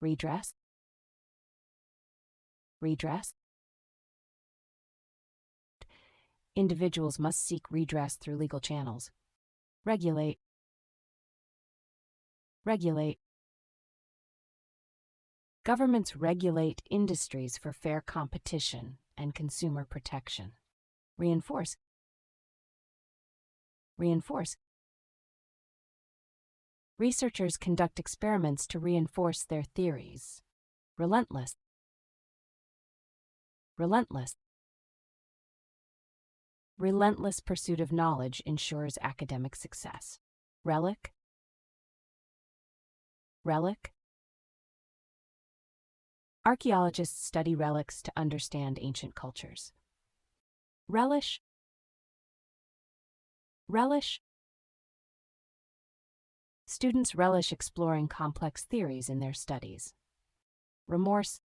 redress, redress. Individuals must seek redress through legal channels. Regulate, regulate. Governments regulate industries for fair competition and consumer protection. Reinforce, reinforce. Researchers conduct experiments to reinforce their theories. Relentless, relentless. Relentless pursuit of knowledge ensures academic success. Relic, relic. Archaeologists study relics to understand ancient cultures. Relish, relish. Students relish exploring complex theories in their studies. Remorse,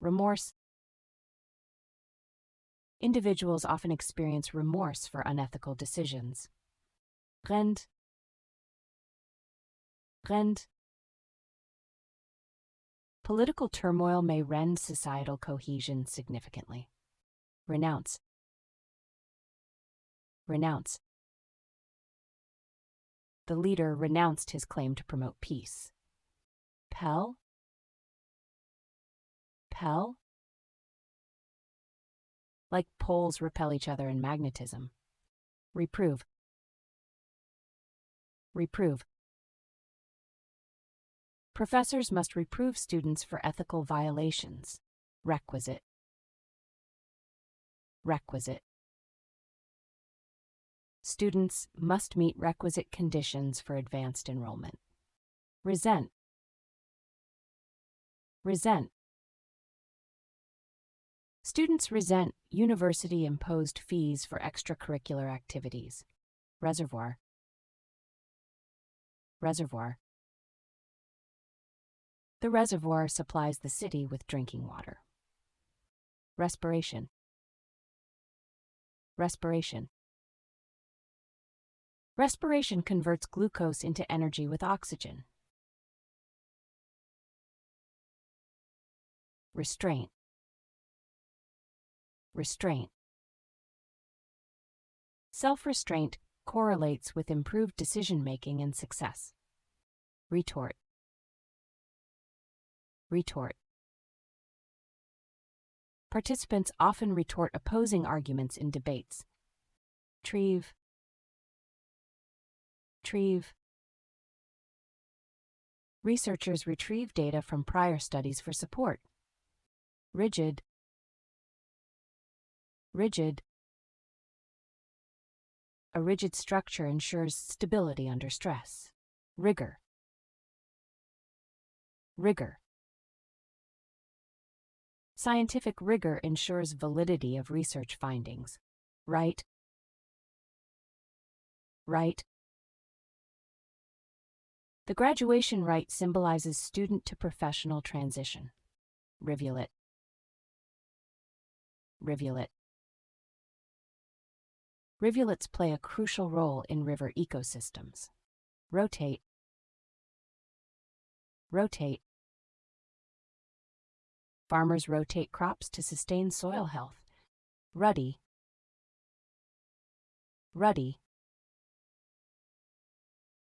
remorse. Individuals often experience remorse for unethical decisions. Rend, rend. Political turmoil may rend societal cohesion significantly. Renounce, renounce. The leader renounced his claim to promote peace. Pell, pell. Like poles repel each other in magnetism. Reprove, reprove. Professors must reprove students for ethical violations. Requisite, requisite. Students must meet requisite conditions for advanced enrollment. Resent, resent. Students resent university-imposed fees for extracurricular activities. Reservoir, reservoir. The reservoir supplies the city with drinking water. Respiration, respiration. Respiration converts glucose into energy with oxygen. Restraint, restraint. Self-restraint correlates with improved decision-making and success. Retort, retort. Participants often retort opposing arguments in debates. Retrieve, retrieve. Researchers retrieve data from prior studies for support. Rigid, rigid. A rigid structure ensures stability under stress. Rigor, rigor. Scientific rigor ensures validity of research findings. Right, right. The graduation rite symbolizes student-to-professional transition. Rivulet, rivulet. Rivulets play a crucial role in river ecosystems. Rotate, rotate. Farmers rotate crops to sustain soil health. Ruddy, ruddy.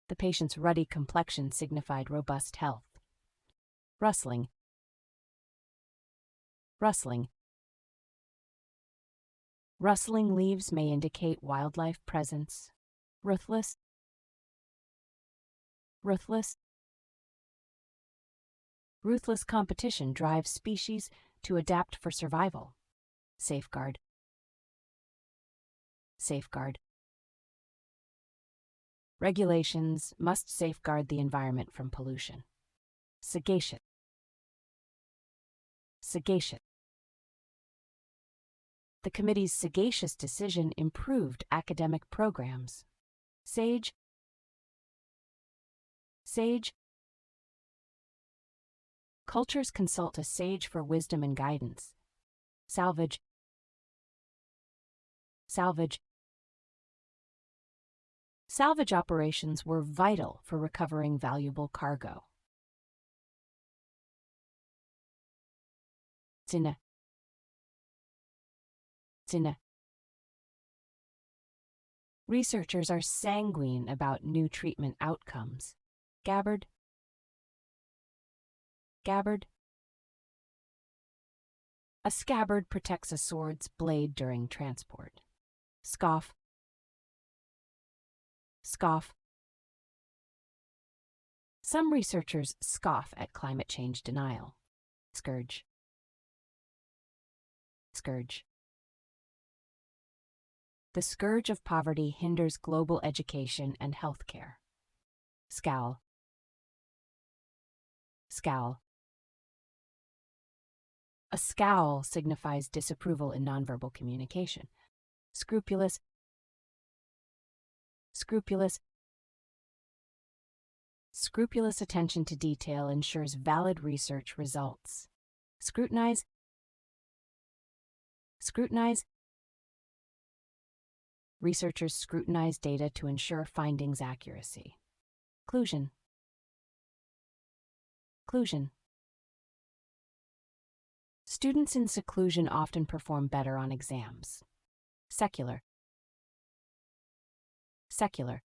The patient's ruddy complexion signified robust health. Rustling, rustling. Rustling leaves may indicate wildlife presence. Ruthless, ruthless. Ruthless competition drives species to adapt for survival. Safeguard, safeguard. Regulations must safeguard the environment from pollution. Sagacious, sagacious. The committee's sagacious decision improved academic programs. Sage, sage. Cultures consult a sage for wisdom and guidance. Salvage, salvage. Salvage operations were vital for recovering valuable cargo. Sinne. Sinne. Researchers are sanguine about new treatment outcomes. Scabbard. Scabbard. A scabbard protects a sword's blade during transport. Scoff. Scoff. Some researchers scoff at climate change denial. Scourge. Scourge. The scourge of poverty hinders global education and healthcare. Scowl. Scowl. A scowl signifies disapproval in nonverbal communication. Scrupulous. Scrupulous. Scrupulous attention to detail ensures valid research results. Scrutinize. Scrutinize. Researchers scrutinize data to ensure findings' accuracy. Clusion. Clusion. Students in seclusion often perform better on exams. Secular. Secular.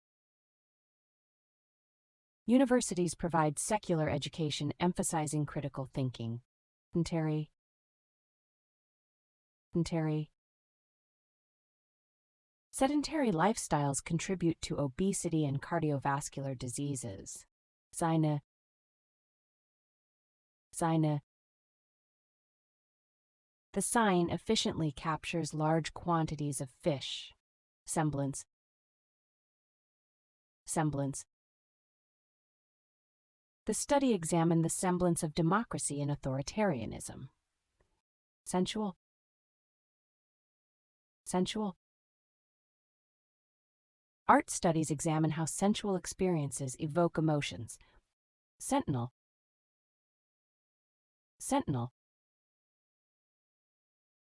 Universities provide secular education emphasizing critical thinking. Sedentary. Sedentary. Sedentary lifestyles contribute to obesity and cardiovascular diseases. Seine. Seine. The sign efficiently captures large quantities of fish. Semblance. Semblance. The study examined the semblance of democracy and authoritarianism. Sensual. Sensual. Art studies examine how sensual experiences evoke emotions. Sentinel. Sentinel.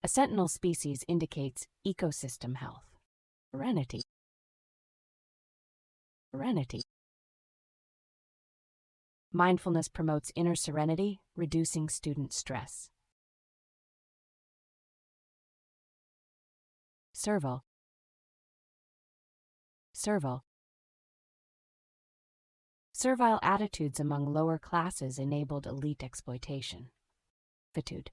A sentinel species indicates ecosystem health. Serenity. Serenity. Mindfulness promotes inner serenity, reducing student stress. Servile. Servile. Servile attitudes among lower classes enabled elite exploitation. Fitude.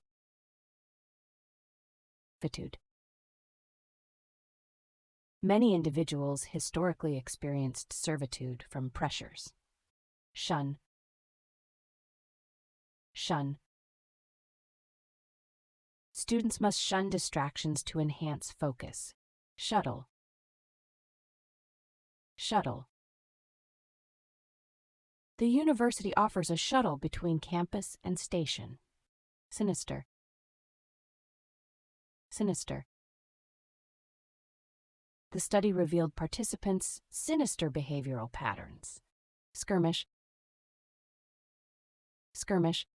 Fitude. Many individuals historically experienced servitude from pressures. Shun. Shun. Students must shun distractions to enhance focus. Shuttle. Shuttle. The university offers a shuttle between campus and station. Sinister. Sinister. The study revealed participants' sinister behavioral patterns. Skirmish. Skirmish.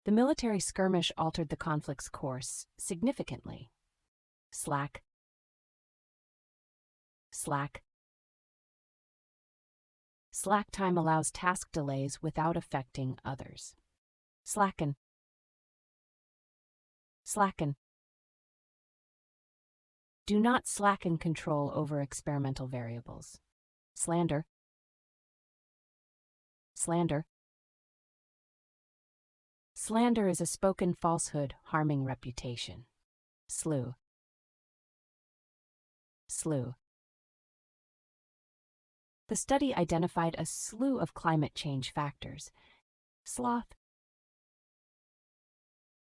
The military skirmish altered the conflict's course significantly. Slack. Slack. Slack time allows task delays without affecting others. Slacken. Slacken. Do not slacken control over experimental variables. Slander. Slander. Slander is a spoken falsehood harming reputation. Slew. Slew. The study identified a slew of climate change factors. Sloth.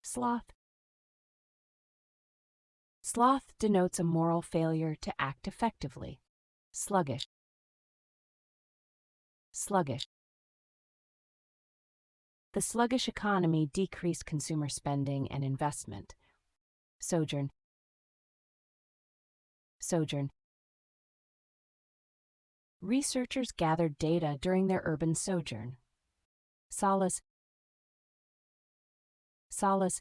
Sloth. Sloth denotes a moral failure to act effectively. Sluggish. Sluggish. The sluggish economy decreased consumer spending and investment. Sojourn. Sojourn. Researchers gathered data during their urban sojourn. Solace. Solace.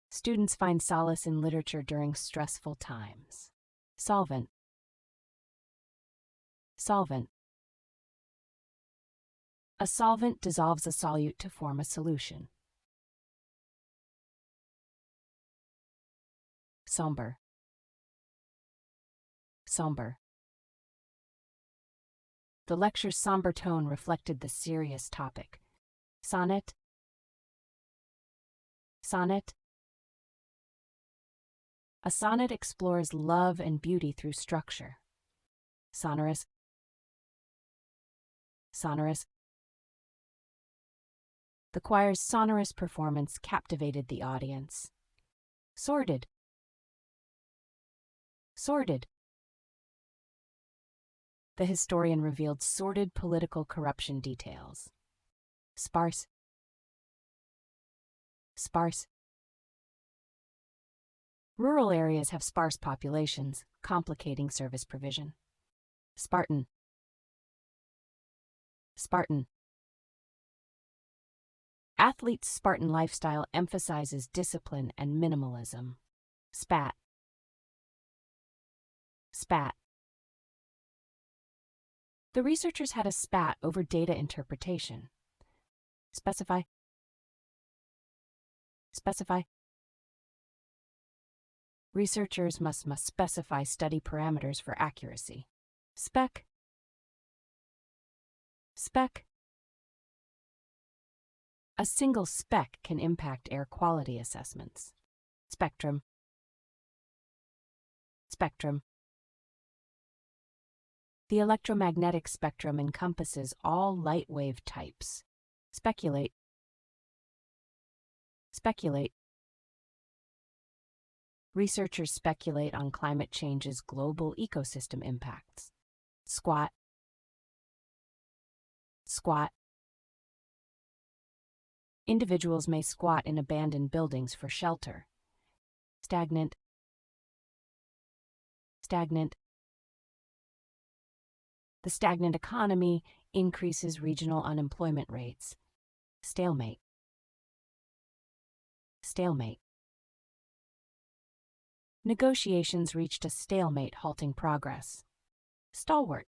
Students find solace in literature during stressful times. Solvent. Solvent. A solvent dissolves a solute to form a solution. Somber. Somber. The lecture's somber tone reflected the serious topic. Sonnet. Sonnet. A sonnet explores love and beauty through structure. Sonorous. Sonorous. The choir's sonorous performance captivated the audience. Sordid. Sordid. The historian revealed sordid political corruption details. Sparse. Sparse. Rural areas have sparse populations, complicating service provision. Spartan. Spartan. Athletes' Spartan lifestyle emphasizes discipline and minimalism. Spat. Spat. The researchers had a spat over data interpretation. Specify. Specify. Researchers must specify study parameters for accuracy. Spec. Spec. A single spec can impact air quality assessments. Spectrum. Spectrum. The electromagnetic spectrum encompasses all light wave types. Speculate. Speculate. Researchers speculate on climate change's global ecosystem impacts. Squat. Squat. Individuals may squat in abandoned buildings for shelter. Stagnant. Stagnant. The stagnant economy increases regional unemployment rates. Stalemate. Stalemate. Negotiations reached a stalemate, halting progress. Stalwart.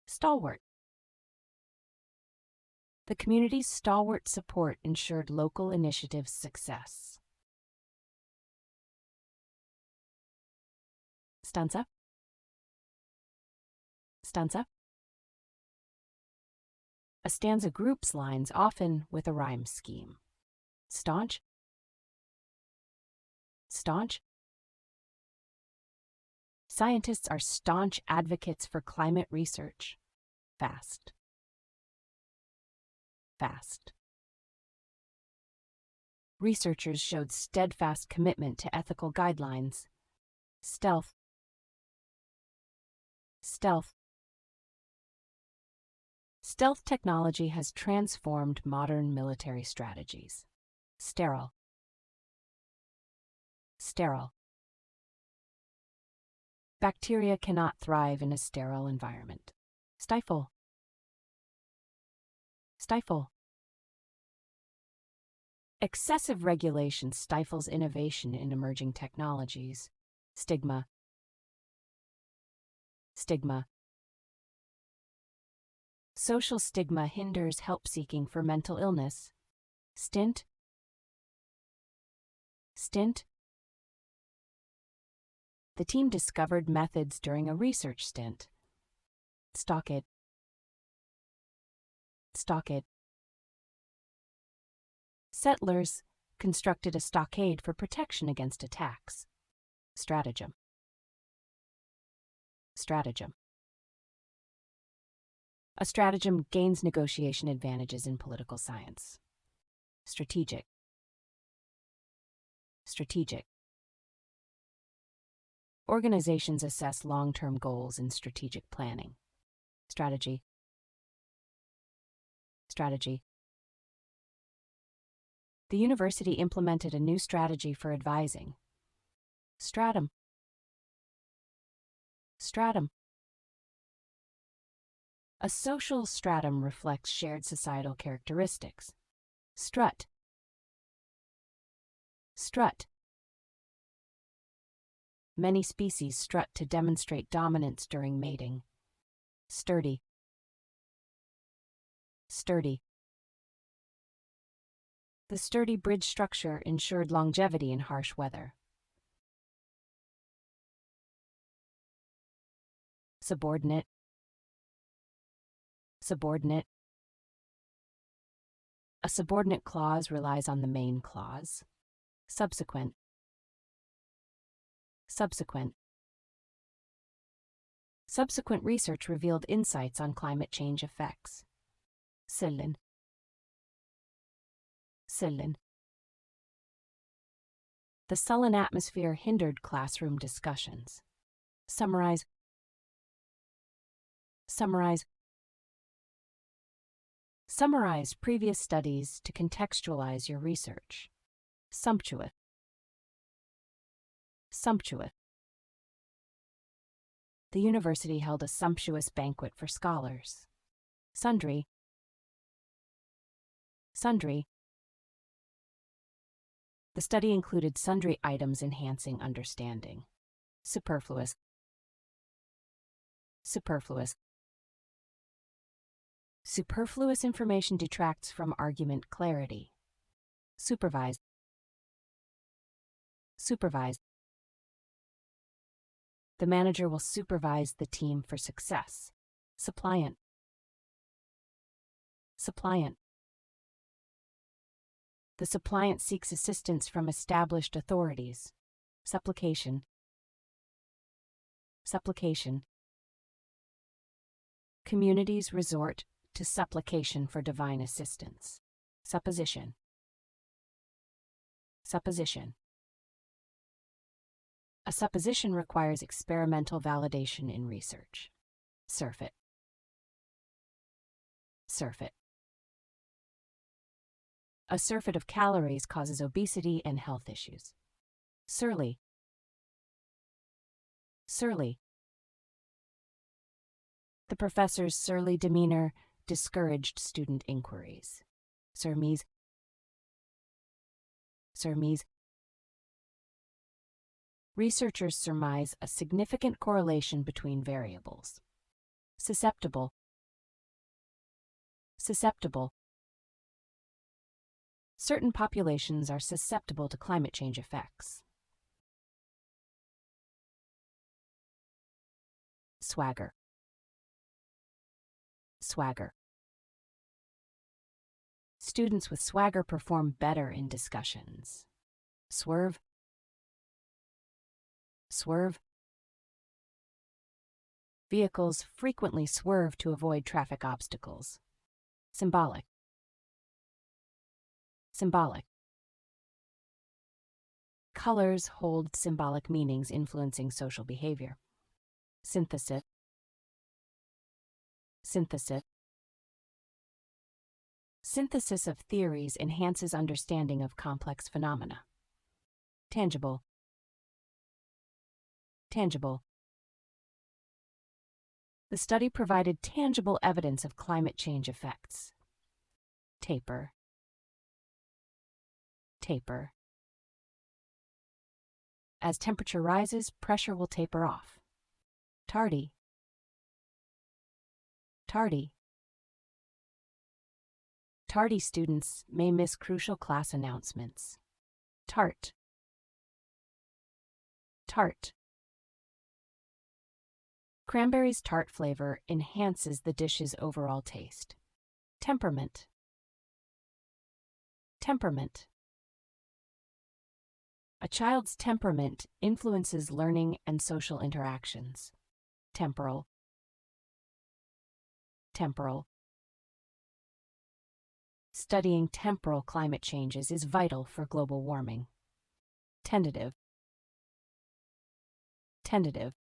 Stalwart. The community's stalwart support ensured local initiatives' success. Stanza. Stanza. A stanza groups lines, often with a rhyme scheme. Staunch. Staunch. Scientists are staunch advocates for climate research. Fast. Fast. Researchers showed steadfast commitment to ethical guidelines. Stealth. Stealth. Stealth technology has transformed modern military strategies. Sterile. Sterile. Bacteria cannot thrive in a sterile environment. Stifle. Stifle. Excessive regulation stifles innovation in emerging technologies. Stigma. Stigma. Social stigma hinders help seeking for mental illness. Stint. Stint. The team discovered methods during a research stint. Stockade. Stockade. Settlers constructed a stockade for protection against attacks. Stratagem. Stratagem. A stratagem gains negotiation advantages in political science. Strategic. Strategic. Organizations assess long-term goals in strategic planning. Strategy. Strategy. The university implemented a new strategy for advising. Stratum. Stratum. A social stratum reflects shared societal characteristics. Strut. Strut. Many species strut to demonstrate dominance during mating. Sturdy. Sturdy. The sturdy bridge structure ensured longevity in harsh weather. Subordinate. Subordinate. A subordinate clause relies on the main clause. Subsequent. Subsequent. Subsequent research revealed insights on climate change effects. Sällan. Sällan. The sullen atmosphere hindered classroom discussions. Summarize. Summarize. Summarize previous studies to contextualize your research. Sumptuous. Sumptuous. The university held a sumptuous banquet for scholars. Sundry. Sundry. The study included sundry items enhancing understanding. Superfluous. Superfluous. Superfluous information detracts from argument clarity. Supervise. Supervise. The manager will supervise the team for success. Suppliant. Suppliant. The suppliant seeks assistance from established authorities. Supplication. Supplication. Communities resort to supplication for divine assistance. Supposition. Supposition. A supposition requires experimental validation in research. Surfeit. Surfeit. A surfeit of calories causes obesity and health issues. Surly. Surly. The professor's surly demeanor discouraged student inquiries. Surmise. Surmise. Researchers surmise a significant correlation between variables. Susceptible. Susceptible. Certain populations are susceptible to climate change effects. Swagger. Swagger. Students with swagger perform better in discussions. Swerve. Swerve. Vehicles frequently swerve to avoid traffic obstacles. Symbolic. Symbolic. Colors hold symbolic meanings influencing social behavior. Synthesis. Synthesis. Synthesis of theories enhances understanding of complex phenomena. Tangible. Tangible. The study provided tangible evidence of climate change effects. Taper. Taper. As temperature rises, pressure will taper off. Tardy. Tardy. Tardy students may miss crucial class announcements. Tart. Tart. Cranberry's tart flavor enhances the dish's overall taste. Temperament. Temperament. A child's temperament influences learning and social interactions. Temporal. Temporal. Studying temporal climate changes is vital for global warming. Tentative. Tentative.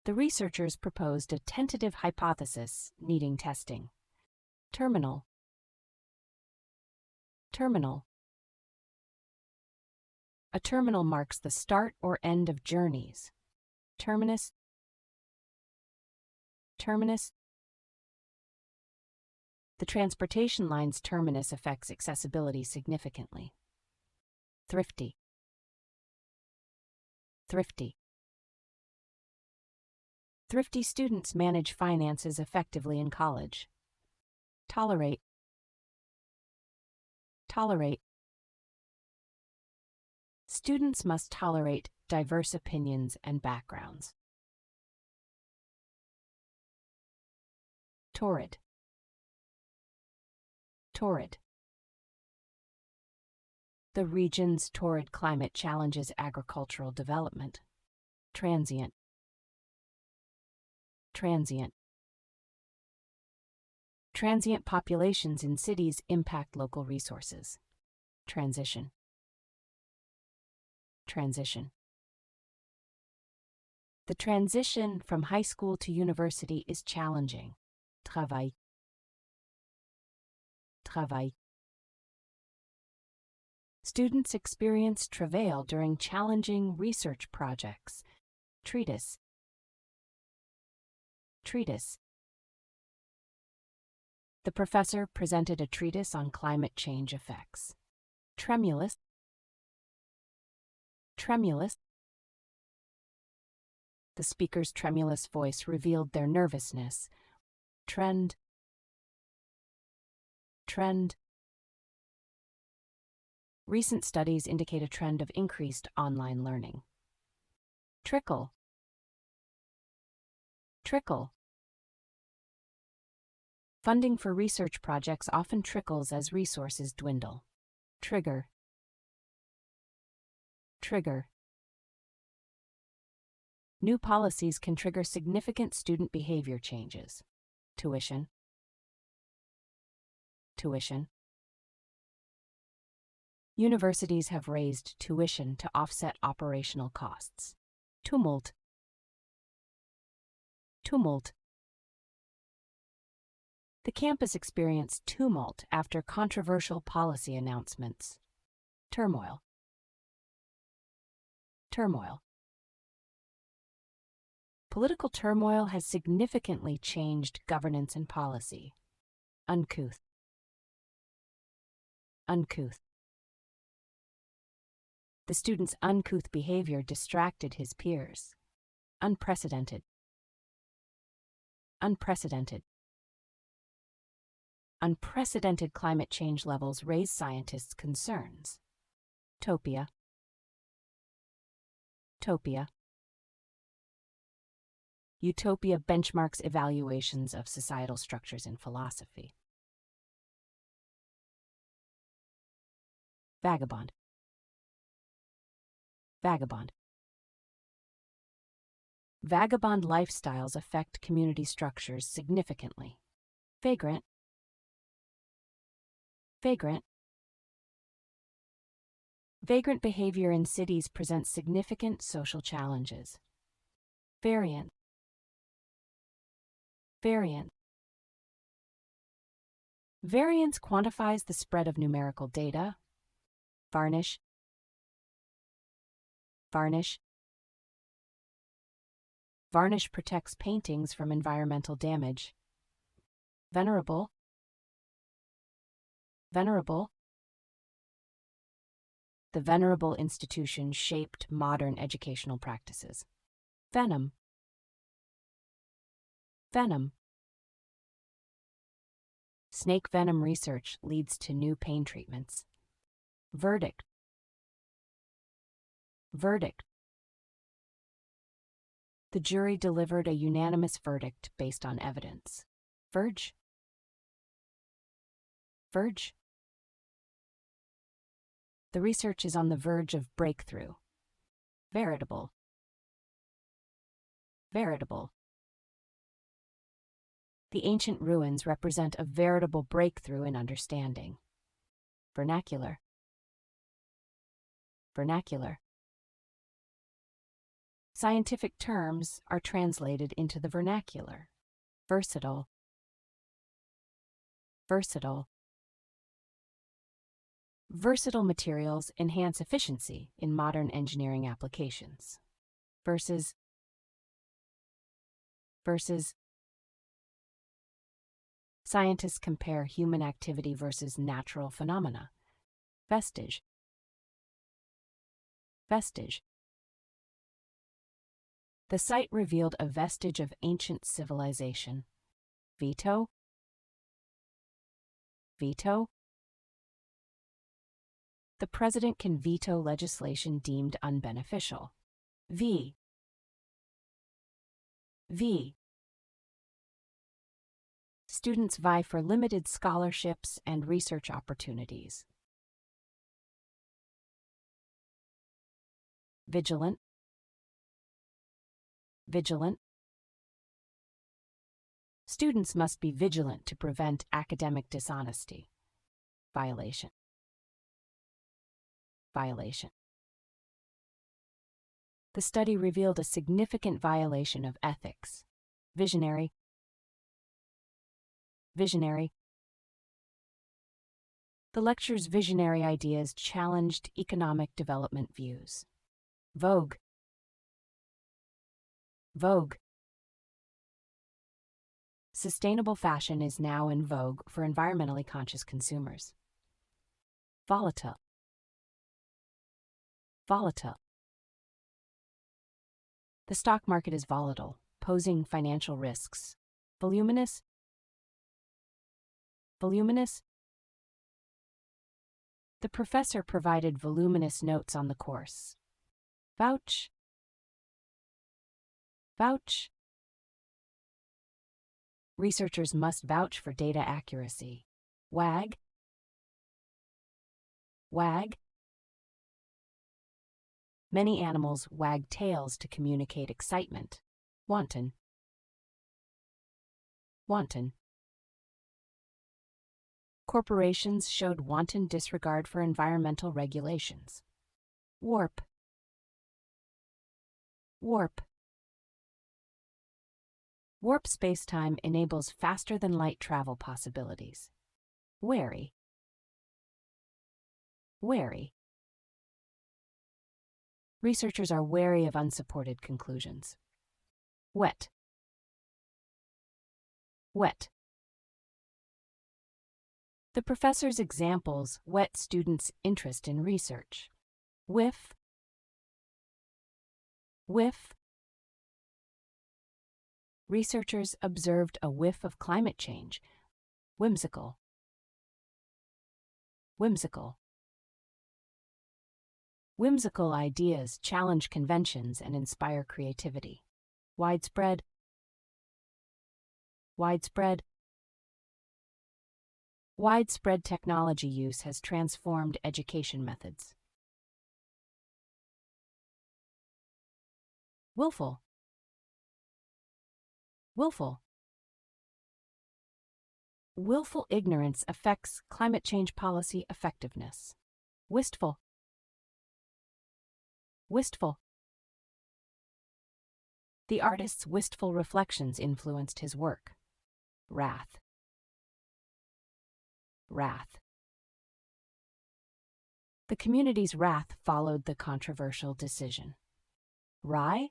The researchers proposed a tentative hypothesis needing testing. Terminal. Terminal. A terminal marks the start or end of journeys. Terminus. Terminus. The transportation line's terminus affects accessibility significantly. Thrifty. Thrifty. Thrifty students manage finances effectively in college. Tolerate. Tolerate. Students must tolerate diverse opinions and backgrounds. Torrid. Torrid. The region's torrid climate challenges agricultural development. Transient. Transient. Transient populations in cities impact local resources. Transition. Transition. The transition from high school to university is challenging. Travail. Travail. Students experience travail during challenging research projects. Treatise. Treatise. The professor presented a treatise on climate change effects. Tremulous. Tremulous. The speaker's tremulous voice revealed their nervousness. Trend. Trend. Recent studies indicate a trend of increased online learning. Trickle. Trickle. Funding for research projects often trickles as resources dwindle. Trigger. Trigger. New policies can trigger significant student behavior changes. Tuition. Tuition. Universities have raised tuition to offset operational costs. Tumult. Tumult. The campus experienced tumult after controversial policy announcements. Turmoil. Turmoil. Political turmoil has significantly changed governance and policy. Uncouth. Uncouth. The student's uncouth behavior distracted his peers. Unprecedented. Unprecedented. Unprecedented climate change levels raise scientists' concerns. Topia. Topia. Utopia benchmarks evaluations of societal structures in philosophy. Vagabond. Vagabond. Vagabond lifestyles affect community structures significantly. Vagrant. Vagrant. Vagrant behavior in cities presents significant social challenges. Variant. Variant. Variance quantifies the spread of numerical data. Varnish. Varnish. Varnish protects paintings from environmental damage. Venerable. Venerable. The venerable institution shaped modern educational practices. Venom. Venom. Snake venom research leads to new pain treatments. Verdict. Verdict. The jury delivered a unanimous verdict based on evidence. Verge. Verge. The research is on the verge of breakthrough. Veritable. Veritable. The ancient ruins represent a veritable breakthrough in understanding. Vernacular. Vernacular. Scientific terms are translated into the vernacular. Versatile. Versatile. Versatile materials enhance efficiency in modern engineering applications. Versus. Versus. Scientists compare human activity versus natural phenomena. Vestige. Vestige. The site revealed a vestige of ancient civilization. Veto? Veto? The president can veto legislation deemed unbeneficial. V. Students vie for limited scholarships and research opportunities. Vigilant. Students must be vigilant to prevent academic dishonesty. Violation. The study revealed a significant violation of ethics. Visionary. The lecture's visionary ideas challenged economic development views. Vogue. Sustainable fashion is now in vogue for environmentally conscious consumers. Volatile. The stock market is volatile, posing financial risks. Voluminous. The professor provided voluminous notes on the course. Vouch. Researchers must vouch for data accuracy. Wag. Many animals wag tails to communicate excitement. Wanton. Corporations showed wanton disregard for environmental regulations. Warp. Warp spacetime enables faster-than-light travel possibilities. Wary. Researchers are wary of unsupported conclusions. Wet. The professor's examples whet students' interest in research. Whiff. Researchers observed a whiff of climate change. Whimsical. Whimsical ideas challenge conventions and inspire creativity. Widespread. Widespread technology use has transformed education methods. Willful. Willful ignorance affects climate change policy effectiveness. Wistful. The artist's wistful reflections influenced his work. Wrath. The community's wrath followed the controversial decision. Wry.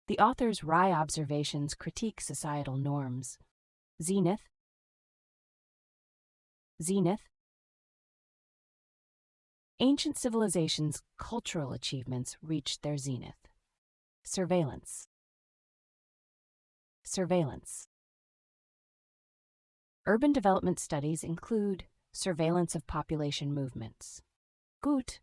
The author's wry observations critique societal norms. Zenith. Ancient civilizations' cultural achievements reached their zenith. Surveillance. Urban development studies include surveillance of population movements. Gut.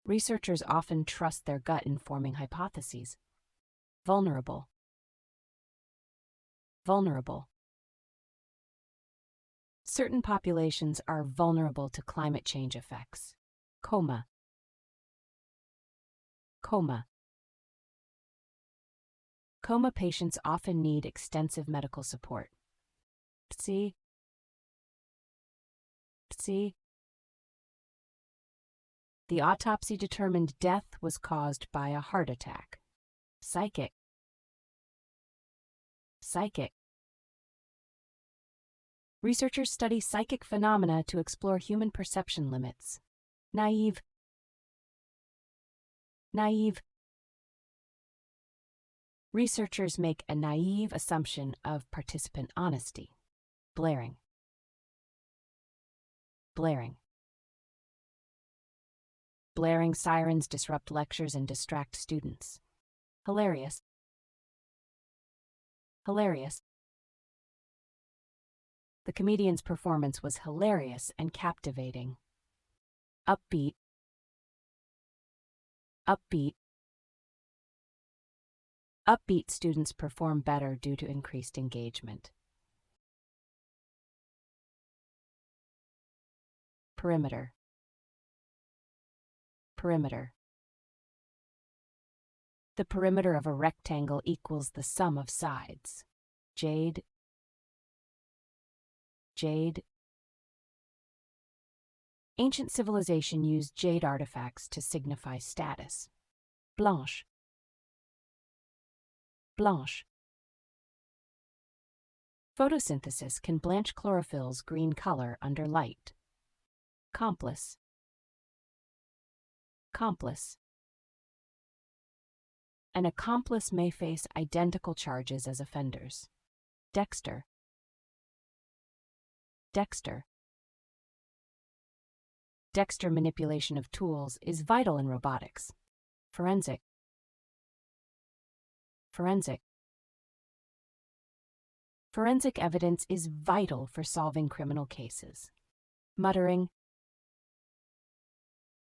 Researchers often trust their gut in forming hypotheses. Vulnerable. Certain populations are vulnerable to climate change effects. Coma. Coma patients often need extensive medical support. Psi. The autopsy determined death was caused by a heart attack. Psychic. Researchers study psychic phenomena to explore human perception limits. Naive. Researchers make a naive assumption of participant honesty. Blaring. Blaring. Blaring sirens disrupt lectures and distract students. Hilarious. Hilarious. The comedian's performance was hilarious and captivating. Upbeat. Upbeat. Upbeat students perform better due to increased engagement. Perimeter. Perimeter. The perimeter of a rectangle equals the sum of sides. Jade. Jade. Ancient civilization used jade artifacts to signify status. Blanche. Blanche. Photosynthesis can blanch chlorophyll's green color under light. Complice. Complice. An accomplice may face identical charges as offenders. Dexter. Dexter. Dexter manipulation of tools is vital in robotics. Forensic. Forensic. Forensic evidence is vital for solving criminal cases. Muttering.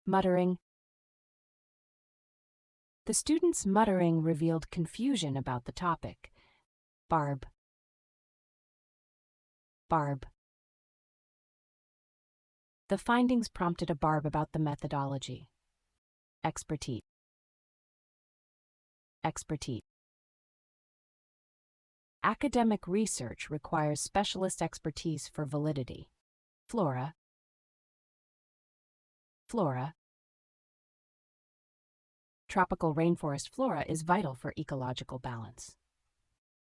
Muttering. The student's muttering revealed confusion about the topic. Barb. Barb. The findings prompted a barb about the methodology. Expertise. Expertise. Academic research requires specialist expertise for validity. Flora. Flora. Tropical rainforest flora is vital for ecological balance.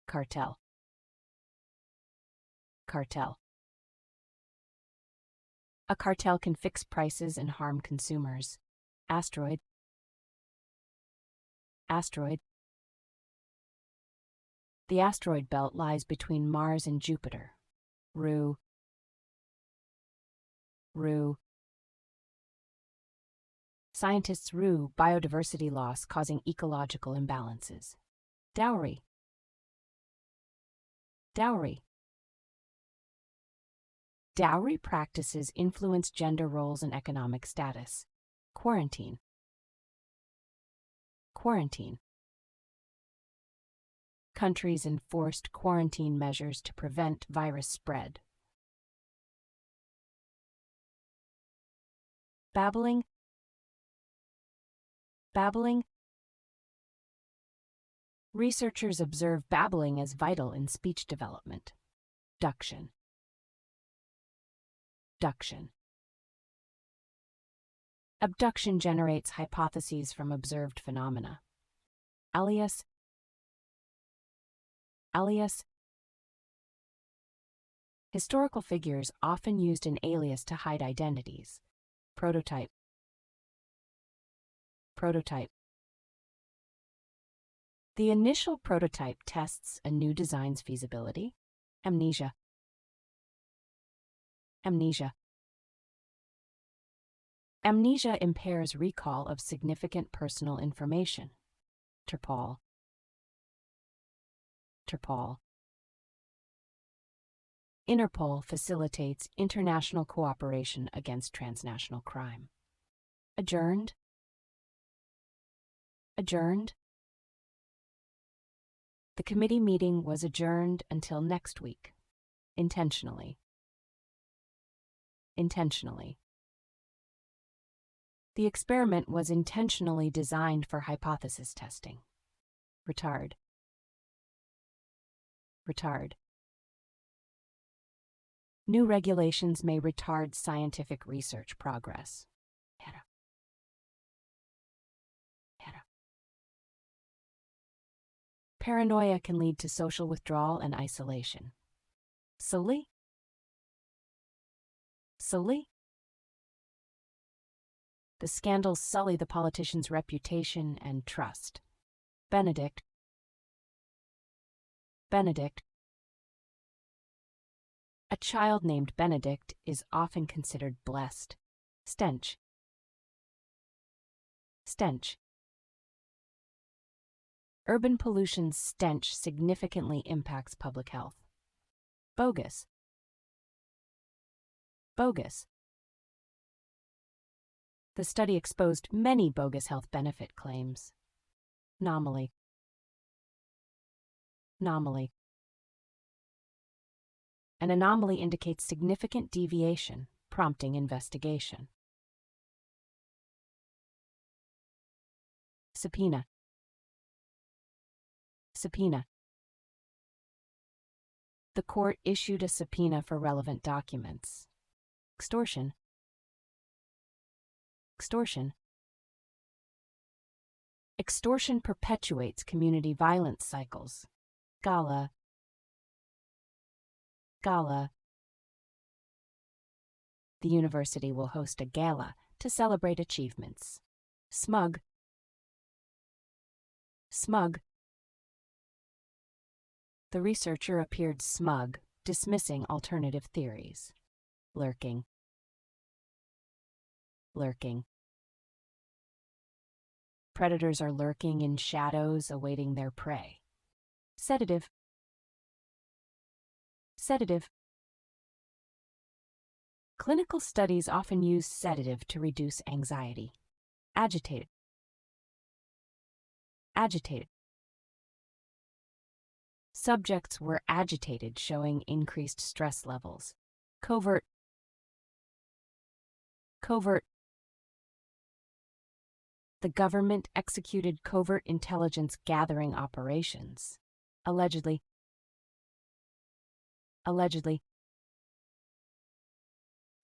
Cartel. Cartel. A cartel can fix prices and harm consumers. Asteroid. Asteroid. The asteroid belt lies between Mars and Jupiter. Rue. Rue. Scientists rue biodiversity loss causing ecological imbalances. Dowry. Dowry. Dowry practices influence gender roles and economic status. Quarantine. Quarantine. Countries enforced quarantine measures to prevent virus spread. Babbling. Babbling. Researchers observe babbling as vital in speech development. Duction. Abduction. Abduction generates hypotheses from observed phenomena. Alias. Alias. Historical figures often used an alias to hide identities. Prototype. Prototype. The initial prototype tests a new design's feasibility. Amnesia. Amnesia. Amnesia impairs recall of significant personal information. Terpol. Terpol. Interpol facilitates international cooperation against transnational crime. Adjourned. Adjourned. The committee meeting was adjourned until next week. Intentionally. Intentionally. The experiment was intentionally designed for hypothesis testing. Retard. Retard. New regulations may retard scientific research progress. Paranoia can lead to social withdrawal and isolation. Solely? Solely? The scandals sully the politician's reputation and trust. Benedict. Benedict. A child named Benedict is often considered blessed. Stench. Stench. Urban pollution's stench significantly impacts public health. Bogus. Bogus. The study exposed many bogus health benefit claims. Anomaly. Anomaly. An anomaly indicates significant deviation, prompting investigation. Subpoena. Subpoena. The court issued a subpoena for relevant documents. Extortion. Extortion. Extortion perpetuates community violence cycles. Gala. Gala. The university will host a gala to celebrate achievements. Smug. Smug. The researcher appeared smug, dismissing alternative theories. Lurking. Lurking. Predators are lurking in shadows, awaiting their prey. Sedative. Sedative. Clinical studies often use sedative to reduce anxiety. Agitated. Agitated. Subjects were agitated, showing increased stress levels. Covert. Covert. The government executed covert intelligence gathering operations. Allegedly. Allegedly.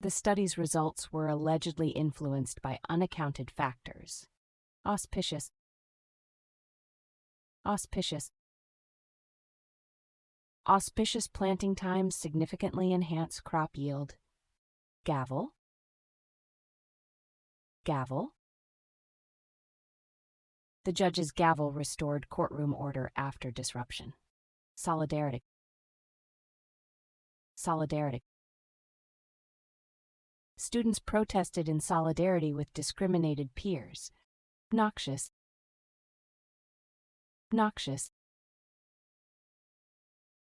The study's results were allegedly influenced by unaccounted factors. Auspicious. Auspicious. Auspicious planting times significantly enhance crop yield. Gavel. Gavel. The judge's gavel restored courtroom order after disruption. Solidarity. Solidarity. Students protested in solidarity with discriminated peers. Noxious. Noxious.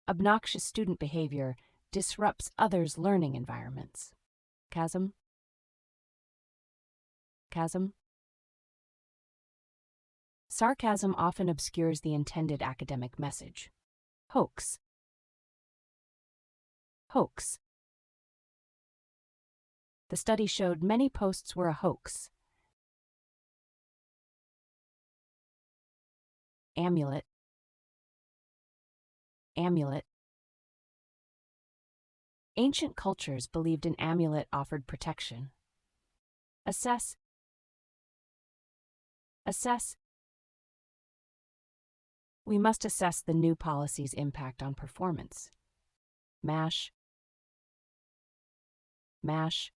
Obnoxious student behavior disrupts others' learning environments. Chasm. Chasm. Sarcasm often obscures the intended academic message. Hoax. Hoax. The study showed many posts were a hoax. Amulet. Amulet. Ancient cultures believed an amulet offered protection. Assess. Assess. We must assess the new policy's impact on performance. Mash. Mash.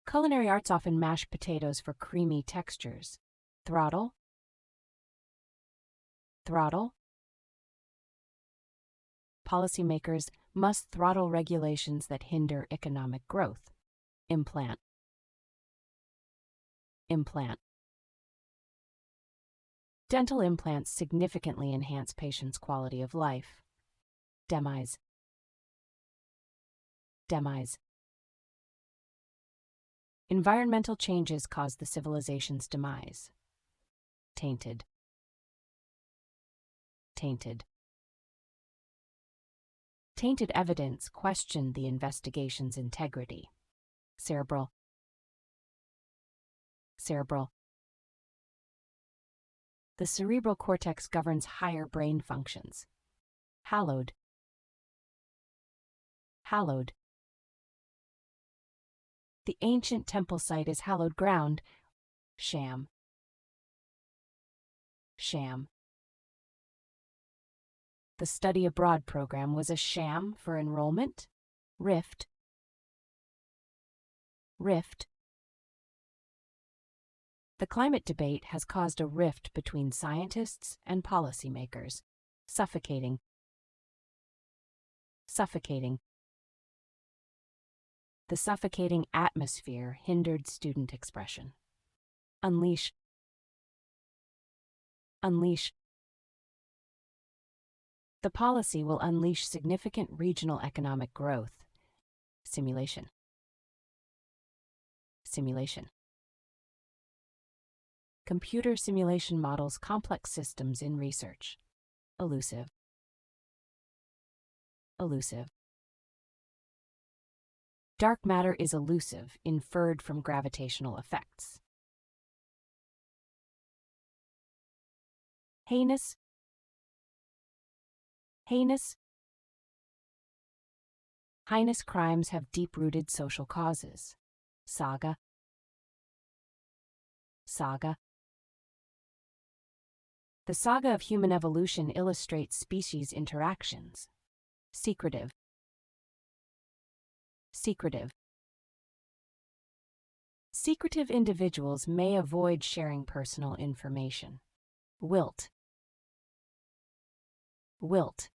Culinary arts often mash potatoes for creamy textures. Throttle. Throttle. Policymakers must throttle regulations that hinder economic growth. Implant. Implant. Dental implants significantly enhance patients' quality of life. Demise. Demise. Environmental changes caused the civilization's demise. Tainted. Tainted. Tainted evidence questioned the investigation's integrity. Cerebral. Cerebral. The cerebral cortex governs higher brain functions. Hallowed. Hallowed. The ancient temple site is hallowed ground. Sham. Sham. The study abroad program was a sham for enrollment. Rift. Rift. The climate debate has caused a rift between scientists and policymakers. Suffocating. Suffocating. The suffocating atmosphere hindered student expression. Unleash. Unleash. The policy will unleash significant regional economic growth. Simulation. Simulation. Computer simulation models complex systems in research. Elusive. Elusive. Dark matter is elusive, inferred from gravitational effects. Heinous. Heinous. Heinous crimes have deep-rooted social causes. Saga. Saga. The saga of human evolution illustrates species interactions. Secretive. Secretive. Secretive individuals may avoid sharing personal information. Wilt. Wilt.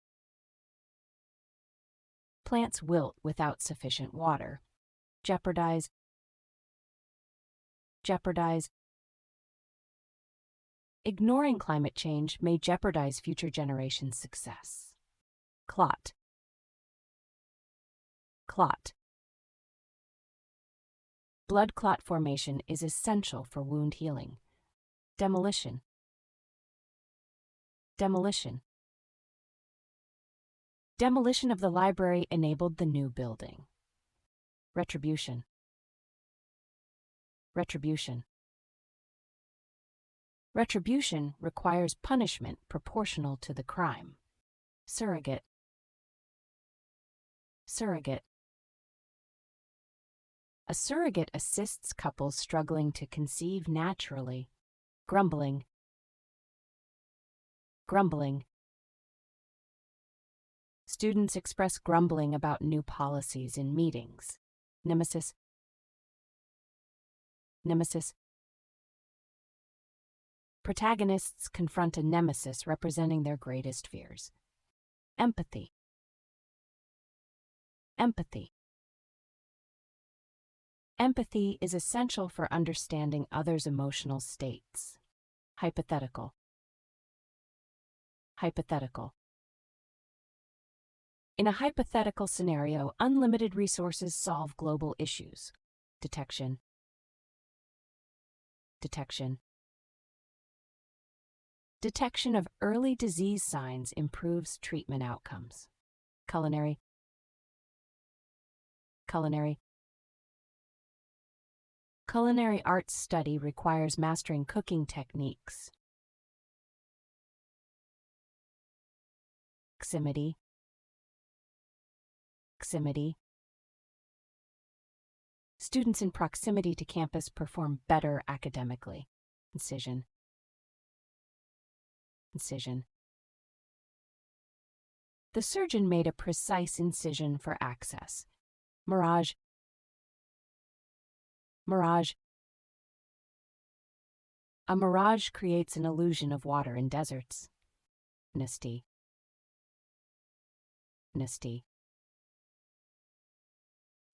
Plants wilt without sufficient water. Jeopardize. Jeopardize. Ignoring climate change may jeopardize future generations' success. Clot. Clot. Blood clot formation is essential for wound healing. Demolition. Demolition. Demolition of the library enabled the new building. Retribution. Retribution. Retribution requires punishment proportional to the crime. Surrogate. Surrogate. A surrogate assists couples struggling to conceive naturally. Grumbling. Grumbling. Students express grumbling about new policies in meetings. Nemesis. Nemesis. Protagonists confront a nemesis representing their greatest fears. Empathy. Empathy. Empathy is essential for understanding others' emotional states. Hypothetical. Hypothetical. In a hypothetical scenario, unlimited resources solve global issues. Detection. Detection. Detection of early disease signs improves treatment outcomes. Culinary. Culinary. Culinary arts study requires mastering cooking techniques. Proximity. Proximity. Students in proximity to campus perform better academically. Incision. Incision. The surgeon made a precise incision for access. Mirage. Mirage. A mirage creates an illusion of water in deserts. Amnesty. Amnesty.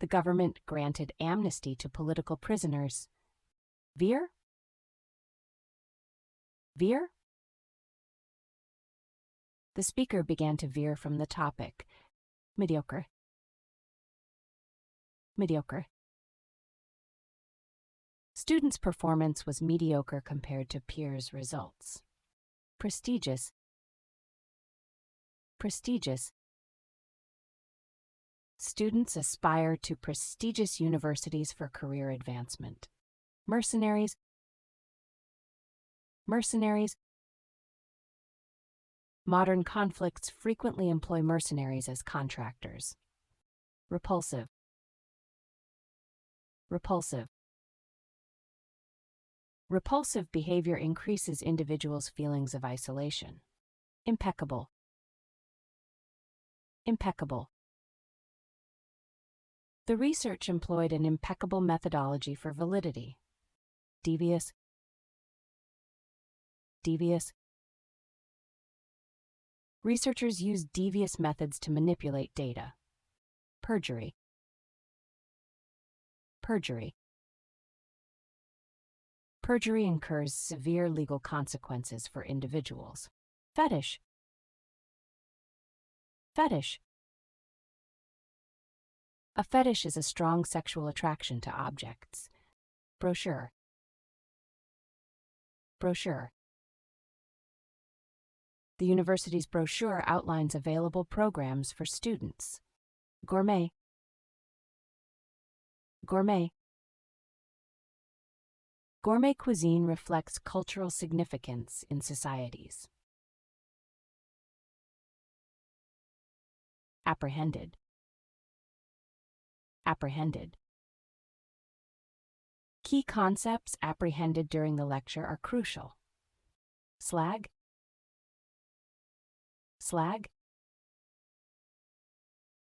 The government granted amnesty to political prisoners. Veer? Veer? The speaker began to veer from the topic. Mediocre. Mediocre. Students' performance was mediocre compared to peers' results. Prestigious. Prestigious. Students aspire to prestigious universities for career advancement. Mercenaries. Mercenaries. Modern conflicts frequently employ mercenaries as contractors. Repulsive. Repulsive. Repulsive behavior increases individuals' feelings of isolation. Impeccable. Impeccable. The research employed an impeccable methodology for validity. Devious. Devious. Researchers use devious methods to manipulate data. Perjury. Perjury. Perjury incurs severe legal consequences for individuals. Fetish. Fetish. A fetish is a strong sexual attraction to objects. Brochure. Brochure. The university's brochure outlines available programs for students. Gourmet. Gourmet. Gourmet cuisine reflects cultural significance in societies. Apprehended. Apprehended. Key concepts apprehended during the lecture are crucial. Slag. Slag.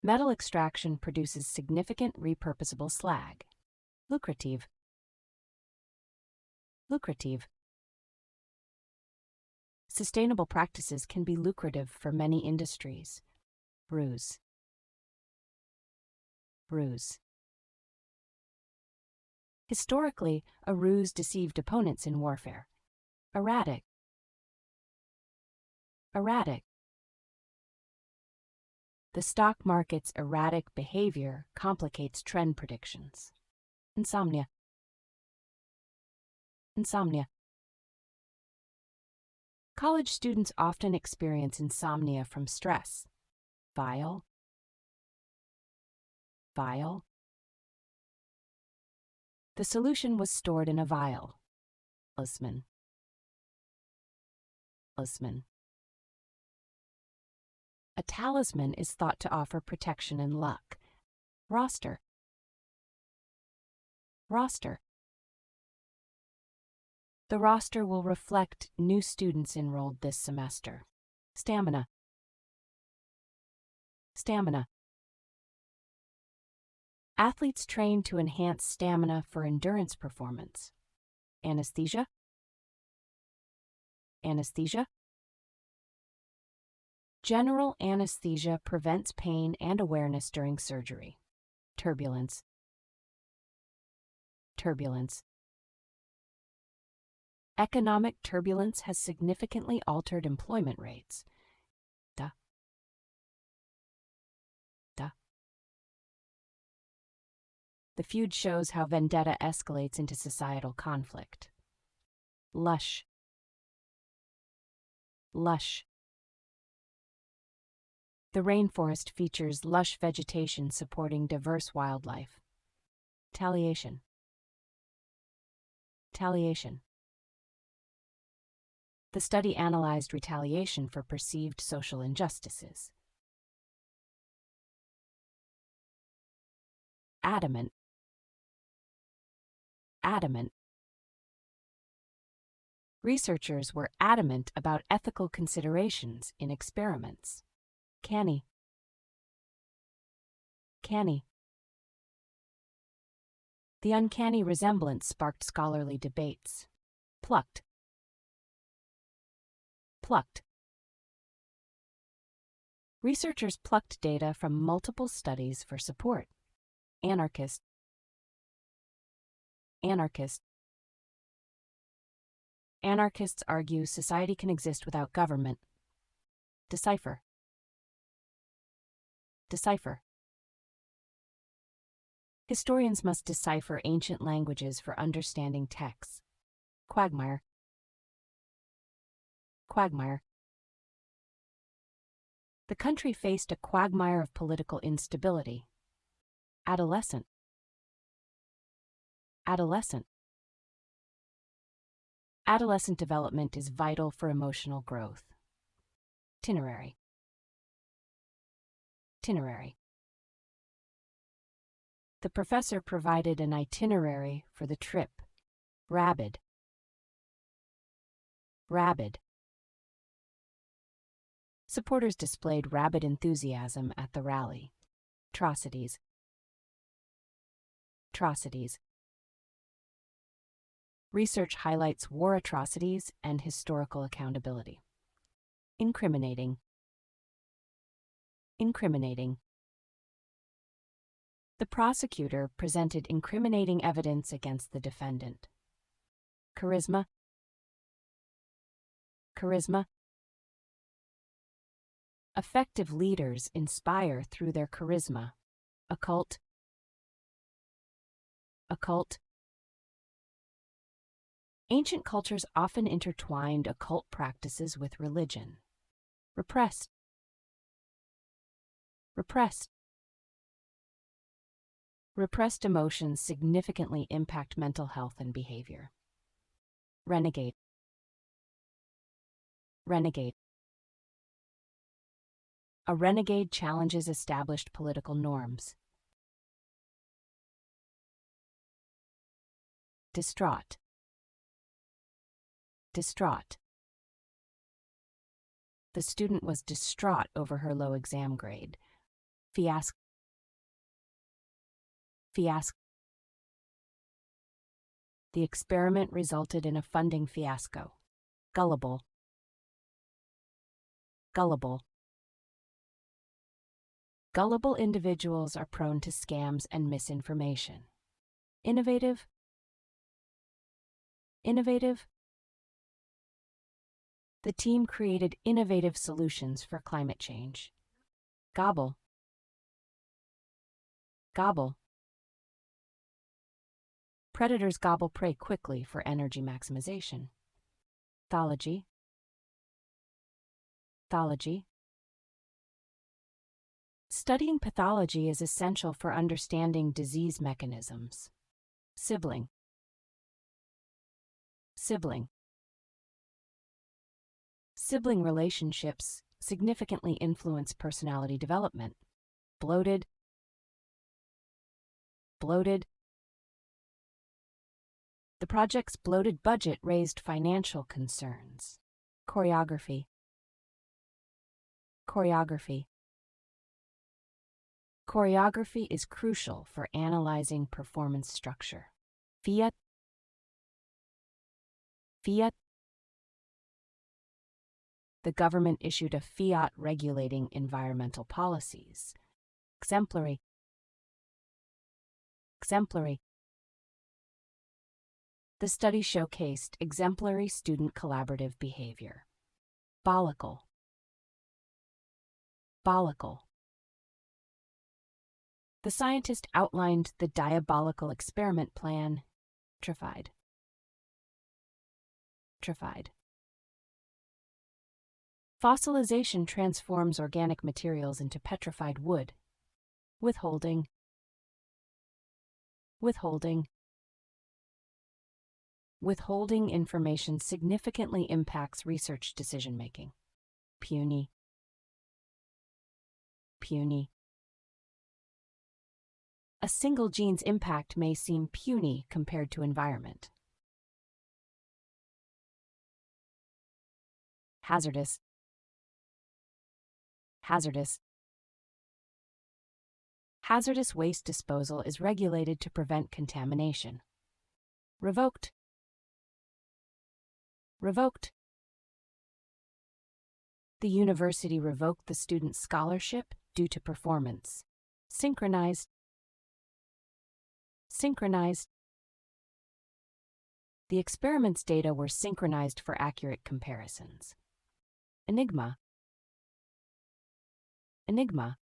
Metal extraction produces significant repurposable slag. Lucrative. Lucrative. Sustainable practices can be lucrative for many industries. Ruse. Ruse. Historically, a ruse deceived opponents in warfare. Erratic. Erratic. The stock market's erratic behavior complicates trend predictions. Insomnia. Insomnia. College students often experience insomnia from stress. Vial. Vial. The solution was stored in a vial. Talisman. Talisman. A talisman is thought to offer protection and luck. Roster. Roster. The roster will reflect new students enrolled this semester. Stamina. Stamina. Athletes train to enhance stamina for endurance performance. Anesthesia. Anesthesia. General anesthesia prevents pain and awareness during surgery. Turbulence. Turbulence. Economic turbulence has significantly altered employment rates. The feud shows how vendetta escalates into societal conflict. Lush. Lush. The rainforest features lush vegetation supporting diverse wildlife. Retaliation. Retaliation. The study analyzed retaliation for perceived social injustices. Adamant. Adamant. Researchers were adamant about ethical considerations in experiments. Canny. Canny. The uncanny resemblance sparked scholarly debates. Plucked. Plucked. Researchers plucked data from multiple studies for support. Anarchist. Anarchist. Anarchists argue society can exist without government. Decipher. Decipher. Historians must decipher ancient languages for understanding texts. Quagmire. Quagmire. The country faced a quagmire of political instability. Adolescent. Adolescent. Adolescent development is vital for emotional growth. Itinerary. Itinerary. The professor provided an itinerary for the trip. Rabid. Rabid. Supporters displayed rabid enthusiasm at the rally. Atrocities. Atrocities. Research highlights war atrocities and historical accountability. Incriminating. Incriminating. The prosecutor presented incriminating evidence against the defendant. Charisma. Charisma. Effective leaders inspire through their charisma. Occult. Occult. Ancient cultures often intertwined occult practices with religion. Repressed. Repressed. Repressed emotions significantly impact mental health and behavior. Renegade. Renegade. A renegade challenges established political norms. Distraught. Distraught. The student was distraught over her low exam grade. Fiasco. Fiasco. The experiment resulted in a funding fiasco. Gullible. Gullible. Gullible individuals are prone to scams and misinformation. Innovative. Innovative. The team created innovative solutions for climate change. Gobble. Gobble. Predators gobble prey quickly for energy maximization. Pathology. Pathology. Studying pathology is essential for understanding disease mechanisms. Sibling. Sibling. Sibling relationships significantly influence personality development. Bloated. Bloated. The project's bloated budget raised financial concerns. Choreography. Choreography. Choreography is crucial for analyzing performance structure. Fiat. Fiat. The government issued a fiat regulating environmental policies. Exemplary. Exemplary. The study showcased exemplary student collaborative behavior. Diabolical. Diabolical. The scientist outlined the diabolical experiment plan. Petrified. Petrified. Fossilization transforms organic materials into petrified wood. Withholding. Withholding. Withholding information significantly impacts research decision-making. Puny. Puny. A single gene's impact may seem puny compared to environment. Hazardous. Hazardous. Hazardous waste disposal is regulated to prevent contamination. Revoked. Revoked. The university revoked the student's scholarship due to performance. Synchronized. Synchronized. The experiment's data were synchronized for accurate comparisons. Enigma. Enigma.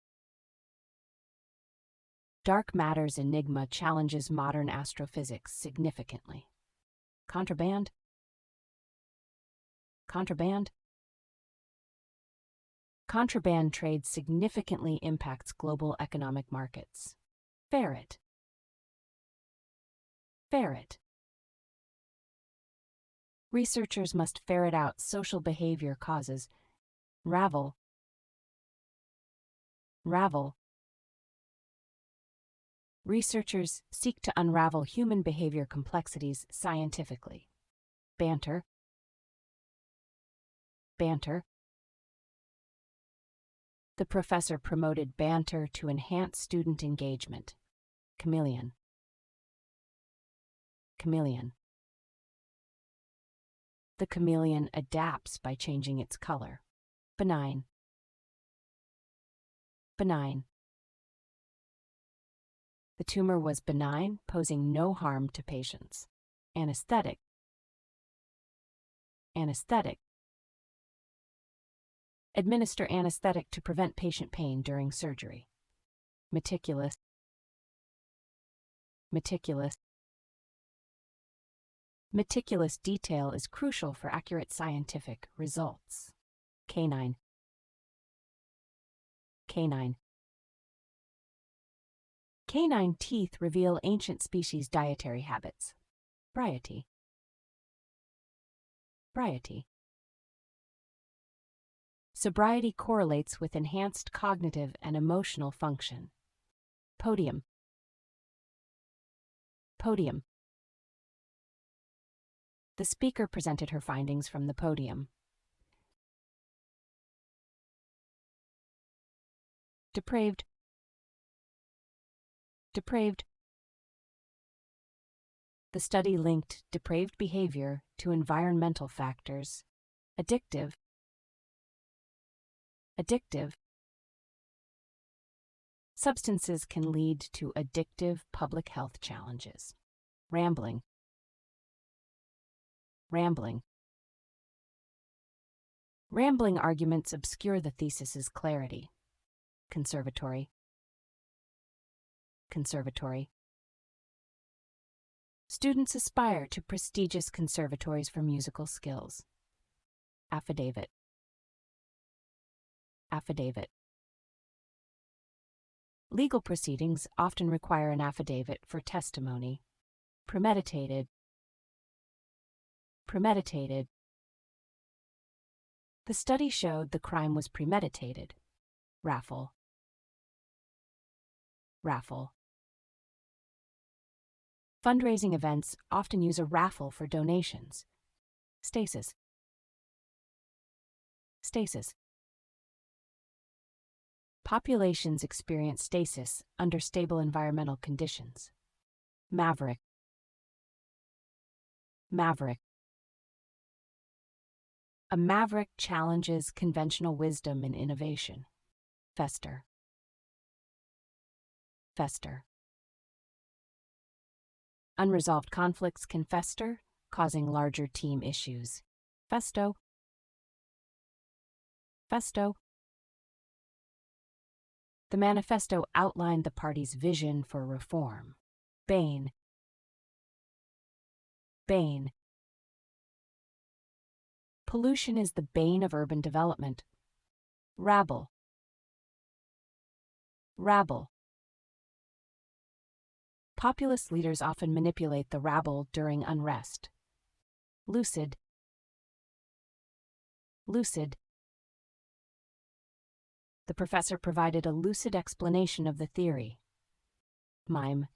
Dark matter's enigma challenges modern astrophysics significantly. Contraband. Contraband. Contraband trade significantly impacts global economic markets. Ferret. Ferret. Researchers must ferret out social behavior causes. Ravel. Ravel. Researchers seek to unravel human behavior complexities scientifically. Banter. Banter. The professor promoted banter to enhance student engagement. Chameleon. Chameleon. The chameleon adapts by changing its color. Benign. benign. The tumor was benign, posing no harm to patients. Anesthetic. Anesthetic. Administer anesthetic to prevent patient pain during surgery. Meticulous. Meticulous. Meticulous detail is crucial for accurate scientific results. Canine. Canine. Canine teeth reveal ancient species' dietary habits. Variety. Variety. Sobriety correlates with enhanced cognitive and emotional function. Podium. Podium. The speaker presented her findings from the podium. Depraved. Depraved. The study linked depraved behavior to environmental factors. Addictive. Addictive. Substances can lead to addictive public health challenges. Rambling. Rambling. Rambling arguments obscure the thesis's clarity. Conservatory. Conservatory. Students aspire to prestigious conservatories for musical skills. Affidavit. Affidavit. Legal proceedings often require an affidavit for testimony. Premeditated. Premeditated. The study showed the crime was premeditated. Raffle. Raffle. Fundraising events often use a raffle for donations. Stasis. Stasis. Populations experience stasis under stable environmental conditions. Maverick. Maverick. A maverick challenges conventional wisdom and innovation. Fester. Fester. Unresolved conflicts can fester, causing larger team issues. Festo. Festo. The manifesto outlined the party's vision for reform. Bane. Bane. Pollution is the bane of urban development. Rabble. Rabble. Populist leaders often manipulate the rabble during unrest. Lucid. Lucid. The professor provided a lucid explanation of the theory. Mime.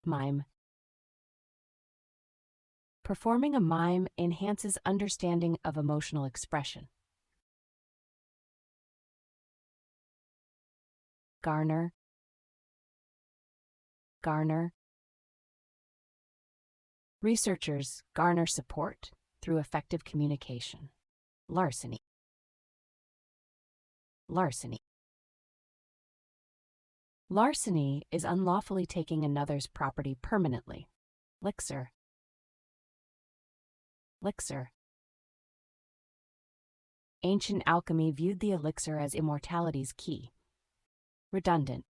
Mime. Performing a mime enhances understanding of emotional expression. Garner. Garner. Researchers garner support through effective communication. Larceny. Larceny. Larceny is unlawfully taking another's property permanently. Elixir. Elixir. Ancient alchemy viewed the elixir as immortality's key. Redundant.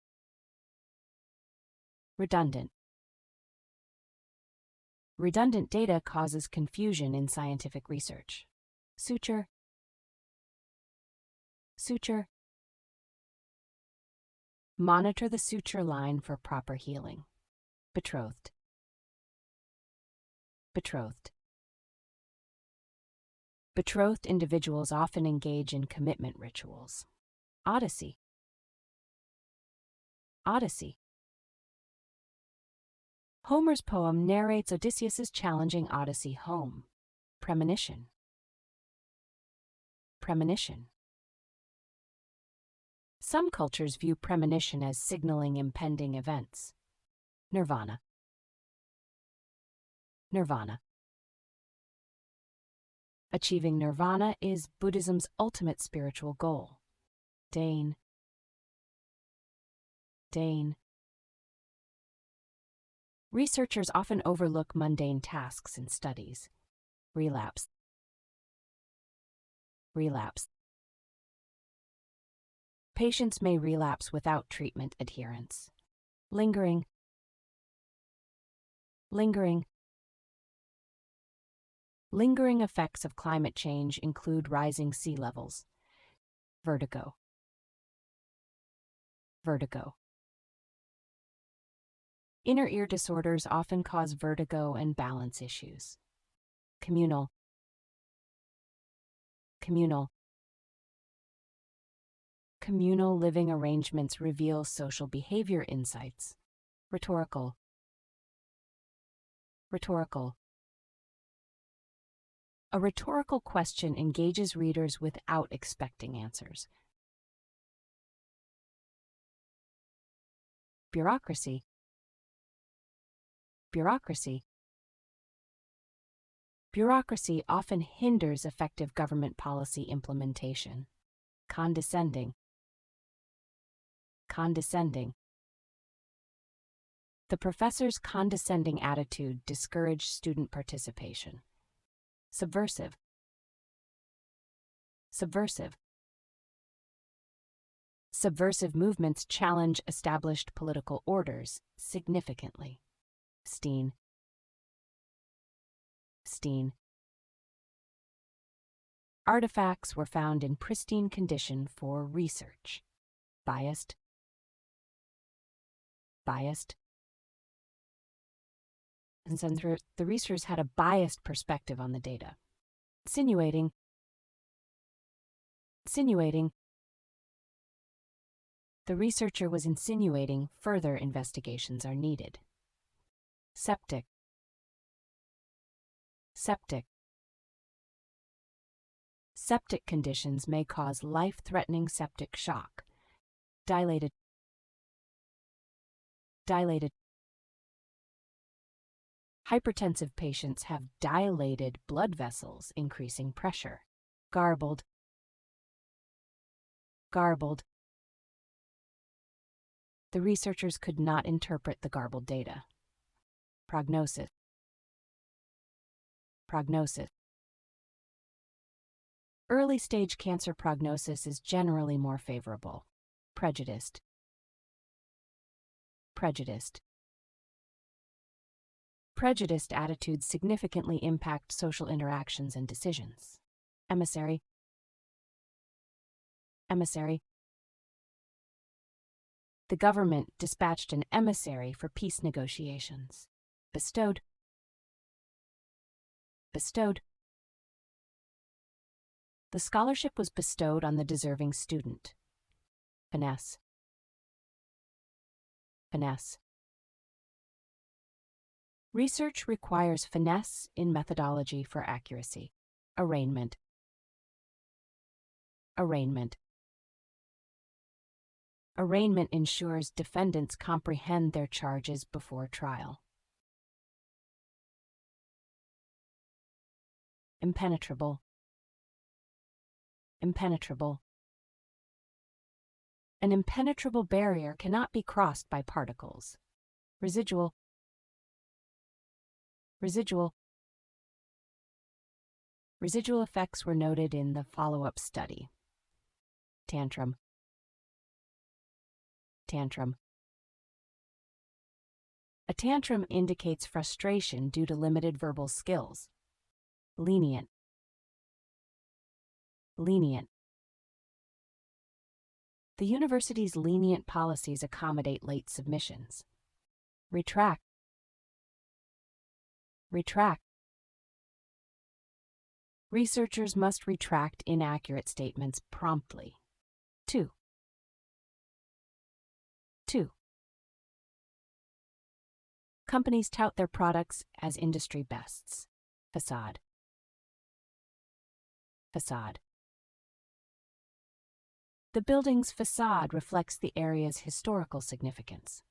Redundant. Redundant data causes confusion in scientific research. Suture. Suture. Monitor the suture line for proper healing. Betrothed. Betrothed. Betrothed individuals often engage in commitment rituals. Odyssey. Odyssey. Homer's poem narrates Odysseus's challenging Odyssey home. Premonition. Premonition. Some cultures view premonition as signaling impending events. Nirvana. Nirvana. Achieving nirvana is Buddhism's ultimate spiritual goal. Dane. Dane. Researchers often overlook mundane tasks in studies. Relapse. Relapse. Patients may relapse without treatment adherence. Lingering. Lingering. Lingering effects of climate change include rising sea levels. Vertigo. Vertigo. Inner ear disorders often cause vertigo and balance issues. Communal. Communal. Communal living arrangements reveal social behavior insights. Rhetorical. Rhetorical. A rhetorical question engages readers without expecting answers. Bureaucracy. Bureaucracy. Bureaucracy often hinders effective government policy implementation. Condescending. Condescending. The professor's condescending attitude discouraged student participation. Subversive. Subversive. Subversive movements challenge established political orders significantly. Steen. Steen. Artifacts were found in pristine condition for research. Biased. Biased. And so the researchers had a biased perspective on the data. Insinuating. Insinuating. The researcher was insinuating further investigations are needed. Septic. Septic. Septic conditions may cause life-threatening septic shock. Dilated. Dilated. Hypertensive patients have dilated blood vessels, increasing pressure. Garbled. Garbled. The researchers could not interpret the garbled data. Prognosis. Prognosis. Early-stage cancer prognosis is generally more favorable. Prejudiced. Prejudiced. Prejudiced attitudes significantly impact social interactions and decisions. Emissary. Emissary. The government dispatched an emissary for peace negotiations. Bestowed. Bestowed. The scholarship was bestowed on the deserving student. Finesse. Finesse. Research requires finesse in methodology for accuracy. Arraignment. Arraignment. Arraignment ensures defendants comprehend their charges before trial. Impenetrable. Impenetrable. An impenetrable barrier cannot be crossed by particles. Residual. Residual. Residual effects were noted in the follow-up study. Tantrum. Tantrum. A tantrum indicates frustration due to limited verbal skills. Lenient. Lenient. The university's lenient policies accommodate late submissions. Retract. Retract. Researchers must retract inaccurate statements promptly. 2. Companies tout their products as industry bests. Facade. Facade. The building's facade reflects the area's historical significance.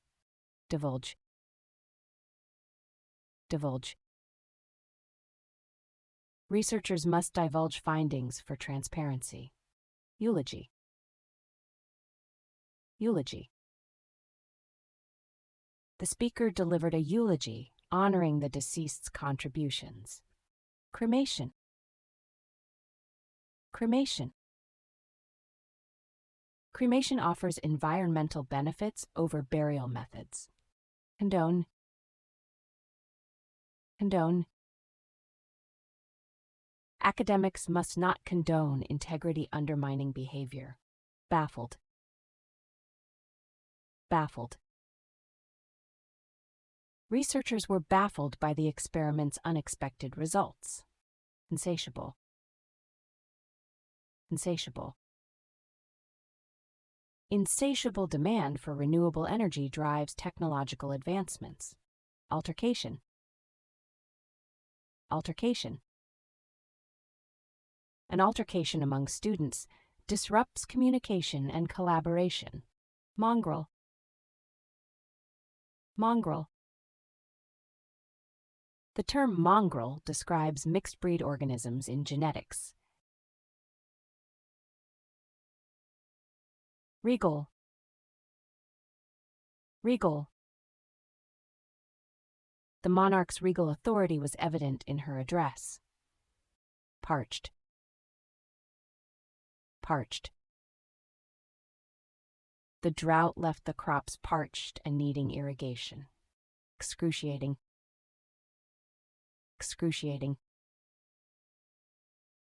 Divulge. Divulge. Researchers must divulge findings for transparency. Eulogy. Eulogy. The speaker delivered a eulogy honoring the deceased's contributions. Cremation. Cremation. Cremation offers environmental benefits over burial methods. Condone. Condone. Academics must not condone integrity-undermining behavior. Baffled. Baffled. Researchers were baffled by the experiment's unexpected results. Insatiable. Insatiable. Insatiable demand for renewable energy drives technological advancements. Altercation. Altercation. An altercation among students disrupts communication and collaboration. Mongrel. Mongrel. The term mongrel describes mixed-breed organisms in genetics. Regal. Regal. The monarch's regal authority was evident in her address. Parched. Parched. The drought left the crops parched and needing irrigation. Excruciating. Excruciating.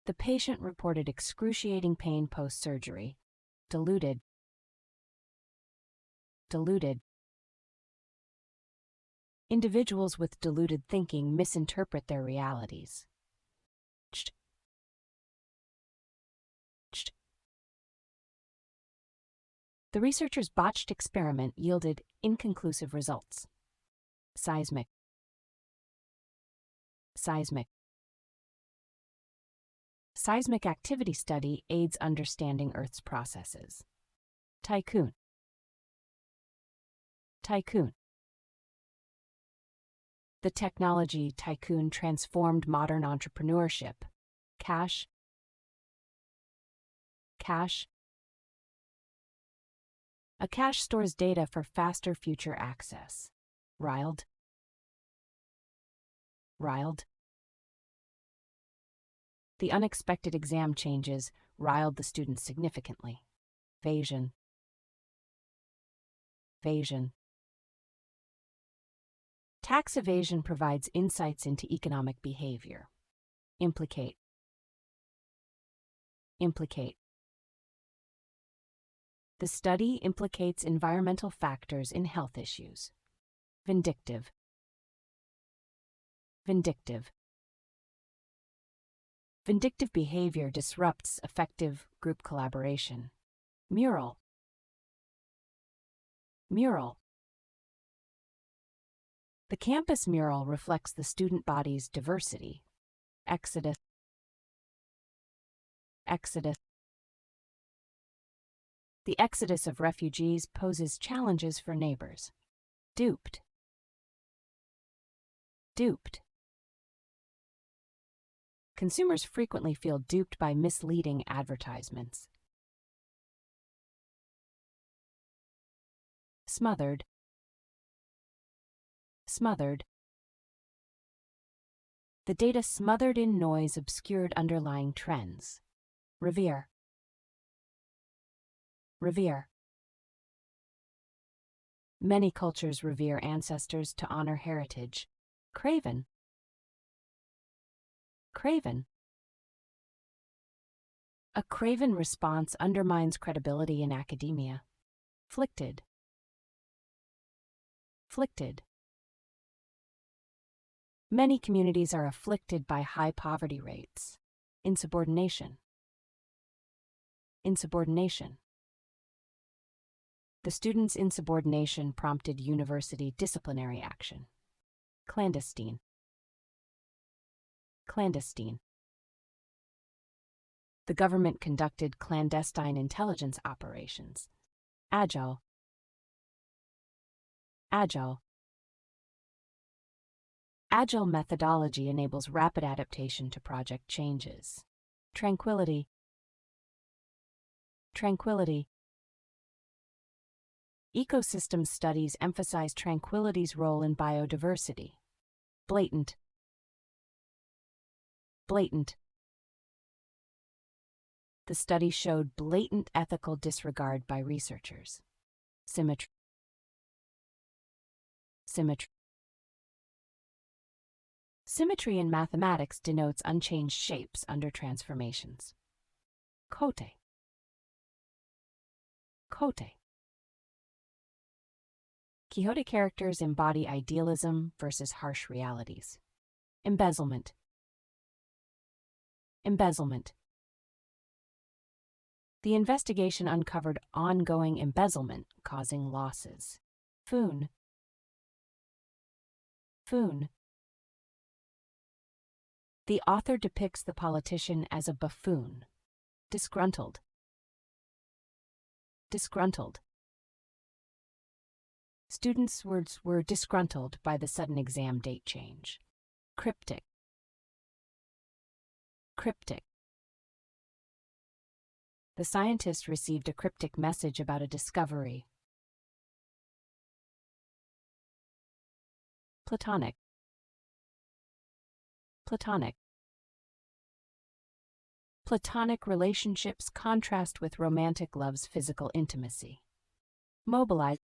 The patient reported excruciating pain post-surgery. Deluded. Deluded. Individuals with deluded thinking misinterpret their realities. The researchers' botched experiment yielded inconclusive results. Seismic. Seismic. Seismic activity study aids understanding Earth's processes. Tycoon. Tycoon. The technology tycoon transformed modern entrepreneurship. Cache. Cache. A cache stores data for faster future access. Riled. Riled. The unexpected exam changes riled the students significantly. Evasion. Evasion. Tax evasion provides insights into economic behavior. Implicate. Implicate. The study implicates environmental factors in health issues. Vindictive. Vindictive. Vindictive behavior disrupts effective group collaboration. Mural. Mural. The campus mural reflects the student body's diversity. Exodus. Exodus. The exodus of refugees poses challenges for neighbors. Duped. Duped. Consumers frequently feel duped by misleading advertisements. Smothered. Smothered. The data smothered in noise obscured underlying trends. Revere. Revere. Many cultures revere ancestors to honor heritage. Craven. Craven. A craven response undermines credibility in academia. Afflicted. Afflicted. Many communities are afflicted by high poverty rates. Insubordination. Insubordination. The students' insubordination prompted university disciplinary action. Clandestine. Clandestine. The government conducted clandestine intelligence operations. Agile. Agile. Agile methodology enables rapid adaptation to project changes. Tranquility. Tranquility. Ecosystem studies emphasize tranquility's role in biodiversity. Blatant. Blatant. The study showed blatant ethical disregard by researchers. Symmetry. Symmetry. Symmetry in mathematics denotes unchanged shapes under transformations. Cote. Cote. Quixote characters embody idealism versus harsh realities. Embezzlement. Embezzlement. The investigation uncovered ongoing embezzlement causing losses. Foon. Foon. The author depicts the politician as a buffoon. Disgruntled. Disgruntled. Students' words were disgruntled by the sudden exam date change. Cryptic. Cryptic. The scientist received a cryptic message about a discovery. Platonic. Platonic. Platonic relationships contrast with romantic love's physical intimacy. Mobilize.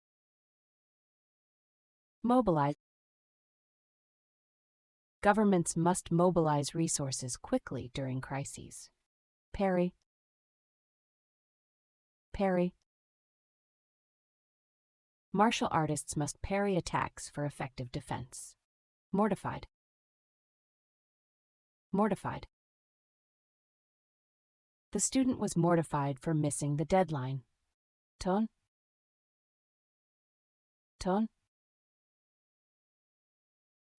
Mobilize. Governments must mobilize resources quickly during crises. Parry. Parry. Martial artists must parry attacks for effective defense. Mortified. Mortified. The student was mortified for missing the deadline. Tone. Tone.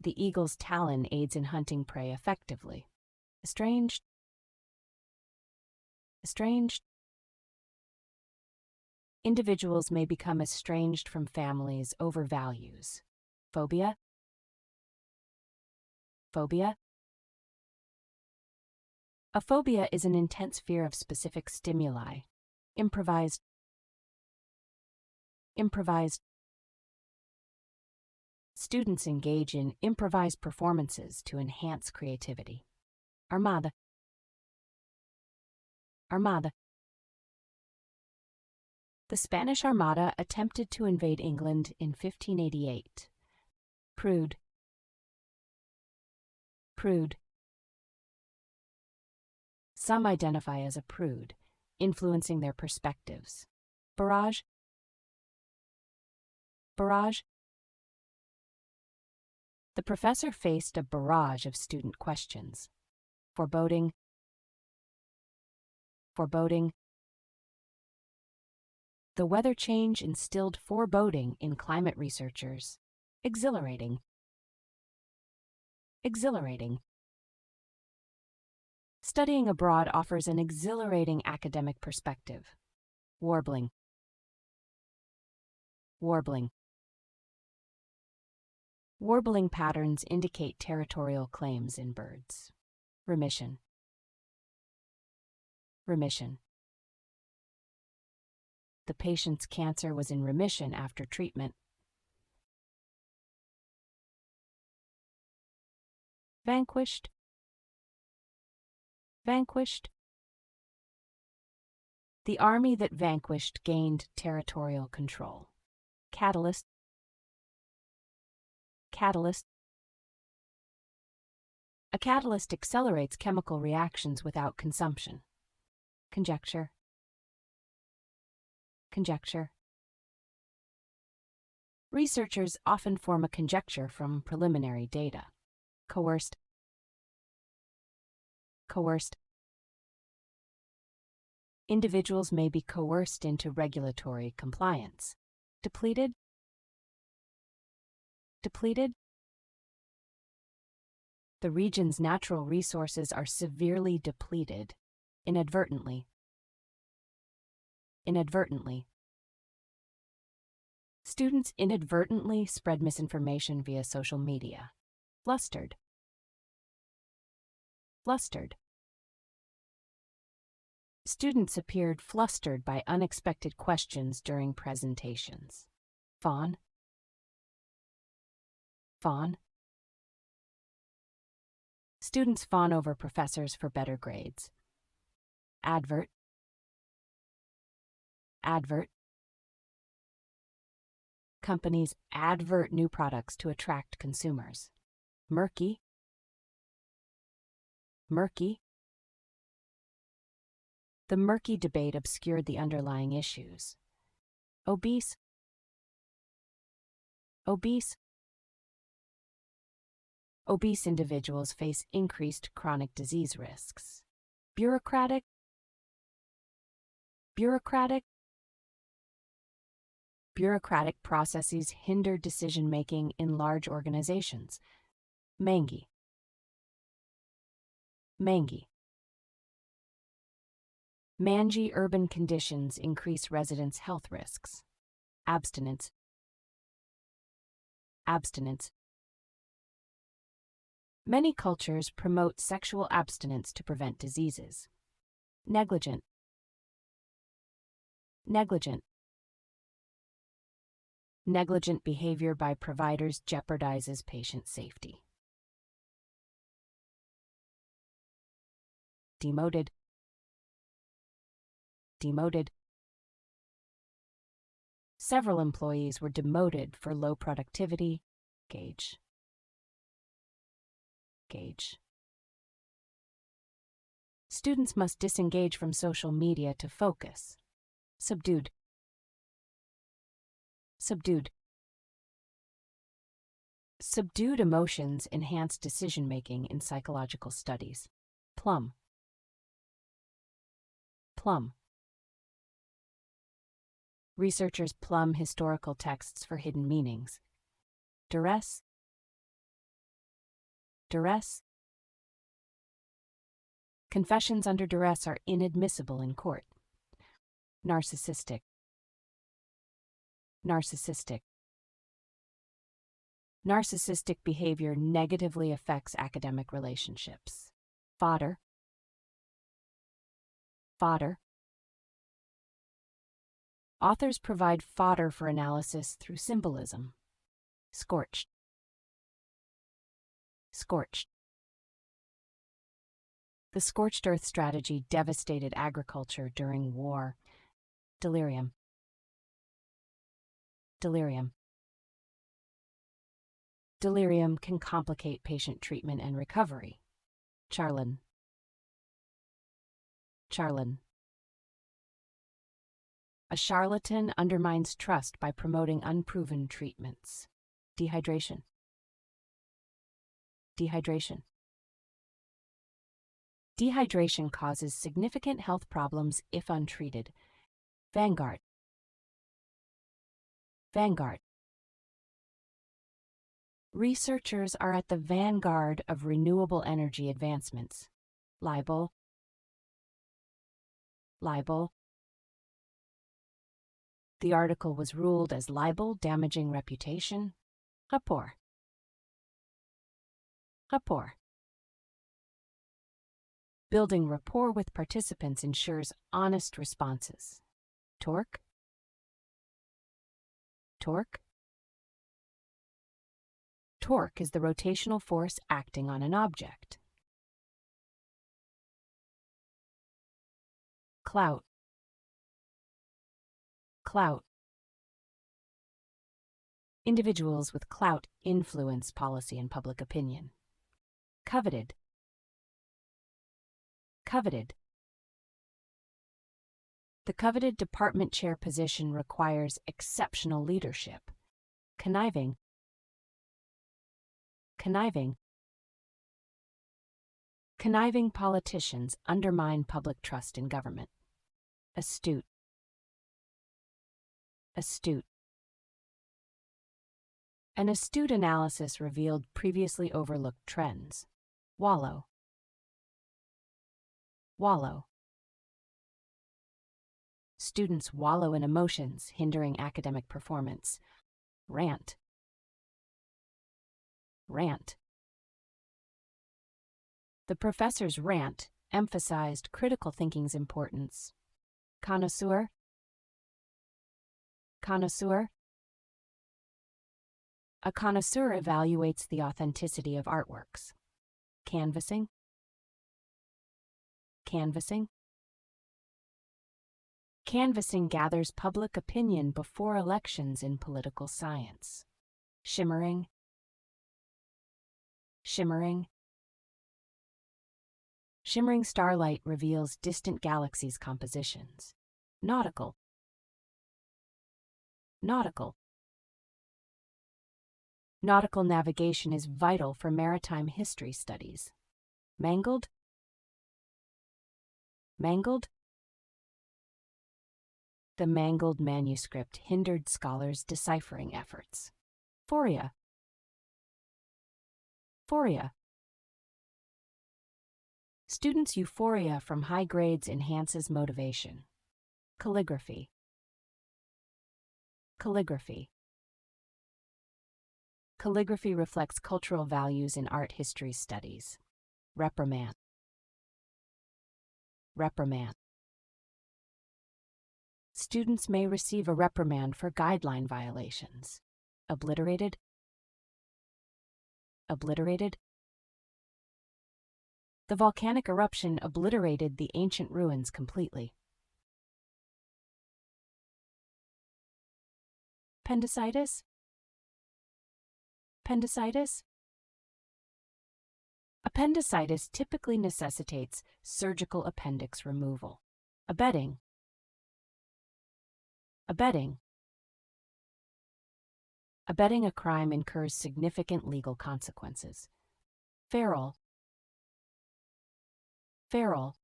The eagle's talon aids in hunting prey effectively. Estranged. Estranged. Individuals may become estranged from families over values. Phobia. Phobia. A phobia is an intense fear of specific stimuli. Improvised. Improvised. Students engage in improvised performances to enhance creativity. Armada. Armada. The Spanish Armada attempted to invade England in 1588. Prude. Prude. Some identify as a prude, influencing their perspectives. Barrage. Barrage. The professor faced a barrage of student questions. Foreboding. Foreboding. The weather change instilled foreboding in climate researchers. Exhilarating. Exhilarating. Studying abroad offers an exhilarating academic perspective. Warbling. Warbling. Warbling patterns indicate territorial claims in birds. Remission. Remission. The patient's cancer was in remission after treatment. Vanquished. Vanquished. The army that vanquished gained territorial control. Catalyst. Catalyst. A catalyst accelerates chemical reactions without consumption. Conjecture. Conjecture. Researchers often form a conjecture from preliminary data. Coerced. Coerced. Individuals may be coerced into regulatory compliance. Depleted. Depleted. The region's natural resources are severely depleted. Inadvertently. Inadvertently. Students inadvertently spread misinformation via social media. Flustered. Flustered. Students appeared flustered by unexpected questions during presentations. Fawn. Fawn. Students fawn over professors for better grades. Advert. Advert. Companies advert new products to attract consumers. Murky. Murky. The murky debate obscured the underlying issues. Obese. Obese. Obese individuals face increased chronic disease risks. Bureaucratic. Bureaucratic. Bureaucratic processes hinder decision-making in large organizations. Mangy. Mangy. Mangy urban conditions increase residents' health risks. Abstinence. Abstinence. Many cultures promote sexual abstinence to prevent diseases. Negligent. Negligent. Negligent behavior by providers jeopardizes patient safety. Demoted. Demoted. Several employees were demoted for low productivity. Gauge. Gauge. Students must disengage from social media to focus. Subdued. Subdued. Subdued emotions enhance decision-making in psychological studies. Plum. Plum. Researchers plumb historical texts for hidden meanings. Duress. Duress. Confessions under duress are inadmissible in court. Narcissistic. Narcissistic. Narcissistic behavior negatively affects academic relationships. Fodder. Fodder. Authors provide fodder for analysis through symbolism. Scorched. Scorched. The scorched earth strategy devastated agriculture during war. Delirium. Delirium. Delirium can complicate patient treatment and recovery. Charlan. Charlan. A charlatan undermines trust by promoting unproven treatments. Dehydration. Dehydration. Dehydration causes significant health problems if untreated. Vanguard. Vanguard. Researchers are at the vanguard of renewable energy advancements. Libel. Libel. The article was ruled as libel, damaging reputation. Rapport. Rapport. Building rapport with participants ensures honest responses. Torque. Torque. Torque is the rotational force acting on an object. Clout. Clout. Individuals with clout influence policy and public opinion. Coveted. Coveted. The coveted department chair position requires exceptional leadership. Conniving. Conniving. Conniving politicians undermine public trust in government. Astute. Astute. An astute analysis revealed previously overlooked trends. Wallow. Wallow. Students wallow in emotions, hindering academic performance. Rant. Rant. The professor's rant emphasized critical thinking's importance. Connoisseur. Connoisseur. A connoisseur evaluates the authenticity of artworks. Canvassing. Canvassing. Canvassing gathers public opinion before elections in political science. Shimmering. Shimmering. Shimmering starlight reveals distant galaxies' compositions. Nautical. Nautical. Nautical navigation is vital for maritime history studies. Mangled. Mangled. The mangled manuscript hindered scholars' deciphering efforts. Phoria. Phoria. Students' euphoria from high grades enhances motivation. Calligraphy. Calligraphy. Calligraphy reflects cultural values in art history studies. Reprimand. Reprimand. Students may receive a reprimand for guideline violations. Obliterated. Obliterated. The volcanic eruption obliterated the ancient ruins completely. Appendicitis. Appendicitis. Appendicitis typically necessitates surgical appendix removal. Abetting. Abetting. Abetting a crime incurs significant legal consequences. Feral. Feral.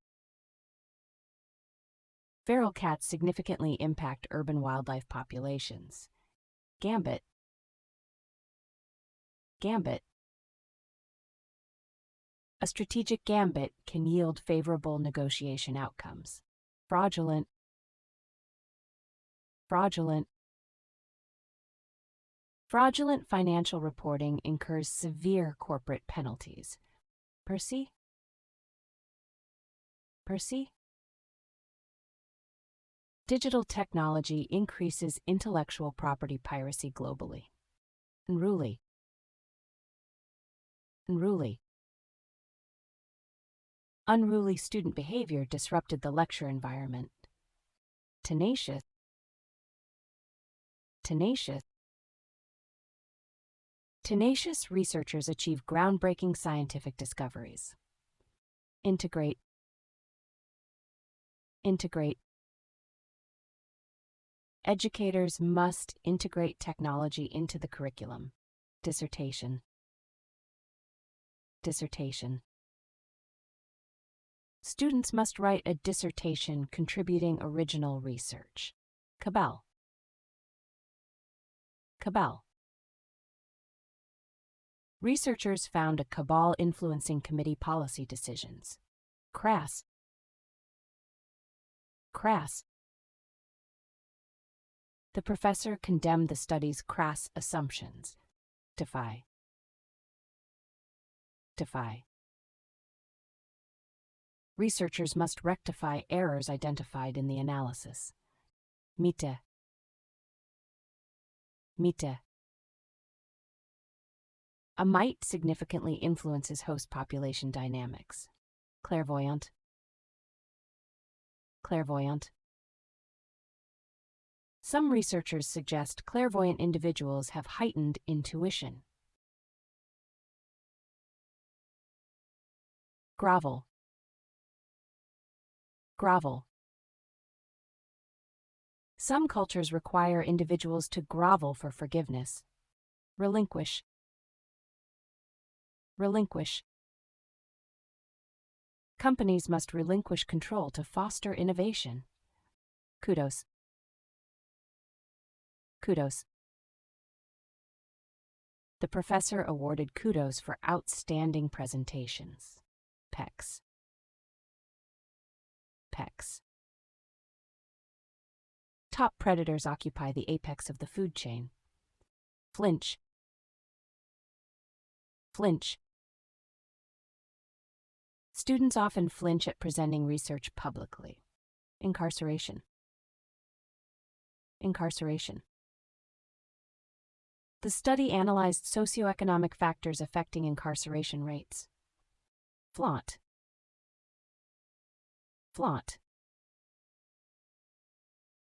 Feral cats significantly impact urban wildlife populations. Gambit. Gambit. A strategic gambit can yield favorable negotiation outcomes. Fraudulent. Fraudulent. Fraudulent financial reporting incurs severe corporate penalties. Percy. Percy. Digital technology increases intellectual property piracy globally. Unruly. Unruly. Unruly student behavior disrupted the lecture environment. Tenacious. Tenacious. Tenacious researchers achieve groundbreaking scientific discoveries. Integrate. Integrate. Educators must integrate technology into the curriculum. Dissertation. Dissertation. Students must write a dissertation contributing original research. Cabal. Cabal. Researchers found a cabal influencing committee policy decisions. Crass. Crass. The professor condemned the study's crass assumptions. Defy. Defy. Researchers must rectify errors identified in the analysis. Mite. Mite. A mite significantly influences host population dynamics. Clairvoyant. Clairvoyant. Some researchers suggest clairvoyant individuals have heightened intuition. Grovel. Grovel. Some cultures require individuals to grovel for forgiveness. Relinquish. Relinquish. Companies must relinquish control to foster innovation. Kudos. Kudos. The professor awarded kudos for outstanding presentations. Pecs. Pecs. Top predators occupy the apex of the food chain. Flinch. Flinch. Students often flinch at presenting research publicly. Incarceration. Incarceration. The study analyzed socioeconomic factors affecting incarceration rates. Flaunt. Flaunt.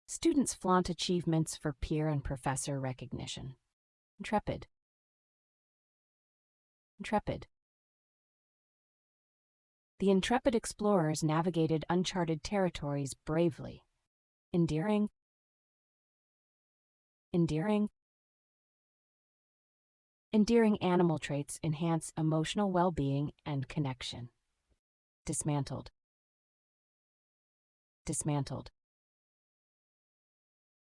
Students flaunt achievements for peer and professor recognition. Intrepid. Intrepid. The intrepid explorers navigated uncharted territories bravely. Endearing. Endearing. Endearing animal traits enhance emotional well-being and connection. Dismantled. Dismantled.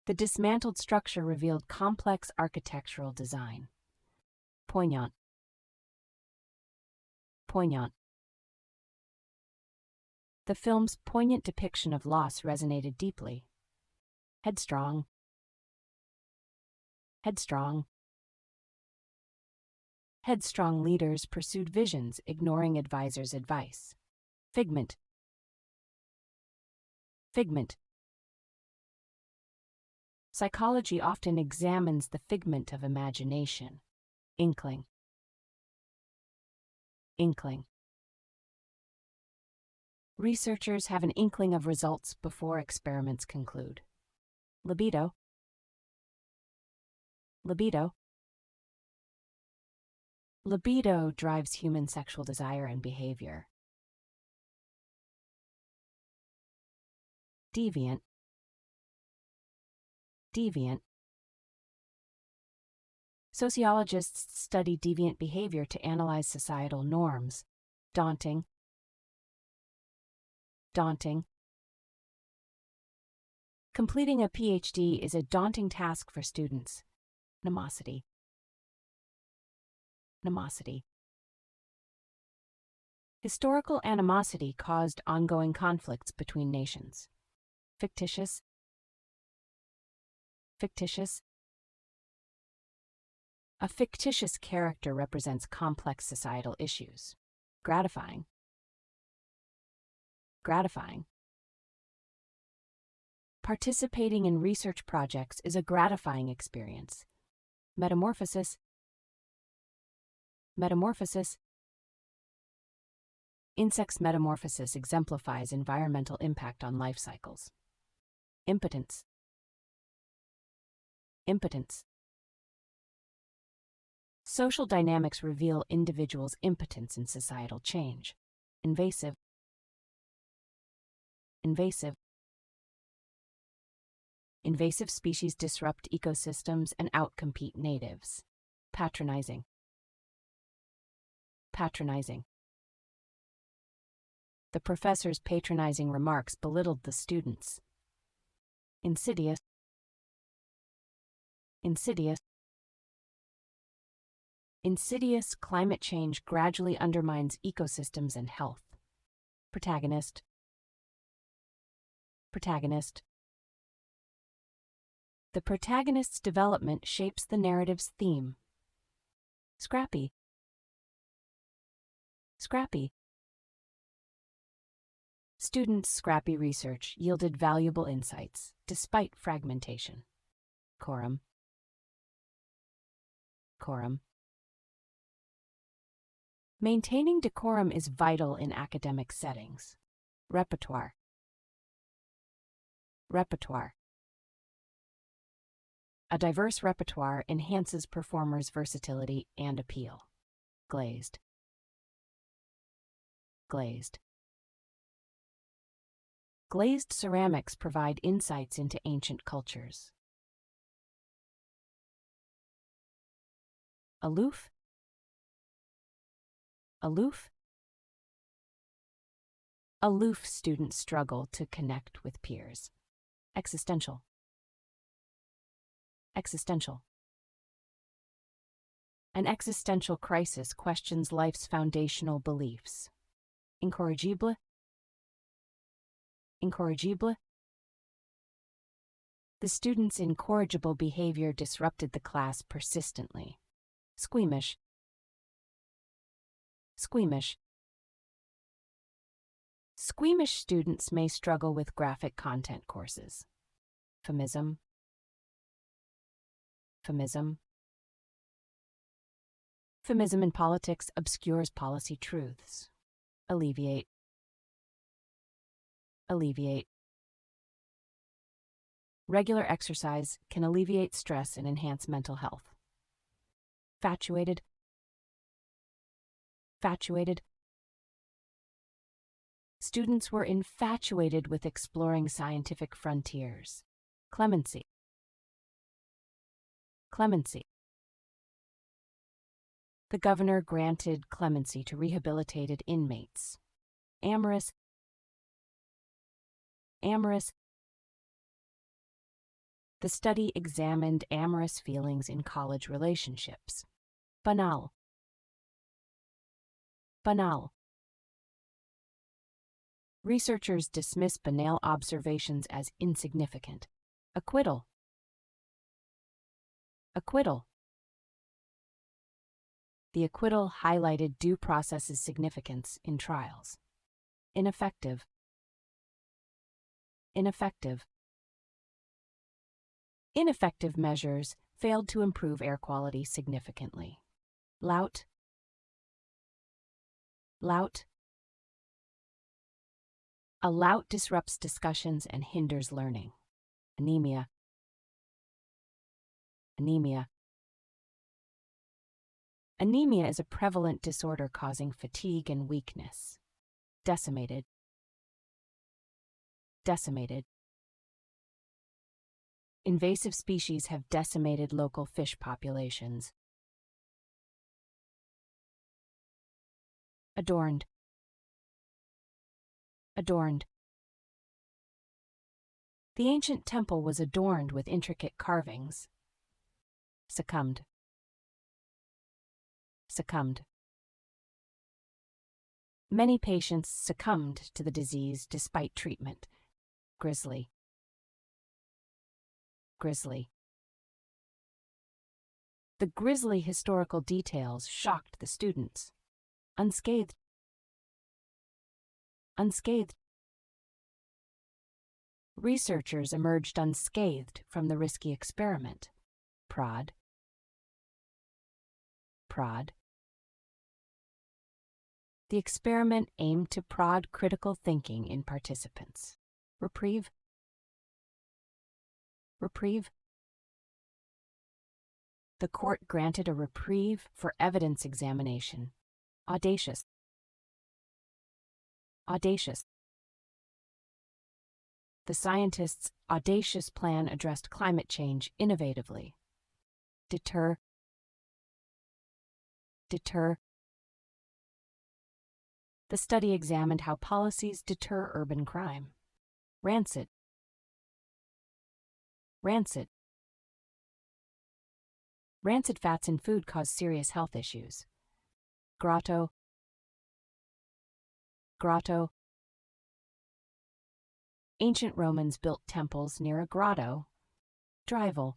The dismantled structure revealed complex architectural design. Poignant. Poignant. The film's poignant depiction of loss resonated deeply. Headstrong. Headstrong. Headstrong leaders pursued visions, ignoring advisors' advice. Figment. Figment. Psychology often examines the figment of imagination. Inkling. Inkling. Researchers have an inkling of results before experiments conclude. Libido. Libido. Libido drives human sexual desire and behavior. Deviant. Deviant. Sociologists study deviant behavior to analyze societal norms. Daunting. Daunting. Completing a PhD is a daunting task for students. Animosity. Animosity. Historical animosity caused ongoing conflicts between nations. Fictitious. Fictitious. A fictitious character represents complex societal issues. Gratifying. Gratifying. Participating in research projects is a gratifying experience. Metamorphosis. Metamorphosis. Insects' metamorphosis exemplifies environmental impact on life cycles. Impotence. Impotence. Social dynamics reveal individuals' impotence in societal change. Invasive. Invasive. Invasive species disrupt ecosystems and outcompete natives. Patronizing. Patronizing. The professor's patronizing remarks belittled the students. Insidious. Insidious. Insidious climate change gradually undermines ecosystems and health. Protagonist. Protagonist. The protagonist's development shapes the narrative's theme. Scrappy. Scrappy. Students' scrappy research yielded valuable insights, despite fragmentation. Quorum. Quorum. Maintaining decorum is vital in academic settings. Repertoire. Repertoire. A diverse repertoire enhances performers' versatility and appeal. Glazed. Glazed. Glazed ceramics provide insights into ancient cultures. Aloof. Aloof. Aloof students struggle to connect with peers. Existential. Existential. An existential crisis questions life's foundational beliefs. Incorrigible. Incorrigible. The student's incorrigible behavior disrupted the class persistently. Squeamish. Squeamish. Squeamish students may struggle with graphic content courses. Euphemism. Euphemism. Euphemism in politics obscures policy truths. Alleviate. Alleviate. Regular exercise can alleviate stress and enhance mental health. Infatuated. Infatuated. Students were infatuated with exploring scientific frontiers. Clemency. Clemency. The governor granted clemency to rehabilitated inmates. Amorous. Amorous. The study examined amorous feelings in college relationships. Banal. Banal. Researchers dismiss banal observations as insignificant. Acquittal. Acquittal. The acquittal highlighted due process's significance in trials. Ineffective. Ineffective. Ineffective measures failed to improve air quality significantly. Lout. Lout. A lout disrupts discussions and hinders learning. Anemia. Anemia. Anemia is a prevalent disorder causing fatigue and weakness. Decimated. Decimated. Invasive species have decimated local fish populations. Adorned. Adorned. The ancient temple was adorned with intricate carvings. Succumbed. Succumbed. Many patients succumbed to the disease despite treatment. Grisly. Grisly. The grisly historical details shocked the students. Unscathed. Unscathed. Researchers emerged unscathed from the risky experiment. Prod. Prod. The experiment aimed to prod critical thinking in participants. Reprieve. Reprieve. The court granted a reprieve for evidence examination. Audacious. Audacious. The scientists' audacious plan addressed climate change innovatively. Deter. Deter. The study examined how policies deter urban crime. Rancid. Rancid. Rancid fats in food cause serious health issues. Grotto. Grotto. Ancient Romans built temples near a grotto. Drivel.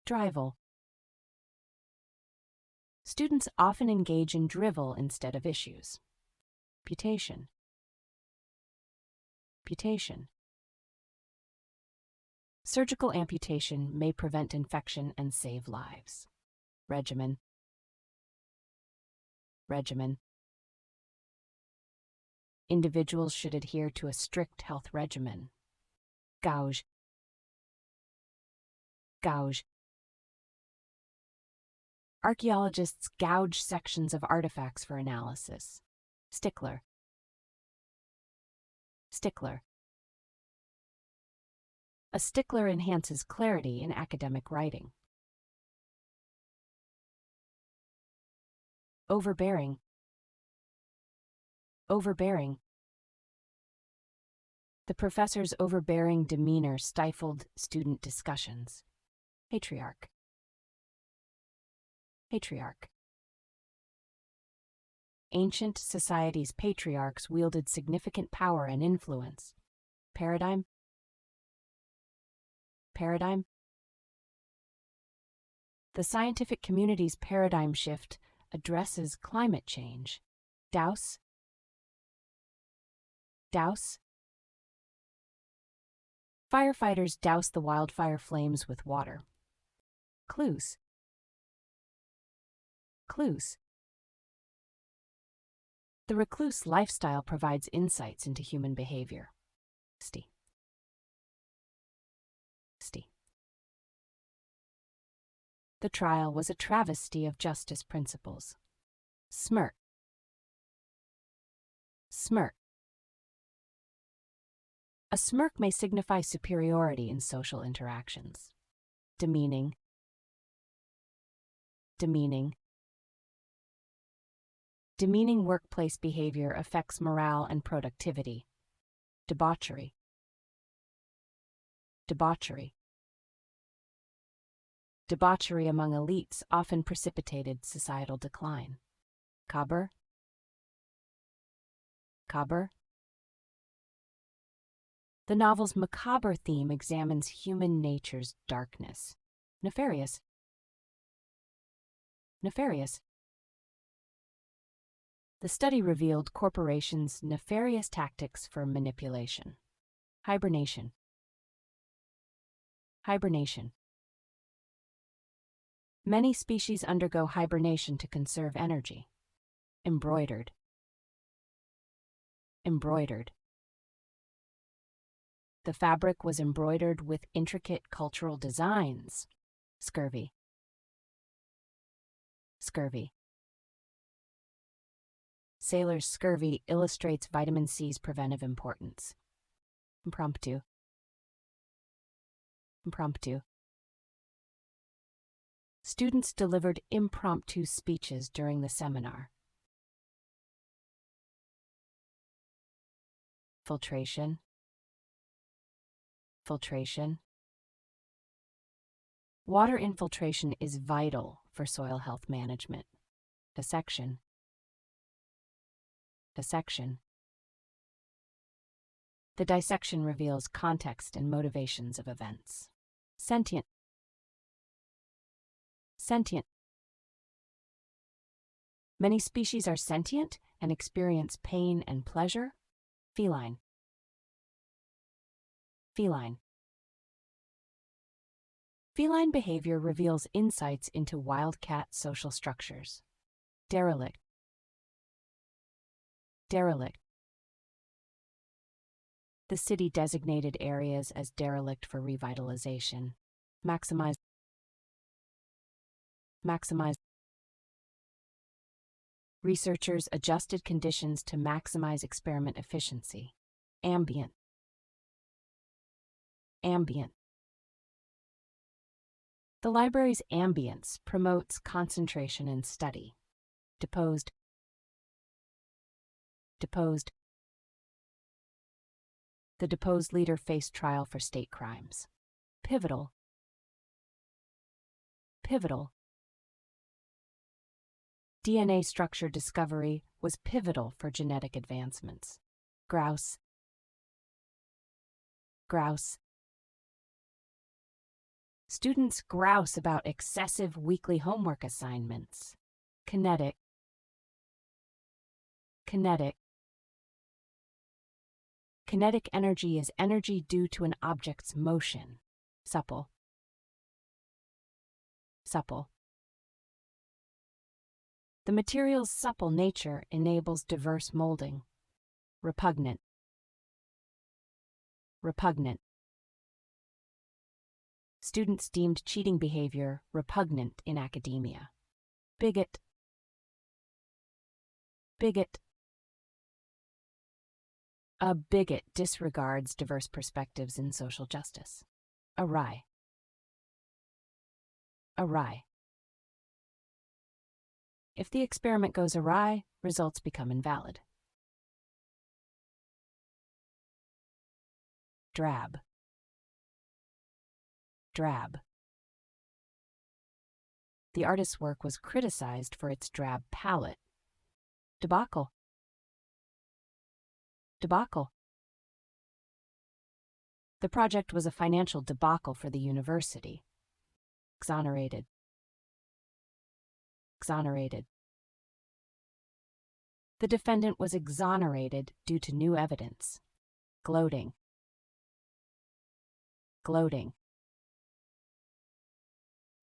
Drivel. Students often engage in drivel instead of issues. Putation. Putation. Surgical amputation may prevent infection and save lives. Regimen. Regimen. Individuals should adhere to a strict health regimen. Gouge. Gouge. Archaeologists gouge sections of artifacts for analysis. Stickler. Stickler. A stickler enhances clarity in academic writing. Overbearing. Overbearing. The professor's overbearing demeanor stifled student discussions. Patriarch. Patriarch. Ancient societies' patriarchs wielded significant power and influence. Paradigm. Paradigm. The scientific community's paradigm shift addresses climate change. Douse. Douse. Firefighters douse the wildfire flames with water. Clues. recluse. The recluse lifestyle provides insights into human behavior. The trial was a travesty of justice principles. Smirk. Smirk. A smirk may signify superiority in social interactions. Demeaning. Demeaning. Demeaning workplace behavior affects morale and productivity. Debauchery. Debauchery. Debauchery among elites often precipitated societal decline. Caber. Caber. The novel's macabre theme examines human nature's darkness. Nefarious. Nefarious. The study revealed corporations' nefarious tactics for manipulation. Hibernation. Hibernation. Many species undergo hibernation to conserve energy. Embroidered. Embroidered. The fabric was embroidered with intricate cultural designs. Scurvy. Scurvy. Sailor's scurvy illustrates vitamin C's preventive importance. Impromptu. Impromptu. Students delivered impromptu speeches during the seminar. Filtration. Filtration. Water infiltration is vital for soil health management. Dissection. Dissection. The dissection reveals context and motivations of events. Sentient. Sentient. Many species are sentient and experience pain and pleasure. Feline. Feline. Feline behavior reveals insights into wildcat social structures. Derelict. Derelict. The city designated areas as derelict for revitalization. Maximize. Maximize. Researchers adjusted conditions to maximize experiment efficiency. Ambient. Ambient. The library's ambience promotes concentration and study. Deposed. Deposed. The deposed leader faced trial for state crimes. Pivotal. Pivotal. DNA structure discovery was pivotal for genetic advancements. Grouse. Grouse. Students grouse about excessive weekly homework assignments. Kinetic. Kinetic. Kinetic energy is energy due to an object's motion. Supple. Supple. The material's supple nature enables diverse molding. Repugnant. Repugnant. Students deemed cheating behavior repugnant in academia. Bigot. Bigot. A bigot disregards diverse perspectives in social justice. Awry. Awry. If the experiment goes awry, results become invalid. Drab. Drab. The artist's work was criticized for its drab palette. Debacle. Debacle. The project was a financial debacle for the university. Exonerated. Exonerated. The defendant was exonerated due to new evidence. Gloating. Gloating.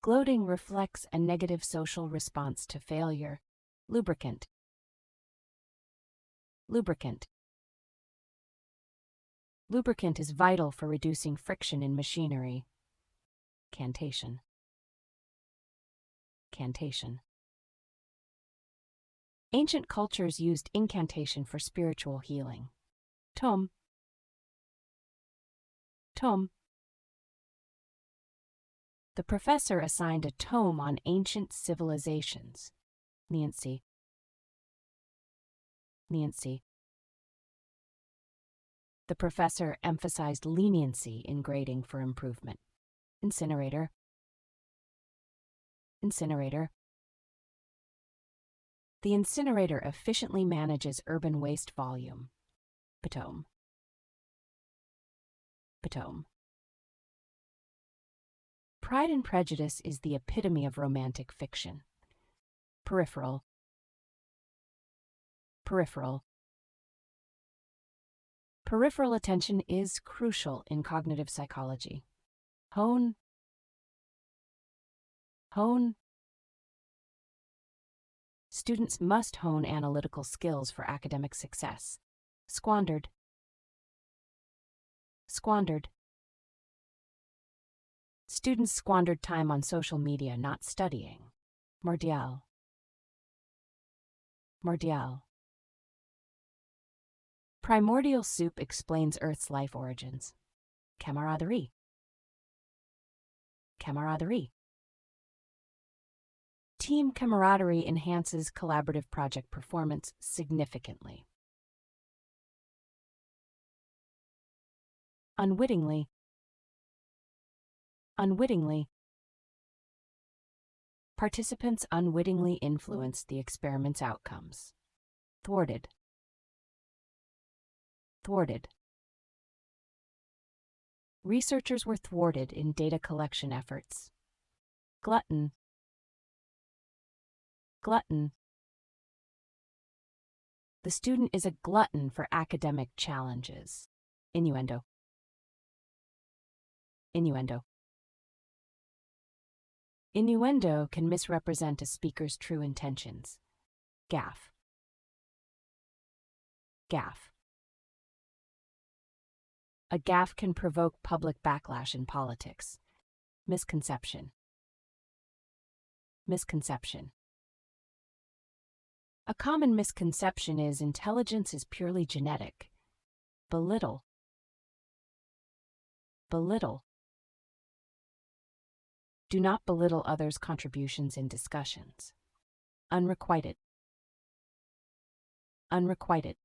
Gloating reflects a negative social response to failure. Lubricant. Lubricant. Lubricant is vital for reducing friction in machinery. Cantation. Cantation. Ancient cultures used incantation for spiritual healing. Tome. Tome. The professor assigned a tome on ancient civilizations. Leniency. Leniency. The professor emphasized leniency in grading for improvement. Incinerator. Incinerator. The incinerator efficiently manages urban waste volume. Epitome. Epitome. Pride and Prejudice is the epitome of romantic fiction. Peripheral. Peripheral. Peripheral attention is crucial in cognitive psychology. Hone. Hone. Students must hone analytical skills for academic success. Squandered. Squandered. Students squandered time on social media not studying. Mordial. Mordial. Primordial soup explains Earth's life origins. Camaraderie. Camaraderie. Team camaraderie enhances collaborative project performance significantly. Unwittingly. Unwittingly. Participants unwittingly influenced the experiment's outcomes. Thwarted. Thwarted. Researchers were thwarted in data collection efforts. Glutton. Glutton. The student is a glutton for academic challenges. Innuendo. Innuendo. Innuendo can misrepresent a speaker's true intentions. Gaffe. Gaffe. A gaffe can provoke public backlash in politics. Misconception. Misconception. A common misconception is intelligence is purely genetic. Belittle. Belittle. Do not belittle others' contributions in discussions. Unrequited. Unrequited.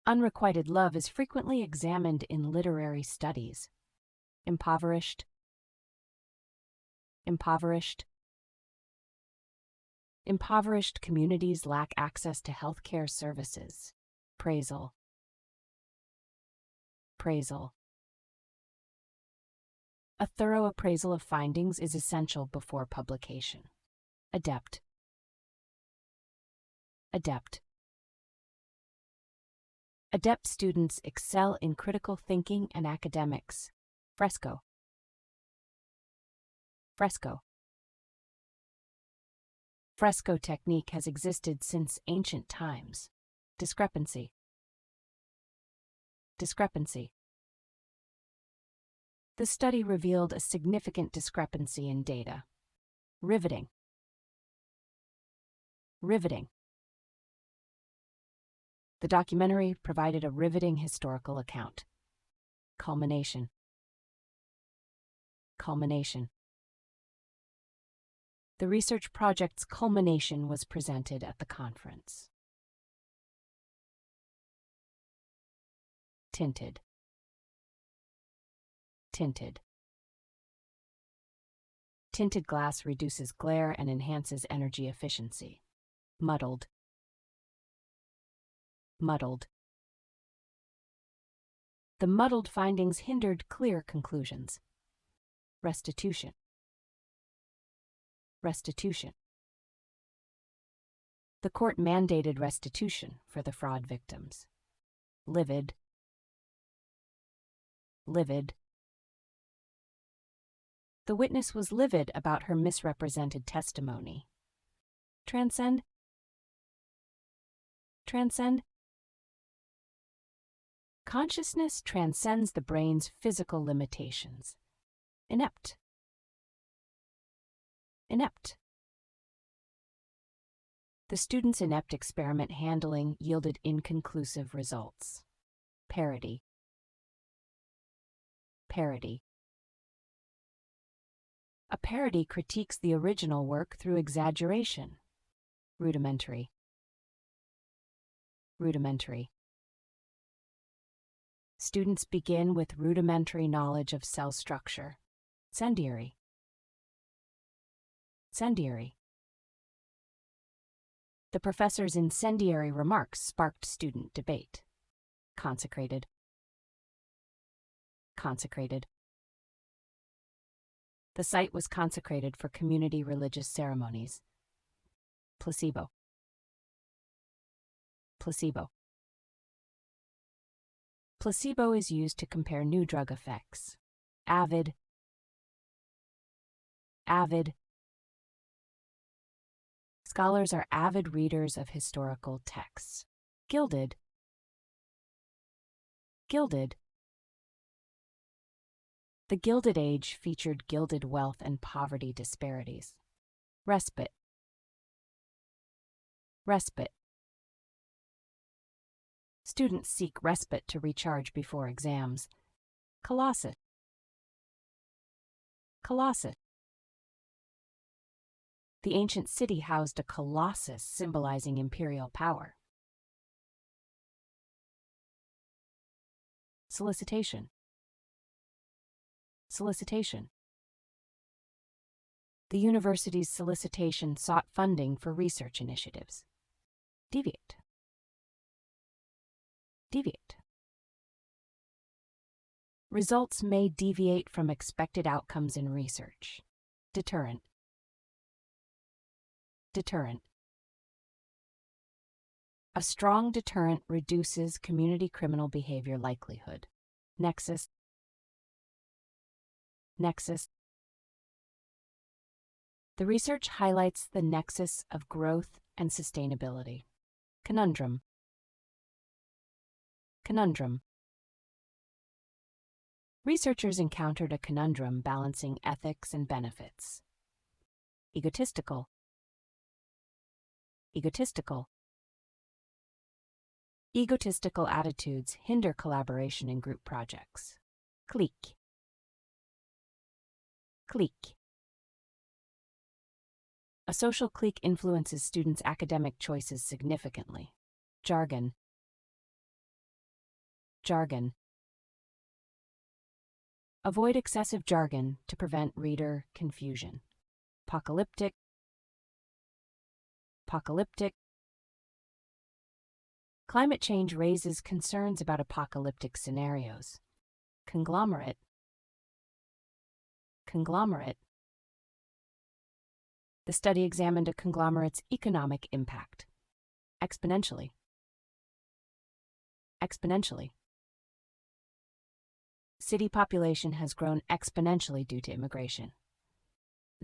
Unrequited love is frequently examined in literary studies. Impoverished. Impoverished. Impoverished communities lack access to healthcare services. Appraisal. Appraisal. A thorough appraisal of findings is essential before publication. Adept. Adept. Adept students excel in critical thinking and academics. Fresco. Fresco. Fresco technique has existed since ancient times. Discrepancy. Discrepancy. The study revealed a significant discrepancy in data. Riveting. Riveting. The documentary provided a riveting historical account. Culmination. Culmination. The research project's culmination was presented at the conference. Tinted. Tinted. Tinted glass reduces glare and enhances energy efficiency. Muddled. Muddled. The muddled findings hindered clear conclusions. Restitution. Restitution. The court mandated restitution for the fraud victims. Livid. Livid. The witness was livid about her misrepresented testimony. Transcend. Transcend. Consciousness transcends the brain's physical limitations. Inept. Inept. The student's inept experiment handling yielded inconclusive results. Parody. Parody. A parody critiques the original work through exaggeration. Rudimentary. Rudimentary. Students begin with rudimentary knowledge of cell structure. Incendiary. Incendiary. The professor's incendiary remarks sparked student debate. Consecrated. Consecrated. The site was consecrated for community religious ceremonies. Placebo. Placebo. Placebo is used to compare new drug effects. Avid. Avid. Scholars are avid readers of historical texts. Gilded. Gilded. The Gilded Age featured gilded wealth and poverty disparities. Respite. Respite. Students seek respite to recharge before exams. Colossus. Colossus. The ancient city housed a colossus symbolizing imperial power. Solicitation. Solicitation. The university's solicitation sought funding for research initiatives. Deviate. Deviate. Results may deviate from expected outcomes in research. Deterrent. Deterrent. A strong deterrent reduces community criminal behavior likelihood. Nexus. Nexus. The research highlights the nexus of growth and sustainability. Conundrum. Conundrum. Researchers encountered a conundrum balancing ethics and benefits. Egotistical. Egotistical. Egotistical attitudes hinder collaboration in group projects. Clique. Clique. A social clique influences students' academic choices significantly. Jargon. Jargon. Avoid excessive jargon to prevent reader confusion. Apocalyptic. Apocalyptic. Climate change raises concerns about apocalyptic scenarios. Conglomerate. Conglomerate. The study examined a conglomerate's economic impact. Exponentially. Exponentially. City population has grown exponentially due to immigration.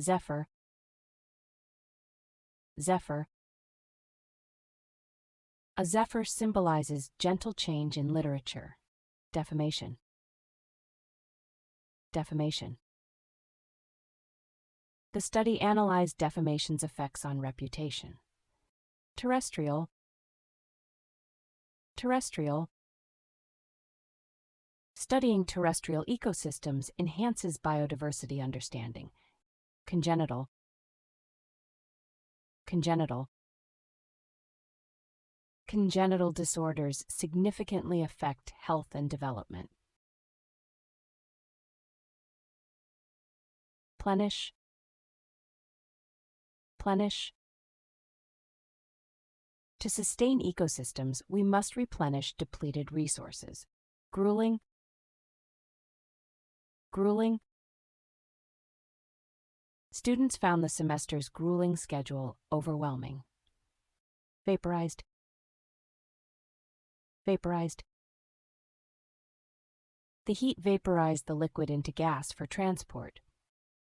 Zephyr. Zephyr. A zephyr symbolizes gentle change in literature. Defamation. Defamation. The study analyzed defamation's effects on reputation. Terrestrial. Terrestrial. Studying terrestrial ecosystems enhances biodiversity understanding. Congenital. Congenital. Congenital disorders significantly affect health and development. Plenish. Plenish. To sustain ecosystems, we must replenish depleted resources. Grueling. Grueling. Students found the semester's grueling schedule overwhelming. Vaporized. Vaporized. The heat vaporized the liquid into gas for transport.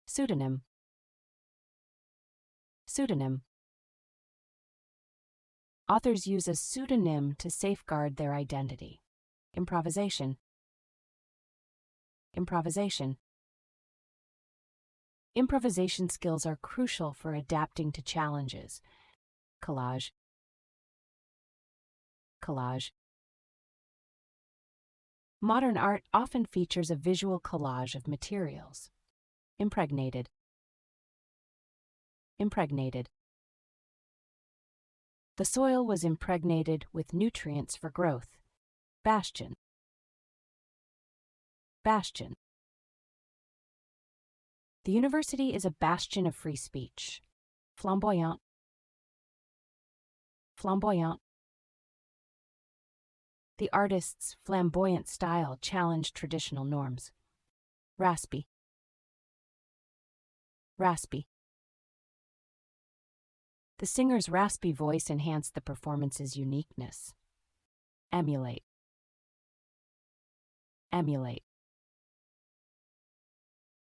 Pseudonym. Pseudonym. Authors use a pseudonym to safeguard their identity. Improvisation. Improvisation. Improvisation skills are crucial for adapting to challenges. Collage. Collage. Modern art often features a visual collage of materials. Impregnated. Impregnated. The soil was impregnated with nutrients for growth. Bastion. Bastion. The university is a bastion of free speech. Flamboyant. Flamboyant. The artist's flamboyant style challenged traditional norms. Raspy. Raspy. The singer's raspy voice enhanced the performance's uniqueness. Emulate. Emulate.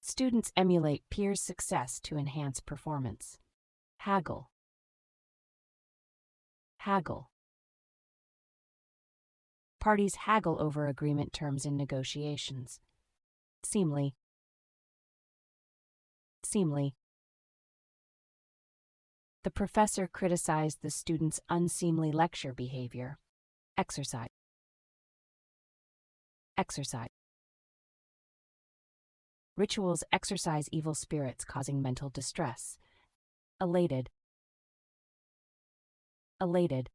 Students emulate peers' success to enhance performance. Haggle. Haggle. Parties haggle over agreement terms in negotiations. Seemly. Seemly. The professor criticized the student's unseemly lecture behavior. Exercise. Exercise. Rituals exorcise evil spirits causing mental distress. Elated. Elated.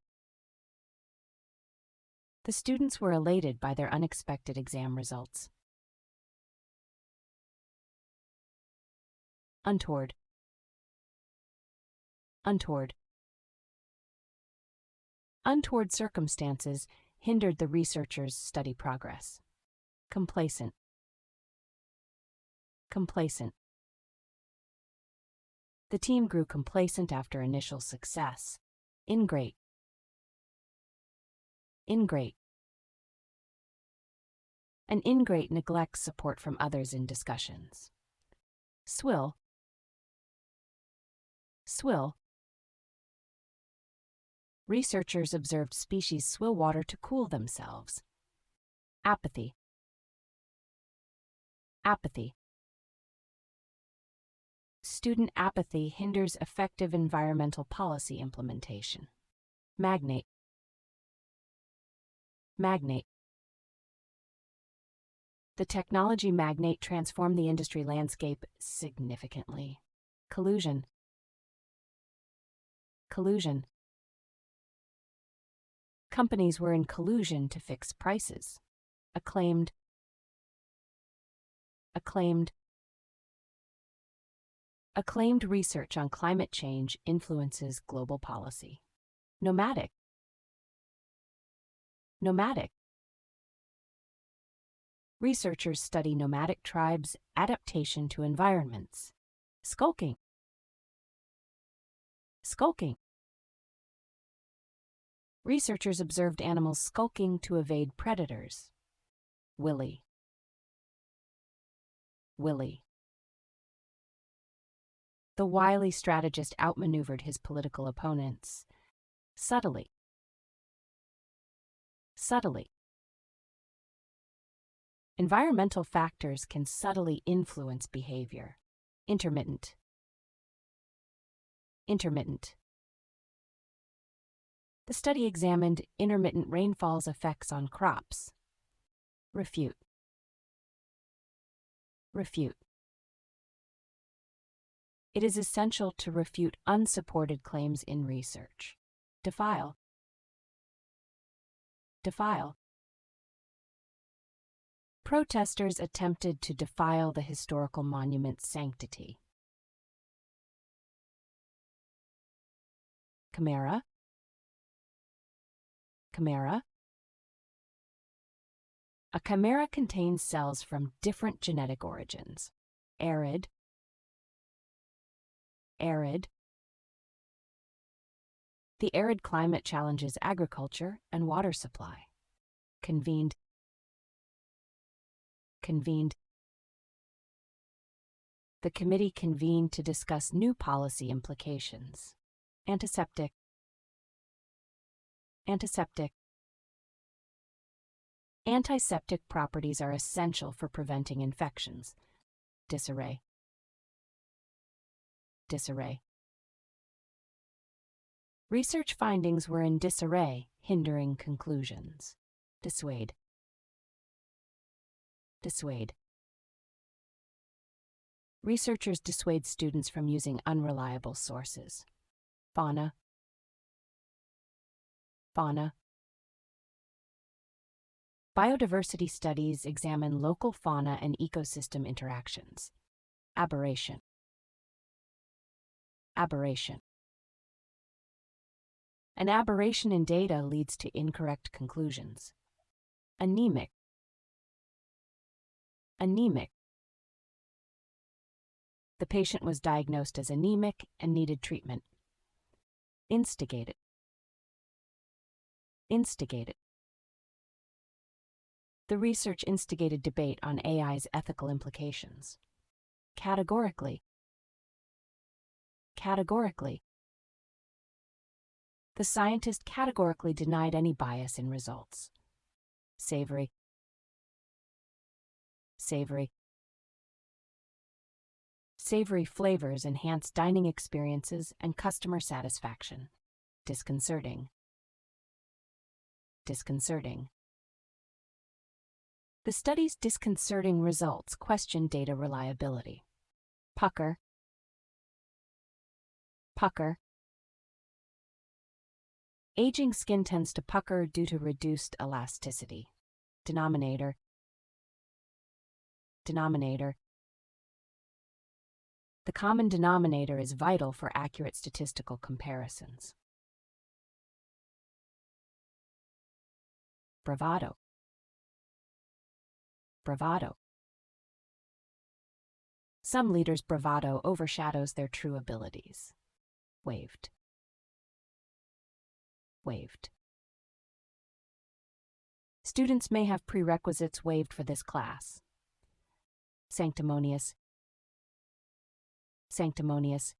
The students were elated by their unexpected exam results. Untoward. Untoward. Untoward circumstances hindered the researchers' study progress. Complacent. Complacent. The team grew complacent after initial success. Ingrate. Ingrate. An ingrate neglects support from others in discussions. Swill. Swill. Researchers observed species swill water to cool themselves. Apathy. Apathy. Student apathy hinders effective environmental policy implementation. Magnate. Magnate. The technology magnate transformed the industry landscape significantly. Collusion. Collusion. Companies were in collusion to fix prices. Acclaimed. Acclaimed. Acclaimed research on climate change influences global policy. Nomadic. Nomadic. Researchers study nomadic tribes' adaptation to environments. Skulking. Skulking. Researchers observed animals skulking to evade predators. Willy. Willy. The wily strategist outmaneuvered his political opponents. Subtly. Subtly. Environmental factors can subtly influence behavior. Intermittent. Intermittent. The study examined intermittent rainfall's effects on crops. Refute. Refute. It is essential to refute unsupported claims in research. Defile. Defile. Protesters attempted to defile the historical monument's sanctity. Chimera. Chimera. A chimera contains cells from different genetic origins. Arid. Arid. The arid climate challenges agriculture and water supply. Convened. Convened. The committee convened to discuss new policy implications. Antiseptic. Antiseptic. Antiseptic properties are essential for preventing infections. Disarray. Disarray. Research findings were in disarray, hindering conclusions. Dissuade. Dissuade. Researchers dissuade students from using unreliable sources. Fauna. Fauna. Biodiversity studies examine local fauna and ecosystem interactions. Aberration. Aberration. An aberration in data leads to incorrect conclusions. Anemic. Anemic. The patient was diagnosed as anemic and needed treatment. Instigated. Instigated. The research instigated debate on AI's ethical implications. Categorically. Categorically. The scientist categorically denied any bias in results. Savory. Savory. Savory flavors enhance dining experiences and customer satisfaction. Disconcerting. Disconcerting. The study's disconcerting results question data reliability. Pucker. Pucker. Aging skin tends to pucker due to reduced elasticity. Denominator. Denominator. The common denominator is vital for accurate statistical comparisons. Bravado. Bravado. Some leaders' bravado overshadows their true abilities. Waived. Waived. Students may have prerequisites waived for this class. Sanctimonious. Sanctimonious.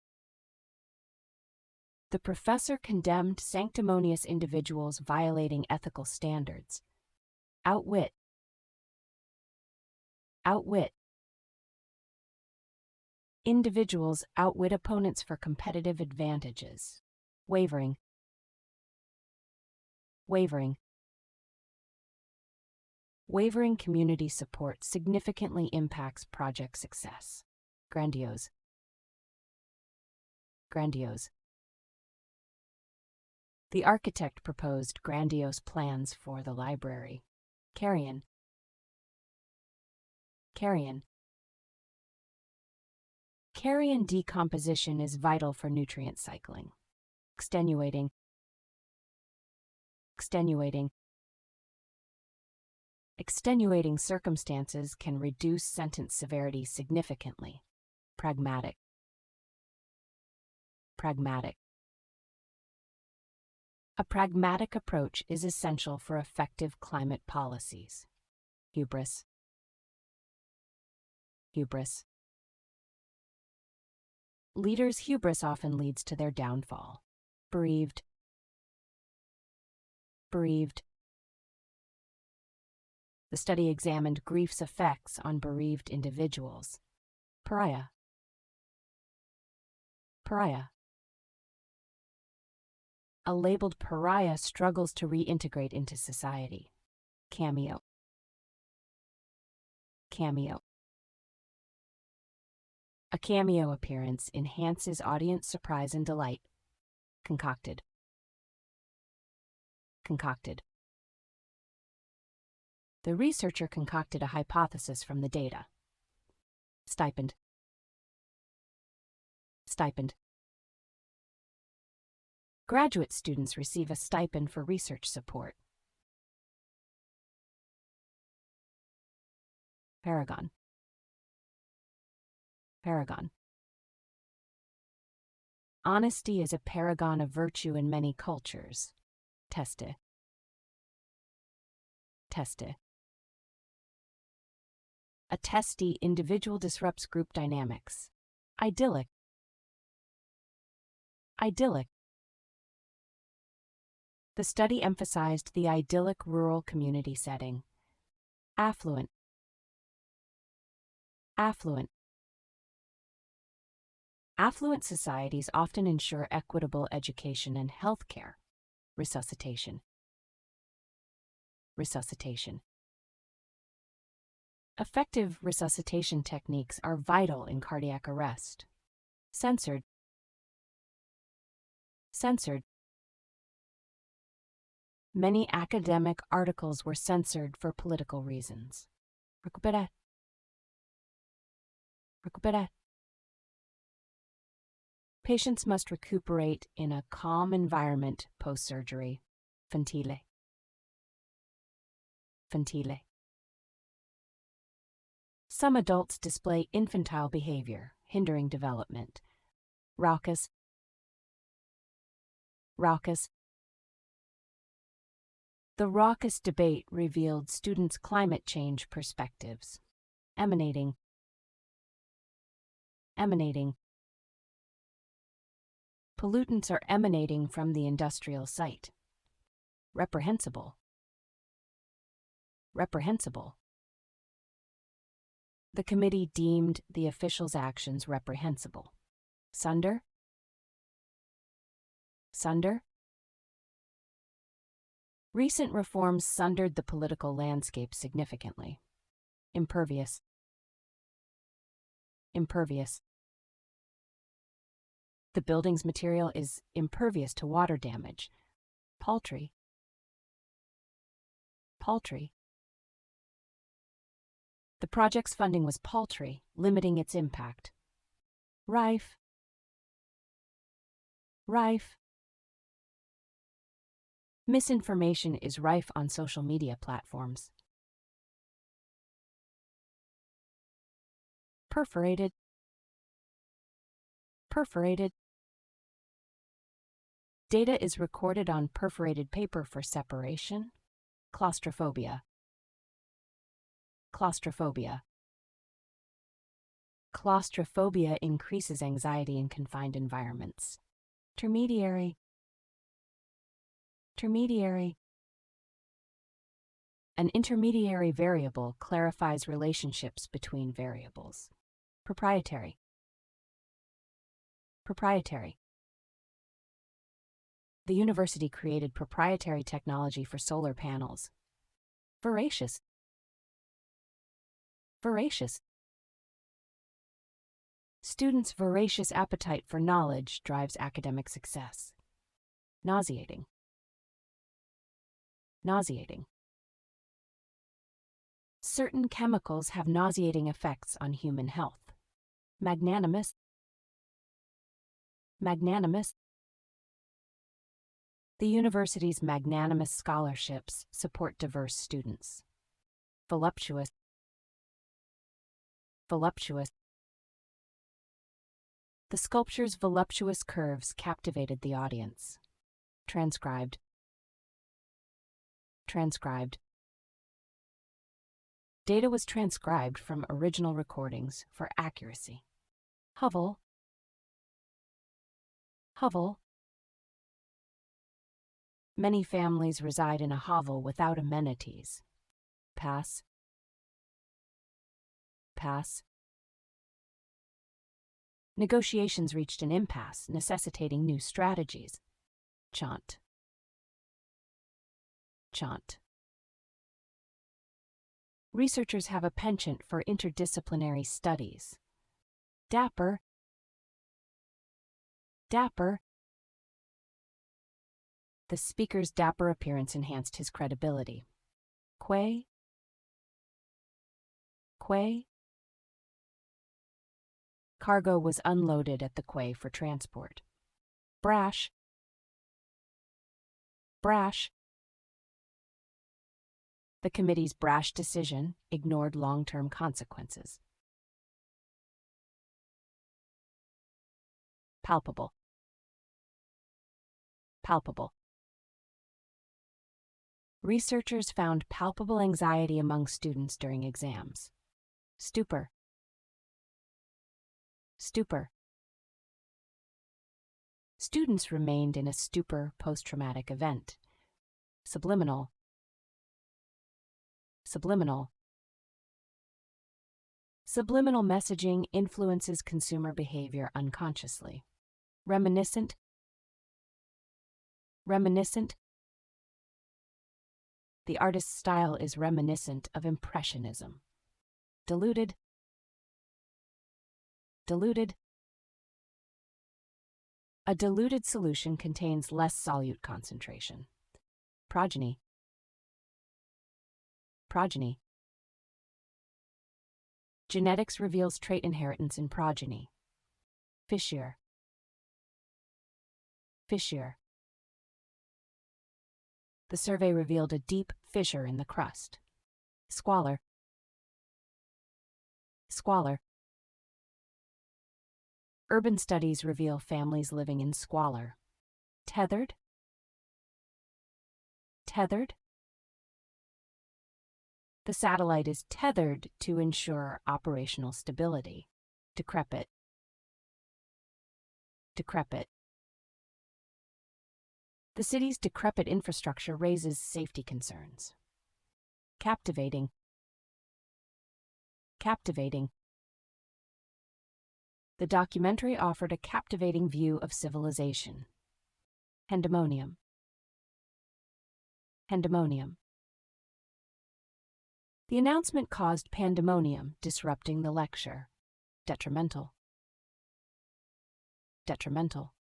The professor condemned sanctimonious individuals violating ethical standards. Outwit. Outwit. Individuals outwit opponents for competitive advantages. Wavering. Wavering. Wavering community support significantly impacts project success. Grandiose. Grandiose. The architect proposed grandiose plans for the library. Carrion. Carrion. Carrion decomposition is vital for nutrient cycling. Extenuating. Extenuating. Extenuating circumstances can reduce sentence severity significantly. Pragmatic. Pragmatic. A pragmatic approach is essential for effective climate policies. Hubris. Hubris. Leaders' hubris often leads to their downfall. Bereaved. Bereaved. The study examined grief's effects on bereaved individuals. Pariah. Pariah. A labeled pariah struggles to reintegrate into society. Cameo. Cameo. A cameo appearance enhances audience surprise and delight. Concocted. Concocted. The researcher concocted a hypothesis from the data. Stipend. Stipend. Graduate students receive a stipend for research support. Paragon. Paragon. Honesty is a paragon of virtue in many cultures. Teste. Teste. A testy individual disrupts group dynamics. idyllic, idyllic. The study emphasized the idyllic rural community setting. Affluent, affluent. Affluent societies often ensure equitable education and health care. Resuscitation, resuscitation. Effective resuscitation techniques are vital in cardiac arrest. Censored, censored. Many academic articles were censored for political reasons. Recuperar, recuperar. Patients must recuperate in a calm environment post-surgery. Ventile, ventile. Some adults display infantile behavior, hindering development. Raucous, raucous. The raucous debate revealed students' climate change perspectives. Emanating, emanating. Pollutants are emanating from the industrial site. Reprehensible, reprehensible. The committee deemed the official's actions reprehensible. Sunder, sunder. Recent reforms sundered the political landscape significantly. Impervious, impervious. The building's material is impervious to water damage. Paltry, paltry. The project's funding was paltry, limiting its impact. Rife, rife. Misinformation is rife on social media platforms. Perforated, perforated. Data is recorded on perforated paper for separation. Claustrophobia, claustrophobia. Claustrophobia increases anxiety in confined environments. Intermediary, intermediary. An intermediary variable clarifies relationships between variables. Proprietary, proprietary. The university created proprietary technology for solar panels. Voracious, voracious. Students' voracious appetite for knowledge drives academic success. Nauseating, nauseating. Certain chemicals have nauseating effects on human health. Magnanimous, magnanimous. The university's magnanimous scholarships support diverse students. Voluptuous, voluptuous. The sculpture's voluptuous curves captivated the audience. Transcribed, transcribed. Data was transcribed from original recordings for accuracy. Hovel, hovel. Many families reside in a hovel without amenities. Pass, pass. Negotiations reached an impasse, necessitating new strategies. Chaunt, chaunt. Researchers have a penchant for interdisciplinary studies. Dapper, dapper. The speaker's dapper appearance enhanced his credibility. Quay, quay. Cargo was unloaded at the quay for transport. Brash, brash. The committee's brash decision ignored long-term consequences. Palpable, palpable. Researchers found palpable anxiety among students during exams. Stupor, Stupor. Students remained in a stupor post-traumatic event. Subliminal. Subliminal. Subliminal messaging influences consumer behavior unconsciously. Reminiscent. Reminiscent. The artist's style is reminiscent of Impressionism. Diluted. Diluted. A diluted solution contains less solute concentration. Progeny. Progeny. Genetics reveals trait inheritance in progeny. Fissure. Fissure. The survey revealed a deep fissure in the crust. Squalor. Squalor. Urban studies reveal families living in squalor. Tethered. Tethered. The satellite is tethered to ensure operational stability. Decrepit. Decrepit. The city's decrepit infrastructure raises safety concerns. Captivating. Captivating. The documentary offered a captivating view of civilization. Pandemonium. Pandemonium. The announcement caused pandemonium, disrupting the lecture. Detrimental. Detrimental.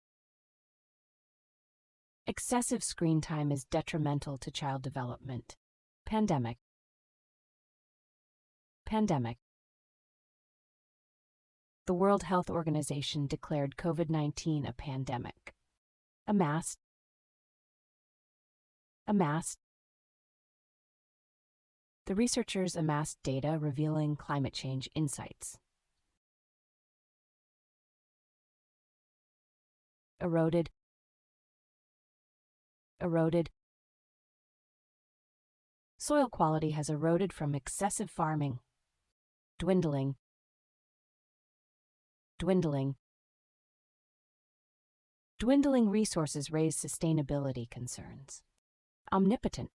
Excessive screen time is detrimental to child development. Pandemic. Pandemic. The World Health Organization declared COVID-19 a pandemic. Amassed. Amassed. The researchers amassed data revealing climate change insights. Eroded. Eroded. Soil quality has eroded from excessive farming. Dwindling. Dwindling. Dwindling resources raise sustainability concerns. Omnipotent.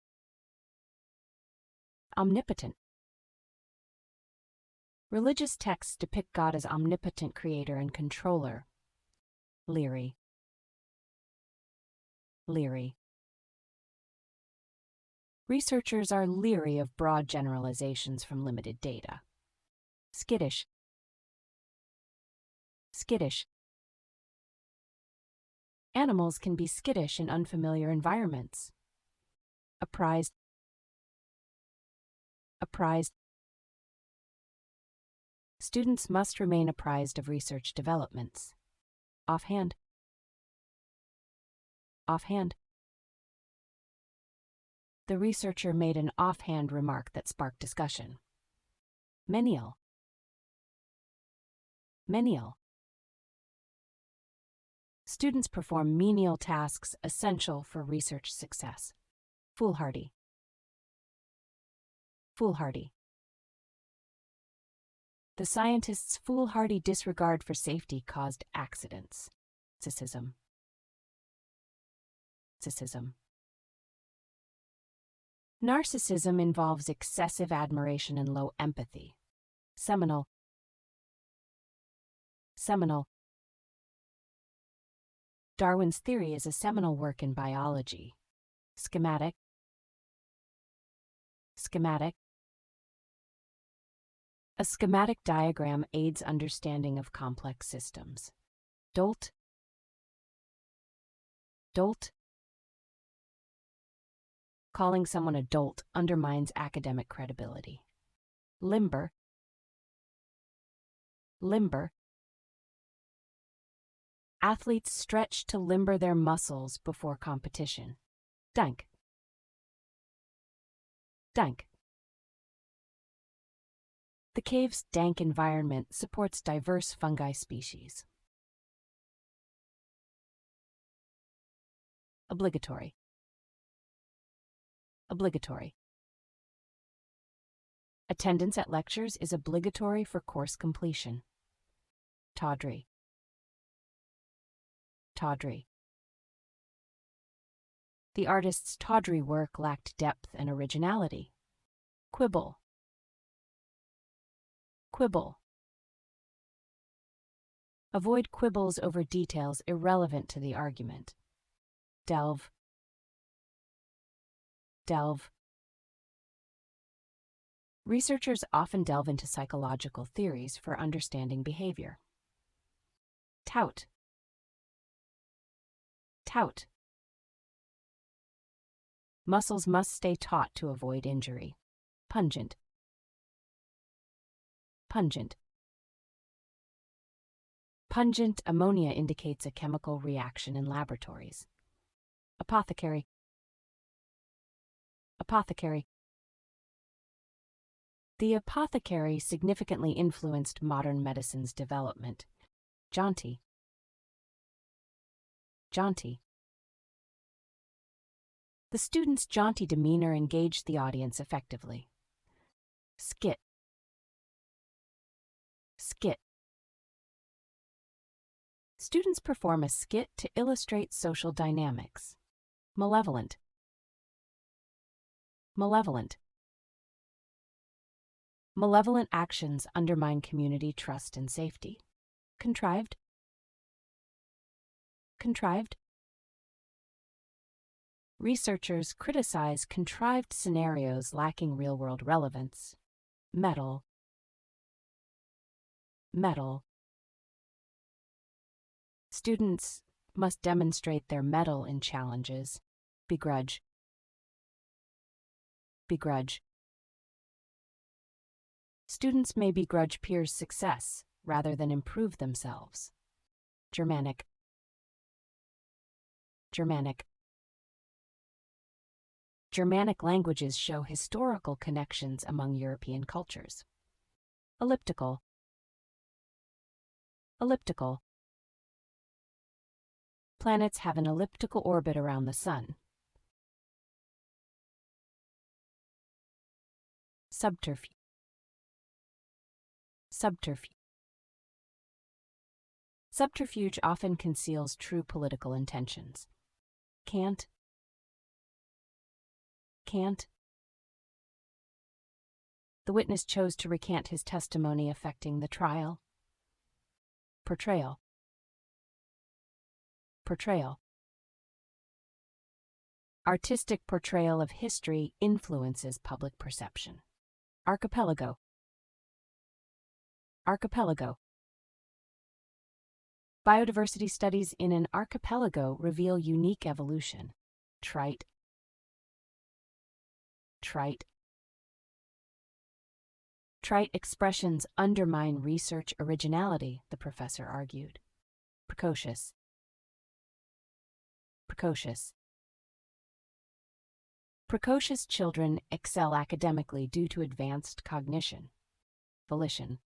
Omnipotent. Religious texts depict God as omnipotent creator and controller. Leery. Leery. Researchers are leery of broad generalizations from limited data. Skittish. Skittish. Animals can be skittish in unfamiliar environments. Apprised. Apprised. Students must remain apprised of research developments. Offhand. Offhand. The researcher made an offhand remark that sparked discussion. Menial. Menial. Students perform menial tasks essential for research success. Foolhardy. Foolhardy. The scientists' foolhardy disregard for safety caused accidents. Narcissism. Narcissism. Narcissism involves excessive admiration and low empathy. Seminal. Seminal. Darwin's theory is a seminal work in biology. Schematic. Schematic. A schematic diagram aids understanding of complex systems. Dolt. Dolt. Calling someone a dolt undermines academic credibility. Limber. Limber. Athletes stretch to limber their muscles before competition. Dank. Dank. The cave's dank environment supports diverse fungi species. Obligatory. Obligatory. Attendance at lectures is obligatory for course completion. tawdry, tawdry. The artist's tawdry work lacked depth and originality. Quibble, quibble. Avoid quibbles over details irrelevant to the argument. Delve, delve. Researchers often delve into psychological theories for understanding behavior. Tout, tout. Muscles must stay taut to avoid injury. Pungent, pungent. Pungent ammonia indicates a chemical reaction in laboratories. Apothecary, apothecary. The apothecary significantly influenced modern medicine's development. Jaunty, jaunty. The student's jaunty demeanor engaged the audience effectively. Skit, skit. Students perform a skit to illustrate social dynamics. Malevolent, malevolent. Malevolent actions undermine community trust and safety. Contrived, contrived. Researchers criticize contrived scenarios lacking real-world relevance. Metal, metal. Students must demonstrate their mettle in challenges. Begrudge, begrudge. Students may begrudge peers' success rather than improve themselves. Germanic, Germanic. Germanic languages show historical connections among European cultures. Elliptical, elliptical. Planets have an elliptical orbit around the Sun. Subterfuge, subterfuge. Subterfuge often conceals true political intentions. Can't, can't. The witness chose to recant his testimony affecting the trial. Portrayal, portrayal. Artistic portrayal of history influences public perception. Archipelago, archipelago. Biodiversity studies in an archipelago reveal unique evolution. Trite, trite. Trite expressions undermine research originality, the professor argued. Precocious, precocious. Precocious children excel academically due to advanced cognition. Volition,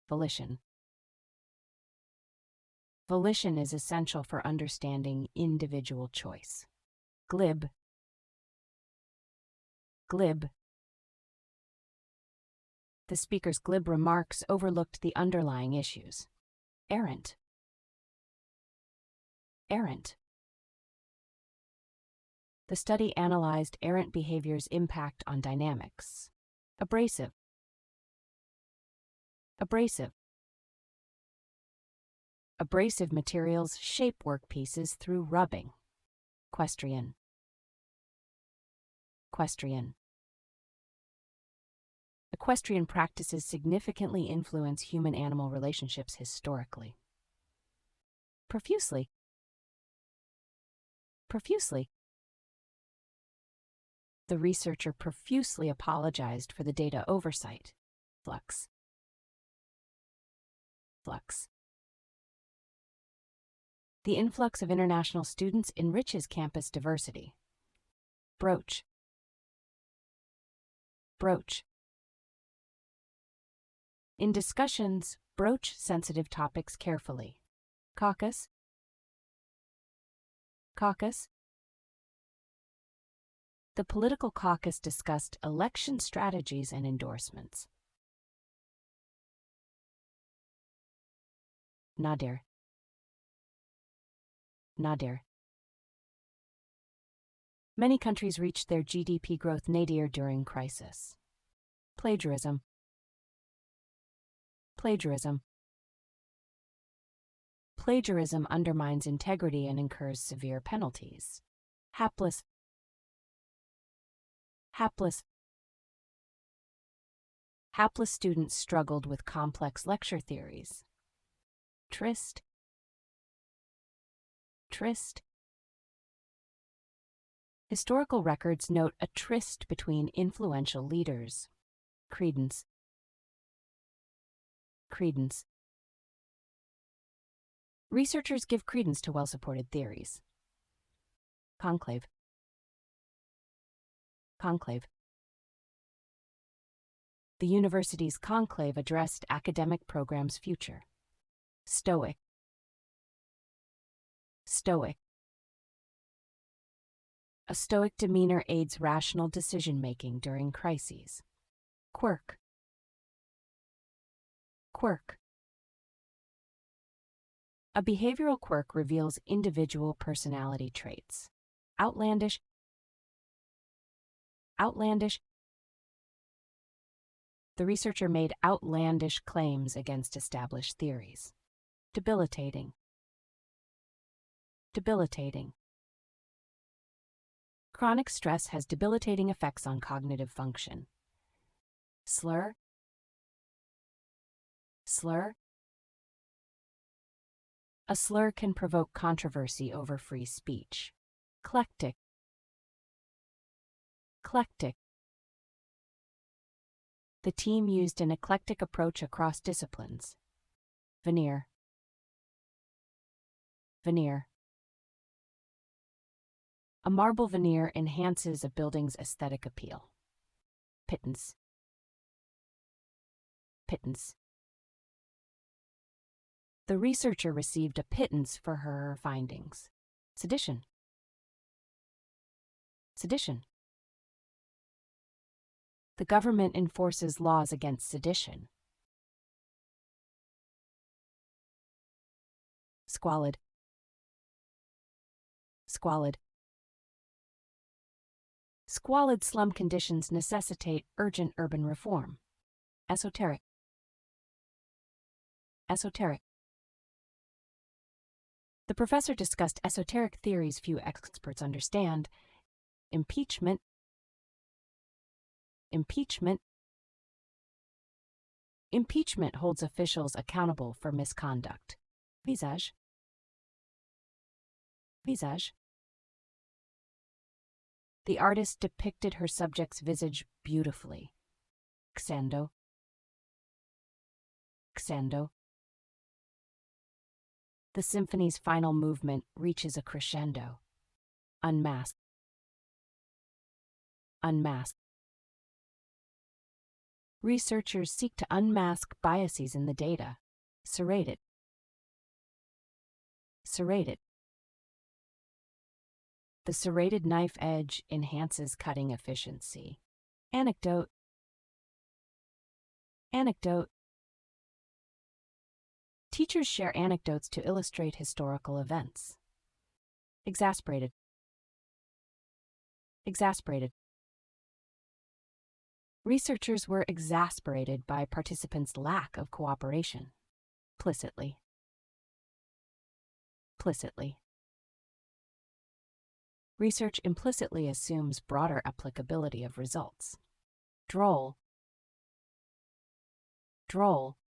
volition. Volition is essential for understanding individual choice. Glib, glib. The speaker's glib remarks overlooked the underlying issues. Errant, errant. The study analyzed errant behavior's impact on dynamics. Abrasive, abrasive. Abrasive materials shape workpieces through rubbing. Equestrian, equestrian. Equestrian practices significantly influence human-animal relationships historically. Profusely, profusely. The researcher profusely apologized for the data oversight. Flux, flux. The influx of international students enriches campus diversity. Broach, broach. In discussions, broach sensitive topics carefully. Caucus, caucus. The political caucus discussed election strategies and endorsements. nadir, nadir. Many countries reached their GDP growth nadir during crisis. Plagiarism, plagiarism. Plagiarism undermines integrity and incurs severe penalties. Hapless, hapless. Hapless students struggled with complex lecture theories. Tryst, tryst. Historical records note a tryst between influential leaders. Credence, credence. Researchers give credence to well-supported theories. Conclave, conclave. The university's conclave addressed academic programs' future. Stoic, stoic. A stoic demeanor aids rational decision-making during crises. Quirk, quirk. A behavioral quirk reveals individual personality traits. Outlandish, outlandish. The researcher made outlandish claims against established theories. Debilitating, debilitating. Chronic stress has debilitating effects on cognitive function. Slur, slur. A slur can provoke controversy over free speech. Eclectic, eclectic. The team used an eclectic approach across disciplines. Veneer, veneer. A marble veneer enhances a building's aesthetic appeal. Pittance, pittance. The researcher received a pittance for her findings. Sedition, sedition. The government enforces laws against sedition. Squalid, squalid. Squalid slum conditions necessitate urgent urban reform. Esoteric, esoteric. The professor discussed esoteric theories few experts understand. Impeachment, impeachment. Impeachment holds officials accountable for misconduct. Visage, visage. The artist depicted her subject's visage beautifully. Xando, xando. The symphony's final movement reaches a crescendo. Unmask, unmask. Researchers seek to unmask biases in the data. Serrated, serrated. The serrated knife edge enhances cutting efficiency. Anecdote, anecdote. Teachers share anecdotes to illustrate historical events. Exasperated, exasperated. Researchers were exasperated by participants' lack of cooperation. Implicitly, implicitly. Research implicitly assumes broader applicability of results. Droll, droll.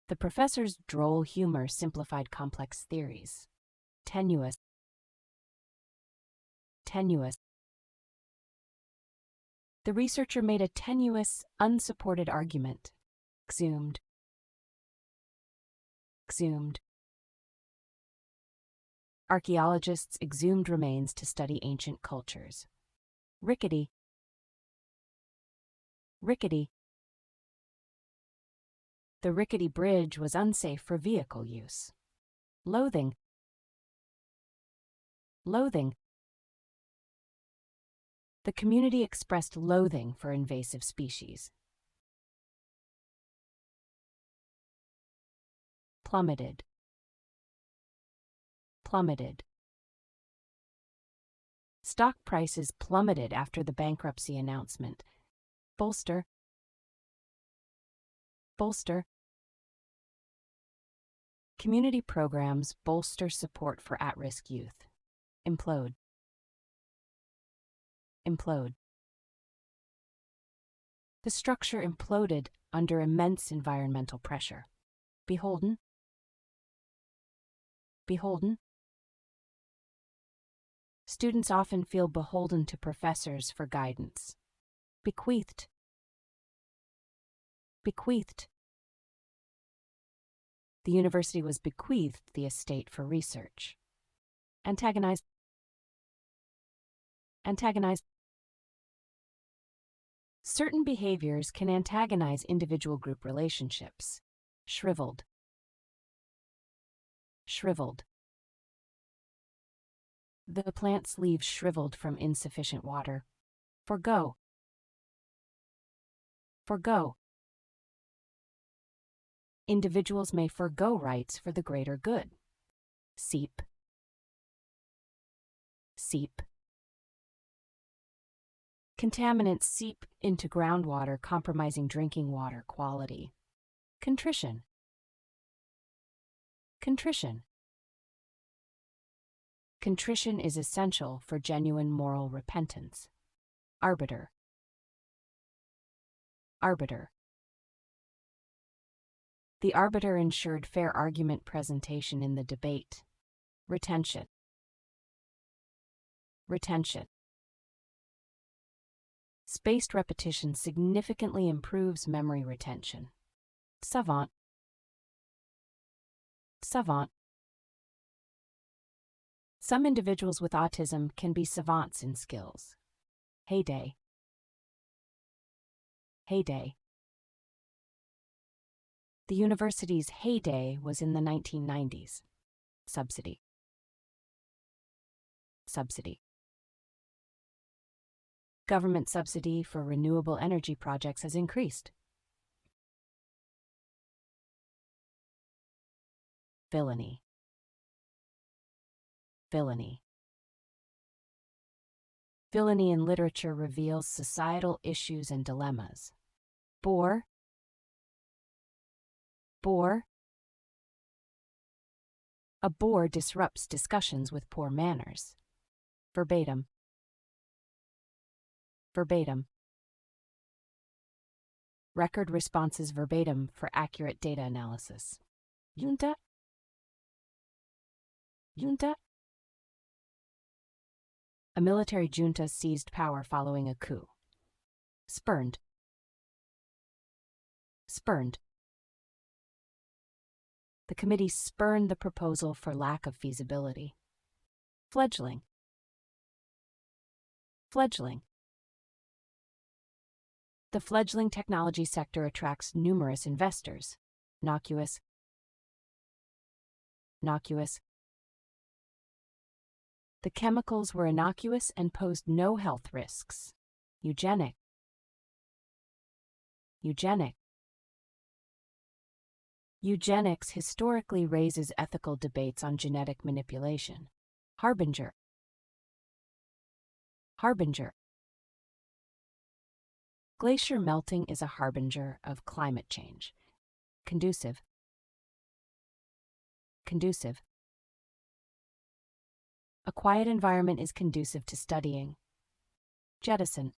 The professor's droll humor simplified complex theories. Tenuous, tenuous. The researcher made a tenuous, unsupported argument. Exhumed, exhumed. Archaeologists exhumed remains to study ancient cultures. Rickety, rickety. The rickety bridge was unsafe for vehicle use. Loathing, loathing. The community expressed loathing for invasive species. plummeted, plummeted. Stock prices plummeted after the bankruptcy announcement. Bolster, bolster. Community programs bolster support for at-risk youth. Implode, implode. The structure imploded under immense environmental pressure. Beholden, beholden. Students often feel beholden to professors for guidance. Bequeathed, bequeathed. The university was bequeathed the estate for research. Antagonized, antagonized. Certain behaviors can antagonize individual-group relationships. Shriveled, shriveled. The plant's leaves shriveled from insufficient water. Forgo, forgo. Individuals may forgo rights for the greater good. Seep, seep. Contaminants seep into groundwater, compromising drinking water quality. Contrition, contrition. Contrition is essential for genuine moral repentance. Arbiter, arbiter. The arbiter ensured fair argument presentation in the debate. Retention, retention. Spaced repetition significantly improves memory retention. Savant, savant. Some individuals with autism can be savants in skills. Heyday, heyday. The university's heyday was in the 1990s. Subsidy, subsidy. Government subsidy for renewable energy projects has increased. Villainy, villainy. Villainy in literature reveals societal issues and dilemmas. Bore, bore. A bore disrupts discussions with poor manners. Verbatim, verbatim. Record responses verbatim for accurate data analysis. Junta, junta. A military junta seized power following a coup. Spurned, spurned. The committee spurned the proposal for lack of feasibility. Fledgling, fledgling. The fledgling technology sector attracts numerous investors. Innocuous, innocuous. The chemicals were innocuous and posed no health risks. Eugenic, eugenic. Eugenics historically raises ethical debates on genetic manipulation. Harbinger, harbinger. Glacier melting is a harbinger of climate change. Conducive, conducive. A quiet environment is conducive to studying. Jettison,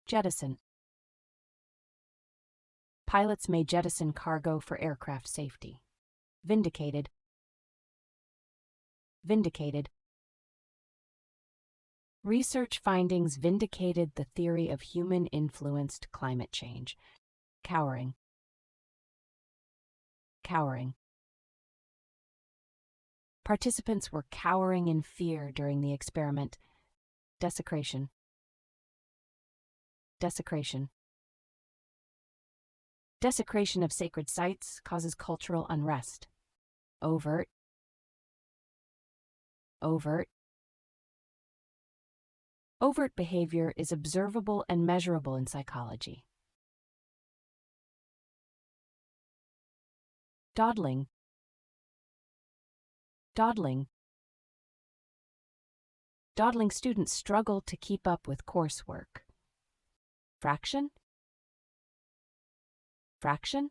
jettison. Pilots may jettison cargo for aircraft safety. Vindicated, vindicated. Research findings vindicated the theory of human-influenced climate change. Cowering, cowering. Participants were cowering in fear during the experiment. Desecration, desecration. Desecration of sacred sites causes cultural unrest. Overt, overt. Overt behavior is observable and measurable in psychology. Dawdling. Dawdling. Dawdling students struggle to keep up with coursework. Fraction. Fraction.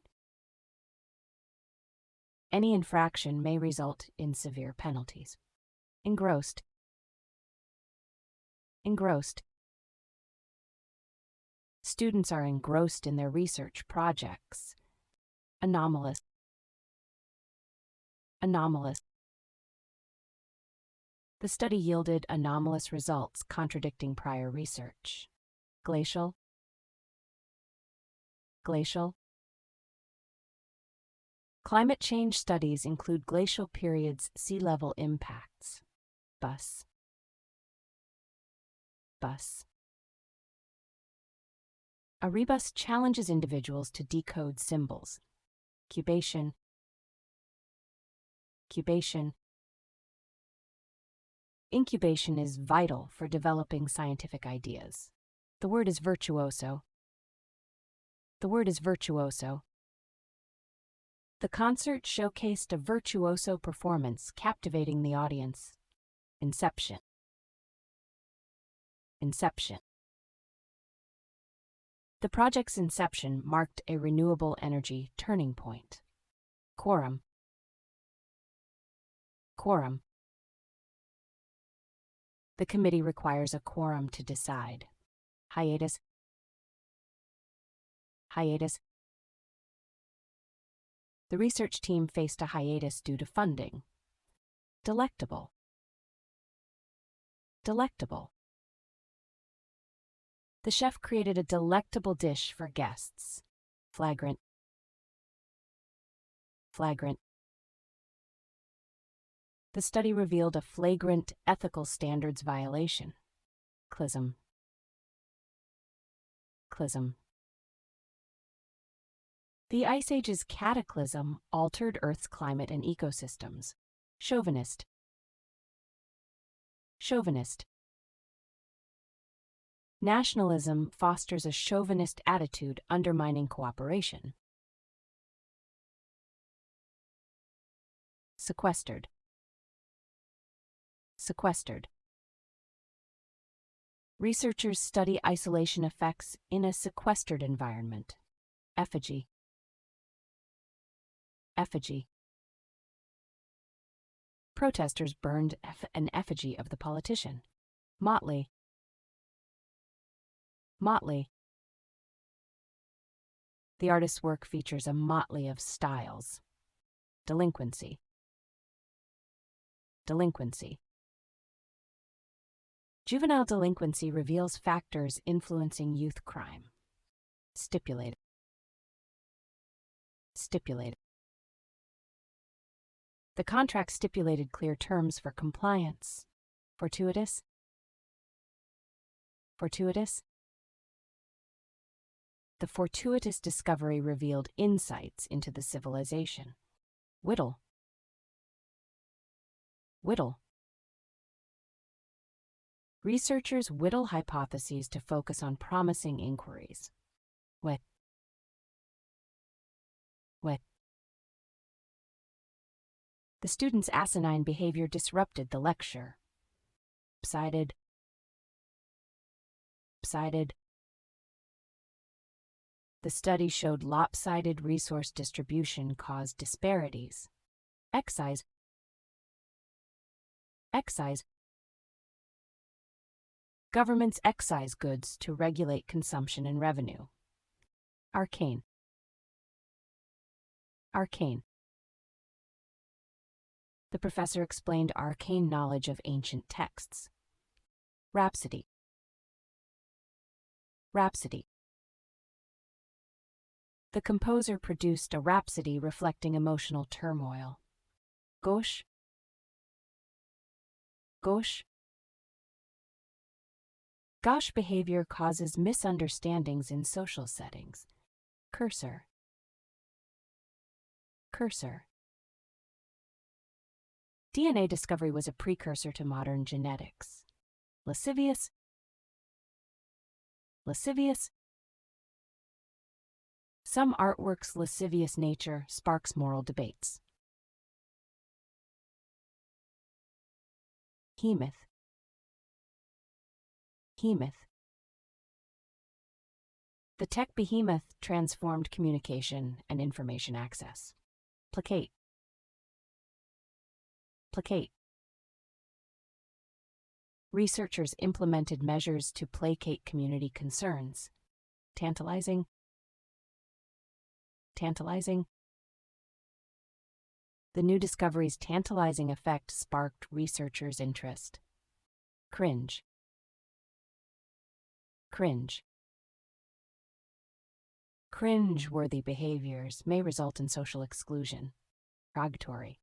Any infraction may result in severe penalties. Engrossed. Engrossed. Students are engrossed in their research projects. Anomalous. Anomalous. The study yielded anomalous results contradicting prior research. Glacial. Glacial. Climate change studies include glacial periods, sea level impacts. Bus. Bus. A rebus challenges individuals to decode symbols. Cubation. Cubation. Incubation is vital for developing scientific ideas. The word is virtuoso. The word is virtuoso. The concert showcased a virtuoso performance, captivating the audience. Inception. Inception. The project's inception marked a renewable energy turning point. Quorum. Quorum. The committee requires a quorum to decide. Hiatus. Hiatus. The research team faced a hiatus due to funding. Delectable. Delectable. The chef created a delectable dish for guests. Flagrant. Flagrant. The study revealed a flagrant ethical standards violation. Clism. Clism. The Ice Age's cataclysm altered Earth's climate and ecosystems. Chauvinist. Chauvinist. Nationalism fosters a chauvinist attitude, undermining cooperation. Sequestered. Sequestered. Researchers study isolation effects in a sequestered environment. Effigy. Effigy. Protesters burned an effigy of the politician. Motley. Motley. The artist's work features a motley of styles. Delinquency. Delinquency. Juvenile delinquency reveals factors influencing youth crime. Stipulate. Stipulate. The contract stipulated clear terms for compliance. Fortuitous. Fortuitous. The fortuitous discovery revealed insights into the civilization. Whittle. Whittle. Researchers whittle hypotheses to focus on promising inquiries. Wet. Wet. The student's asinine behavior disrupted the lecture. Sided. Sided. The study showed lopsided resource distribution caused disparities. Excise. Excise. Governments excise goods to regulate consumption and revenue. Arcane. Arcane. The professor explained arcane knowledge of ancient texts. Rhapsody. Rhapsody. The composer produced a rhapsody reflecting emotional turmoil. Gauche. Gauche. Gauche behavior causes misunderstandings in social settings. Cursor. Cursor. DNA discovery was a precursor to modern genetics. Lascivious. Lascivious. Some artwork's lascivious nature sparks moral debates. Behemoth. Behemoth. The tech behemoth transformed communication and information access. Placate. Placate. Researchers implemented measures to placate community concerns. Tantalizing. Tantalizing. The new discovery's tantalizing effect sparked researchers' interest. Cringe. Cringe. Cringe-worthy behaviors may result in social exclusion. Derogatory.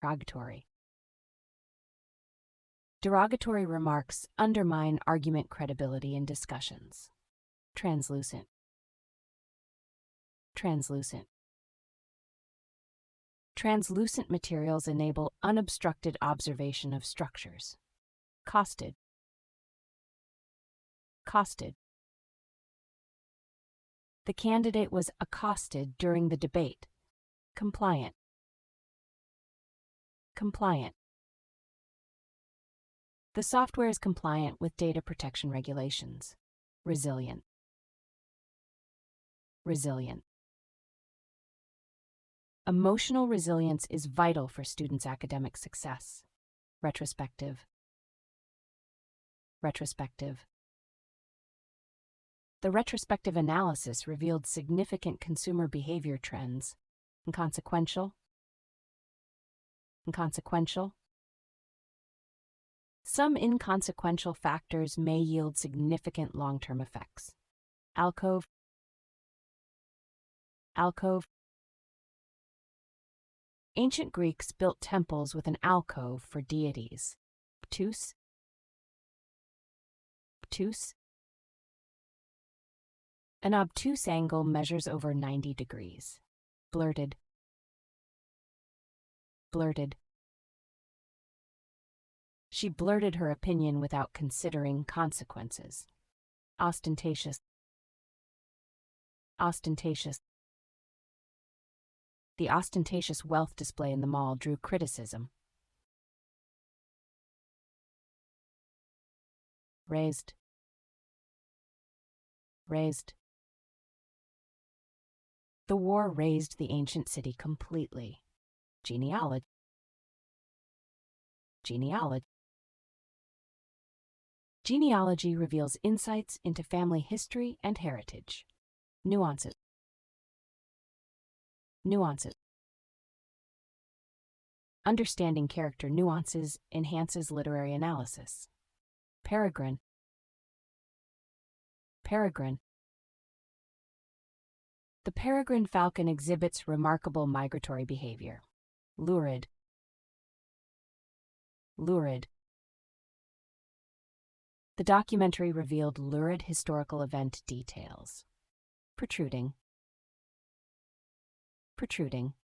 Derogatory. Derogatory remarks undermine argument credibility in discussions. Translucent. Translucent. Translucent materials enable unobstructed observation of structures. Costed. Costed. The candidate was accosted during the debate. Compliant. Compliant. The software is compliant with data protection regulations. Resilient. Resilient. Emotional resilience is vital for students' academic success. Retrospective. Retrospective. The retrospective analysis revealed significant consumer behavior trends. Inconsequential. Inconsequential. Some inconsequential factors may yield significant long-term effects. Alcove. Alcove. Ancient Greeks built temples with an alcove for deities. Obtuse. Obtuse. An obtuse angle measures over 90 degrees. Blurted. Blurted. She blurted her opinion without considering consequences. Ostentatious. Ostentatious. The ostentatious wealth display in the mall drew criticism. Raised. Raised. The war razed the ancient city completely. Genealogy. Genealogy. Genealogy reveals insights into family history and heritage. Nuances. Nuances. Understanding character nuances enhances literary analysis. Peregrine. Peregrine. The peregrine falcon exhibits remarkable migratory behavior. Lurid. Lurid. The documentary revealed lurid historical event details. Protruding. Protruding.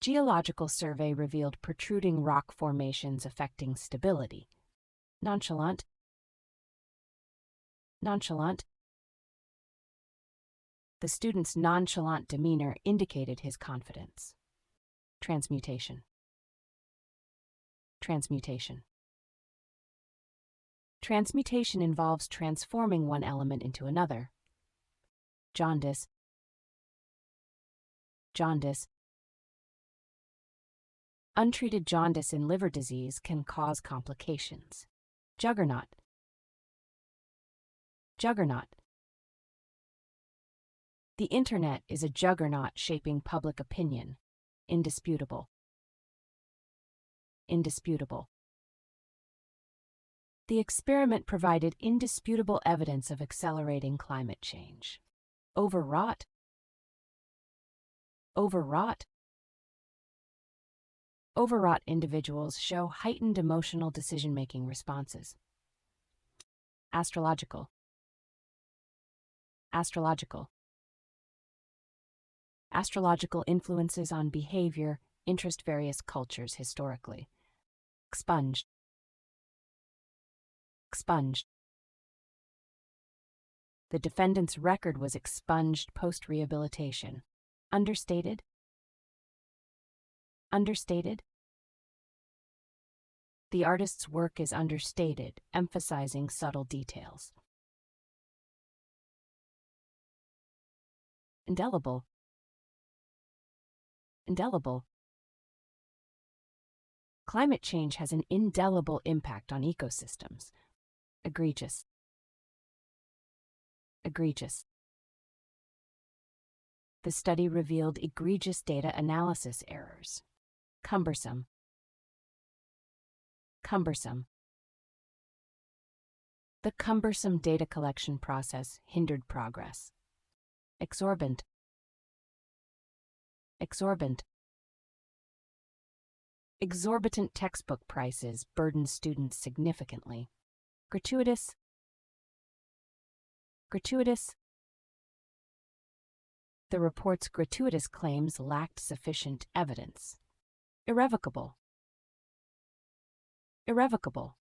Geological survey revealed protruding rock formations affecting stability. Nonchalant. Nonchalant. The student's nonchalant demeanor indicated his confidence. Transmutation. Transmutation. Transmutation involves transforming one element into another. Jaundice. Jaundice. Untreated jaundice in liver disease can cause complications. Juggernaut. Juggernaut. The Internet is a juggernaut shaping public opinion. Indisputable. Indisputable. The experiment provided indisputable evidence of accelerating climate change. Overwrought. Overwrought. Overwrought individuals show heightened emotional decision-making responses. Astrological. Astrological. Astrological influences on behavior interest various cultures historically. Expunged. Expunged. The defendant's record was expunged post-rehabilitation. Understated? Understated? The artist's work is understated, emphasizing subtle details. Indelible. Indelible. Climate change has an indelible impact on ecosystems. Egregious. Egregious. The study revealed egregious data analysis errors. Cumbersome. Cumbersome. The cumbersome data collection process hindered progress. Exorbitant. Exorbitant. Exorbitant textbook prices burden students significantly. Gratuitous. Gratuitous. The report's gratuitous claims lacked sufficient evidence. Irrevocable. Irrevocable.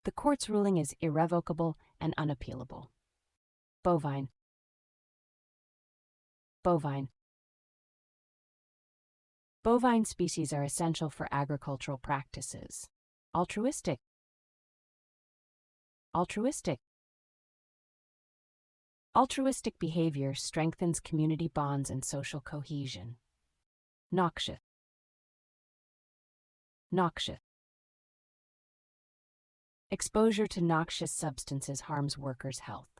The court's ruling is irrevocable and unappealable. Bovine. Bovine. Bovine species are essential for agricultural practices. Altruistic. Altruistic. Altruistic behavior strengthens community bonds and social cohesion. Noxious. Noxious. Exposure to noxious substances harms workers' health.